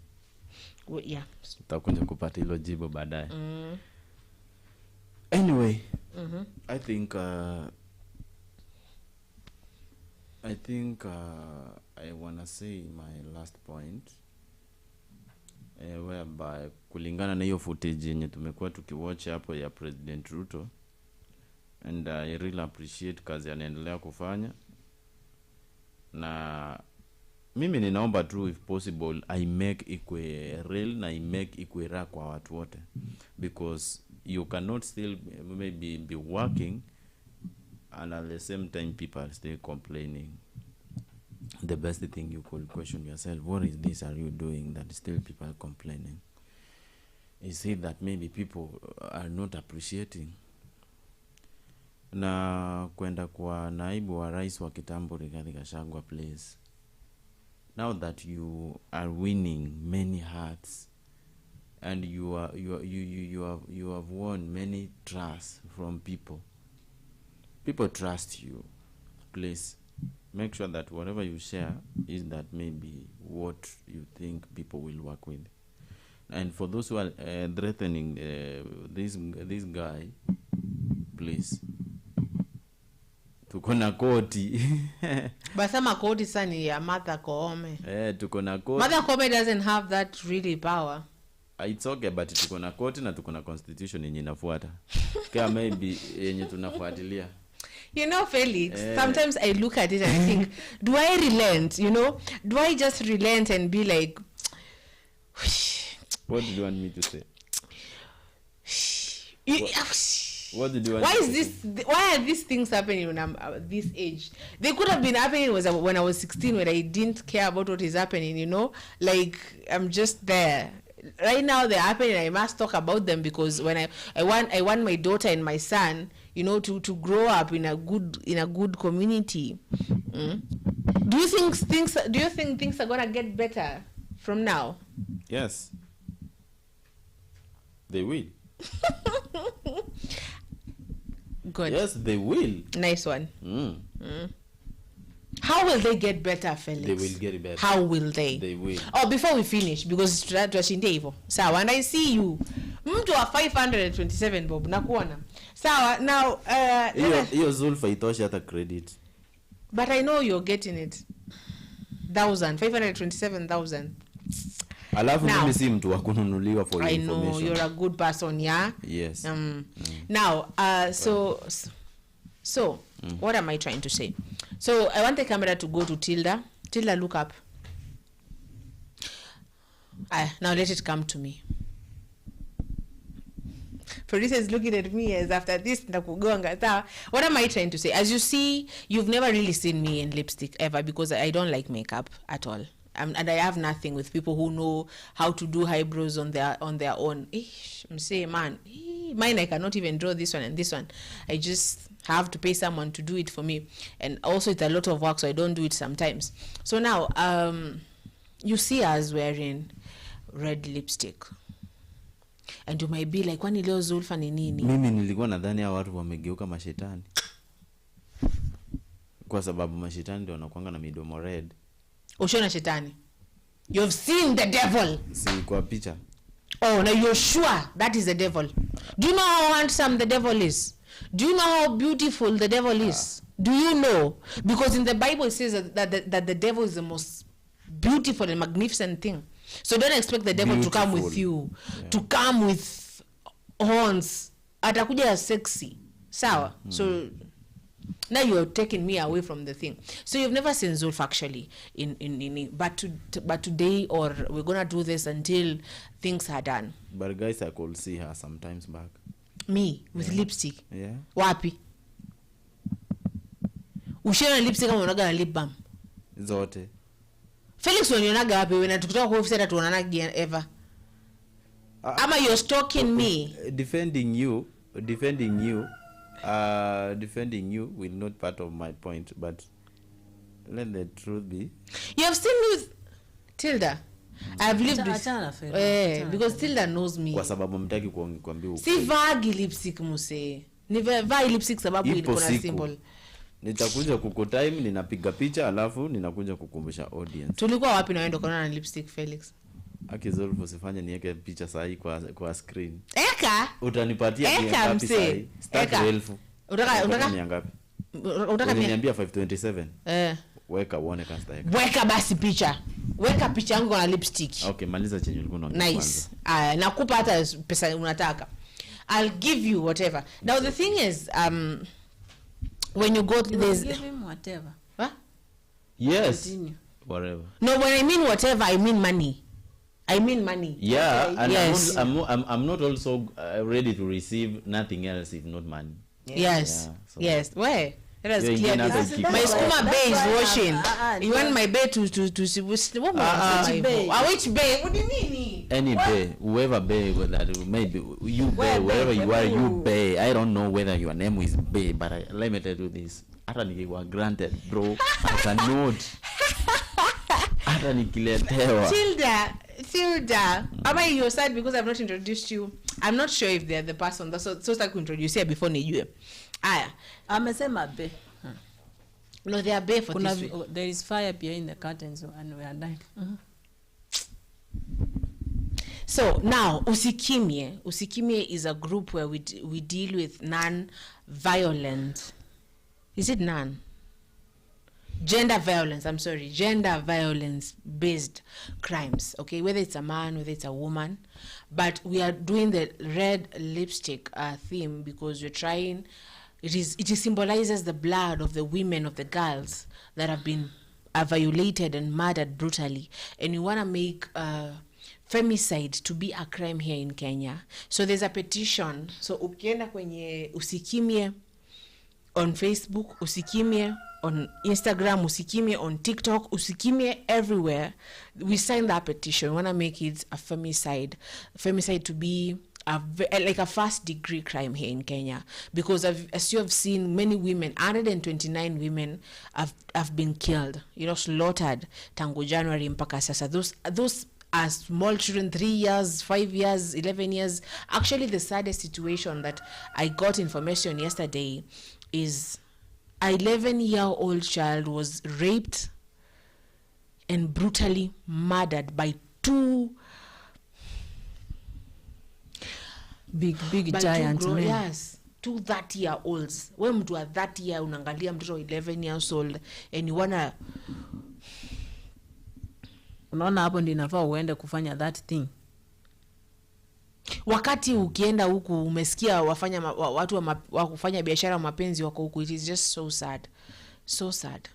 Well, yeah. Tutakuja kupata hilo jibu baadaye. Anyway, I think I wanna say my last point, whereby kulingana na hiyo footage yenye tumekuwa tukiwatch hapo ya President Ruto, and I really appreciate kazi anaendelea kufanya, na mimi ninaomba tu, if possible, I make ikwe real na I make ikwe raw kwa watu wote, because you cannot still maybe be working and at the same time people are still complaining. The best thing, you could question yourself, what is this are you doing that still people are complaining? Is it that maybe people are not appreciating? Na kwenda kwa naibu wa rais wa kitambo Rigathi Gachagua, please, now that you are winning many hearts and you have won many trust from people trust you, please make sure that whatever you share is that maybe what you think people will work with. And for those who are threatening this guy, please, tuko na koti. Basama koti sani ya Martha Koome. Tuko na koti. Martha Koome doesn't have that really power. It's okay, but tuko na koti na tuko na constitution yenye inafuata. Kama maybe yenye tunafuatilia. You know, Felix, sometimes I look at it and I think, do I relent? You know, do I just relent and be like, what do you want me to say? What did you want? Why are these things happening when I'm this age? They could have been happening when I was 16, when I didn't care about what is happening, you know? Like, I'm just there. Right now they're happening, I must talk about them, because when I want my daughter and my son, you know, to grow up in a good community. Do you think things are gonna get better from now? Yes, they will. Good. Yes, they will. Nice one. How will they get better, Felix? They will get better. How will they? They will. Oh, before we finish, because tuashinde hivyo. Sawa, and I see you. Mtu wa 527 bob nakuona. Sawa, now hiyo Zulfa itoshi hata credit. But I know you're getting it. 527,000. Alafu mimi si mtu wa kununuliwa for your information. I know you're a good person, yeah? Yes. Now, so what am I trying to say? So I want the camera to go to Tilda. Tilda, look up. Now let it come to me. Producer is looking at me as after this. What am I trying to say? As you see, you've never really seen me in lipstick ever, because I don't like makeup at all. And I have nothing with people who know how to do eyebrows on their own. I'm saying, man, mine, I cannot even draw this one and this one. I just have to pay someone to do it for me, and also it's a lot of work, so I don't do it sometimes. So now you see us wearing red lipstick. And you might be like, kwani leo Zulfa ni nini? Mimi nilikuwa nadhani hao watu wamegeuka mashetani. Kwa sababu mashetani ndio wanakuanga na midomo red. Ushona shetani. You've seen the devil. Si kwa picha. Oh, now you're sure that is the devil. Do you know how handsome the devil is? Do you know how beautiful the devil is? Do you know? Because in the Bible it says that the devil is the most beautiful and magnificent thing. So don't expect the devil to come with you, to come with horns. Atakuja sexy. Sawa? So now you're taking me away from the thing. So you've never seen Zulf actually but today, or we're gonna do this until things are done. But guys, I could see her sometimes back. Me with lipstick. Yeah. Wapi? Ushona lipstick kama unaga na lip balm. Zote. Felix unionaga wapi when tukitoka kwa office hata tuonana again ever? Ama you're stalking me. Defending you will not part of my point, but let the truth be. You have seen me with Tilda. I've lived with because Tilda knows me. Kwa sababu mtaki kuambia ukweli. Si vagi lipstick muse. Ni vagi lipstick sababu ilikuwa na symbol. Nitakuja time ninapiga picha alafu ninakuja kukumbusha audience. Tulikuwa wapi na wewe ndo kana na lipstick Felix? Akizolve usifanye niweke picha sahi kwa screen. Eka. Utanipatia ngapi sahi? Start 12. Unataka ni ngapi? Unataka niambia 527. Weka uone kasta yake. Weka basi picha. Weka picha yangu na lipstick. Okay, maliza chenye ulikuwa unaongea. Nice. Nakupa hata pesa unataka. I'll give you whatever. Now the thing is when you go to this, give him whatever. What? Yes. Continue. Whatever. No, when I mean whatever, I mean money. I mean money. Yeah, okay. And yes. I'm not also ready to receive nothing else if not money. Yes. Yeah, so yes. Where? Let us clear this. My Skuma bay is washing. You want my bay to which bay? What do you mean? Any bay, whoever bay, maybe you bay, wherever you are, you bay. I don't know whether your name is Bay, but let me tell you this. Hata nikiwa granted, bro, I cannot. Hata nikiletewa. Tilda. Am I your side because I've not introduced you? I'm not sure if they're the person. That's so start to introduce here before nijue. Aya. Amesema Bay. No, they are Bay for this week. There is fire behind the curtains and we are dying. So now Usikimye is a group where we deal with non-violent. Is it non? Gender violence based crimes, okay, whether it's a man, whether it's a woman, but we are doing the red lipstick theme because we're trying. It symbolizes the blood of the women, of the girls that have been violated and murdered brutally, and we want to make femicide to be a crime here in Kenya. So there's a petition. So ukienda kwenye Usikimye on Facebook, Usikimye on Instagram, Usikimye on TikTok, Usikimye everywhere, we signed that petition. We want to make it a femicide to be like a first degree crime here in Kenya, because as you have seen, many women, 129 women have been killed, slaughtered tangu January mpaka sasa. Those are small children, 3 years, 5 years, 11 years. Actually, the saddest situation that I got information yesterday is an 11-year-old child was raped and brutally murdered by two big giant men. Yes, 2 30-year-olds. When mtu wa 30 year unangalia mtoto 11 years old and you wanna, unaona hapo ndio inafaa uende kufanya that thing. Wakati ukienda huku umesikia watu wa kufanya biashara ya mapenzi wako huku, it is just so sad.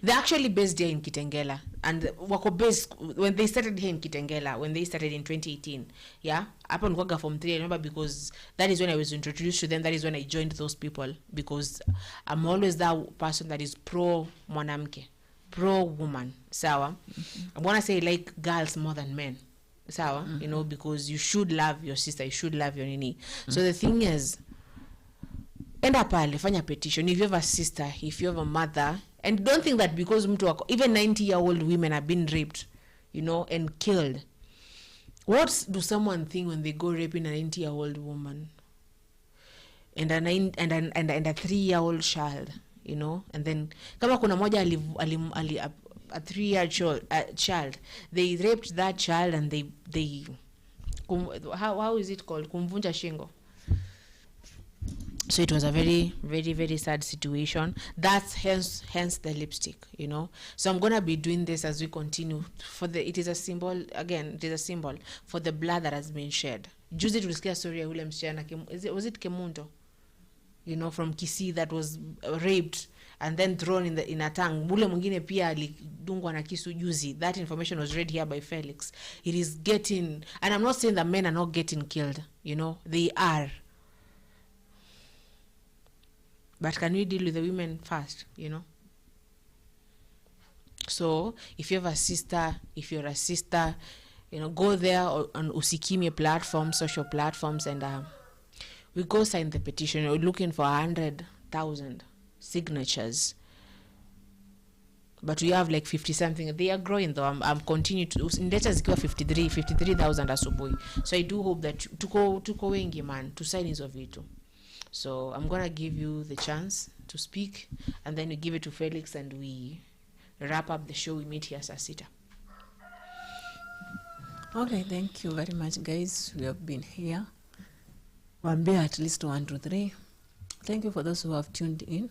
They're actually based here in Kitengela, and wako based when they started here in Kitengela, when they started in 2018. Yeah, hapo nilikuwa form 3, I remember, because that is when I was introduced to them. That is when I joined those people, because I'm always that person that is pro mwanamke, pro woman. Sawa. I want to say like girls more than men. Sawa, because you should love your sister, you should love your nini. So the thing is, enda pale, fanya petition. If you have a sister, if you have a mother, and don't think that because mtu wako, even 90-year-old women have been raped, and killed. What do someone think when they go raping an 90-year-old woman and a 3-year-old child, you know? And then kama kuna moja a 3-year child, they raped that child and they how is it called? Kumvunja shingo. So it was a very, very, very sad situation. That's hence the lipstick, you know. So I'm gonna be doing this as we continue. It is a symbol, again, it is a symbol for the blood that has been shed. Juzi tulisikia story ya ule msichana, was it Kemunto? You know, from Kisii, that was raped and then thrown in a tank. Ule mwingine pia alidungwa na kisu juzi. That information was read here by Felix. It is getting, and I'm not saying that men are not getting killed, you know, they are. But can we deal with the women first, you know? So, if you're a sister, you know, go there on Usikimye platforms, social platforms, and we go sign the petition. We're looking for 100,000 signatures. But we have like 50-something. They are growing though. I'm continuing to, ndeta zikiwa 53,000 asubuhi. So I do hope that tuko wengi man, to sign hizo vitu. So I'm gonna give you the chance to speak, and then we give it to Felix, and we wrap up the show. We meet here saa 6. Okay, thank you very much, guys. We have been here. One beer at least 1, 2, 3. Thank you for those who have tuned in.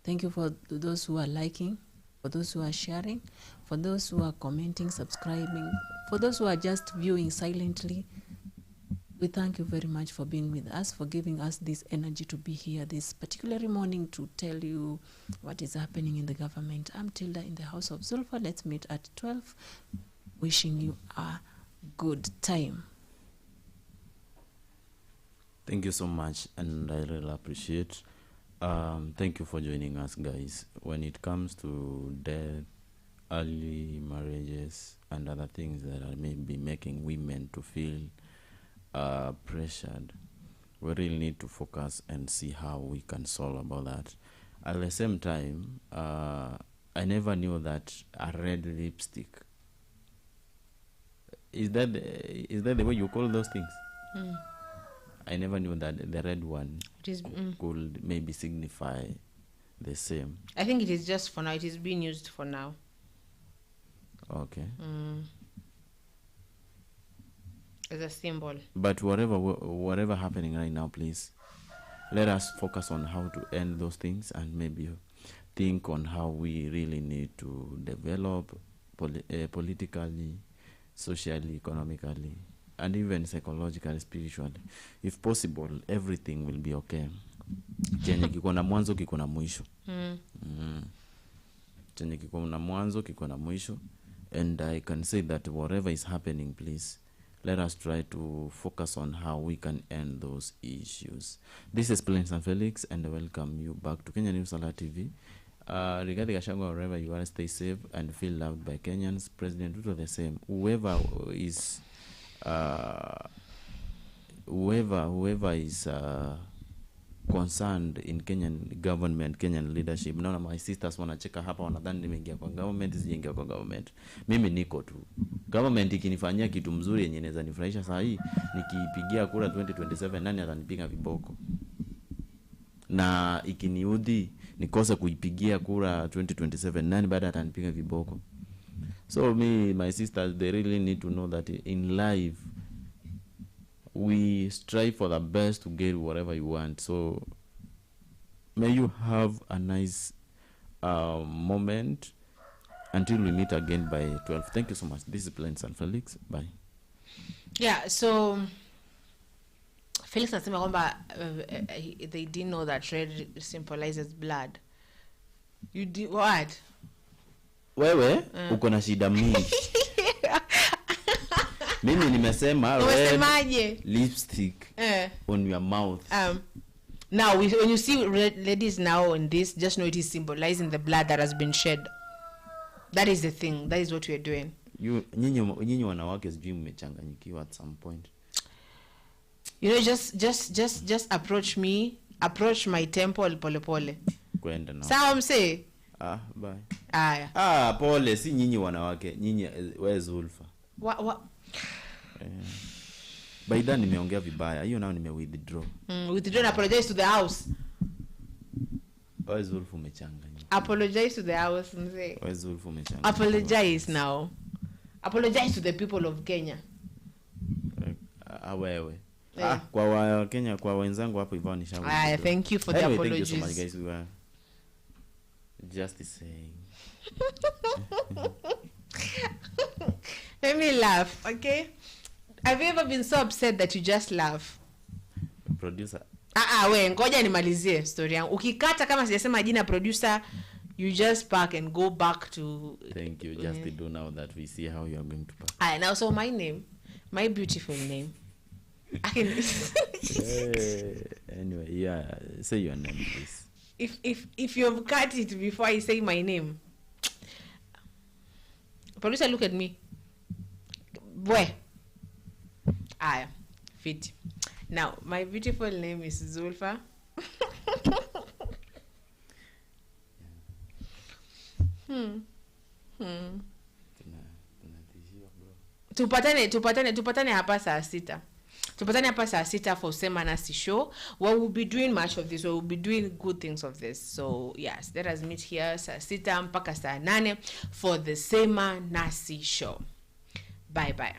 Thank you for those who are liking, for those who are sharing, for those who are commenting, subscribing, for those who are just viewing silently. We thank you very much for being with us, for giving us this energy to be here this particular morning to tell you what is happening in the government. I'm Tilda in the House of Zulfa. Let's meet at 12. Wishing you a good time. Thank you so much, and I really appreciate. Thank you for joining us, guys. When it comes to death, early marriages, and other things that are maybe making women to feel pressured, we really need to focus and see how we can solve about that. At the same time, I never knew that a red lipstick, is that the way you call those things? I never knew that the red one could maybe signify the same. I think it is just for now. It is being used for now. Okay. As a symbol. But whatever happening right now, please let us focus on how to end those things, and maybe think on how we really need to develop politically, socially, economically, and even psychologically, spiritually. If possible, everything will be okay. Chenye kiko na mwanzo kiko na mwisho. Chenye kiko na mwanzo kiko na mwisho. And I can say that whatever is happening, please let us try to focus on how we can end those issues. This is Plains and Felix, and I welcome you back to Kenya News Alert TV. Rigathi, Gachagua, wherever you are, stay safe and feel loved by Kenyans. President Ruto the same. Whoever is concerned in Kenyan government, Kenyan leadership. Naona my sisters wanacheka hapa, wanadhani nimeingia kwa government, sijaingia kwa government. Mimi niko tu. Government ikinifanyia kitu mzuri yenye inaweza nifurahisha saa hii, nikipigia kura 2027 nani atanipiga viboko? Na ikiniudhi nikose kuipigia kura 2027 nani baada atanipiga viboko? So my sisters, they really need to know that in life we strive for the best to get whatever you want. So may you have a nice moment until we meet again by 12. Thank you so much. This is Plains and Felix. Bye. Yeah, so Felix nasema kwamba they didn't know that red symbolizes blood. You did what? Wewe uko na shida mingi. Mimi nimesema red lipstick on your mouth. Now when you see ladies now on this, just know it is symbolizing the blood that has been shed. That is the thing. That is what we are doing. Nyinyi wanawake sijui mmechanganyikiwa at some point. You know, just approach my temple pole pole. Kwenda na. Sawa mse? Bye. Aya. Pole, si nyinyi wanawake, nyinyi wewe Zulfa. What By then nimeongea vibaya. Hiyo nao withdraw. Withdraw and apologize to the house. Why Zulfu umechanganya? Apologize to the house mzee. Why Zulfu umechanganya? Apologize now. Apologize to the people of Kenya. Wewe. Kwa Kenya, kwa wenzangu hapo hivyo nishauri. Thank you for the apologies. Thank you so much, guys. We were just saying. Let me laugh, okay? Have you ever been so upset that you just laugh? Producer. We ngoja nimalizie story yangu. Ukikata kama sijasema jina producer, you just pack and go back to. Thank you. Just to do now that we see how you are going to pack. Now so my name, my beautiful name. I can anyway, yeah, say your name, please. If you've cut it before I say my name. Producer, look at me. Where? Fit. Now, my beautiful name is Zulfa. Tupatane hapa saa 6. Tupatane hapa saa 6 for Sema Nasi show. Well, we'll be doing much of this. We'll be doing good things of this. So, yes, let us meet here saa 6 mpaka saa 8 for the Sema Nasi show. Bye-bye.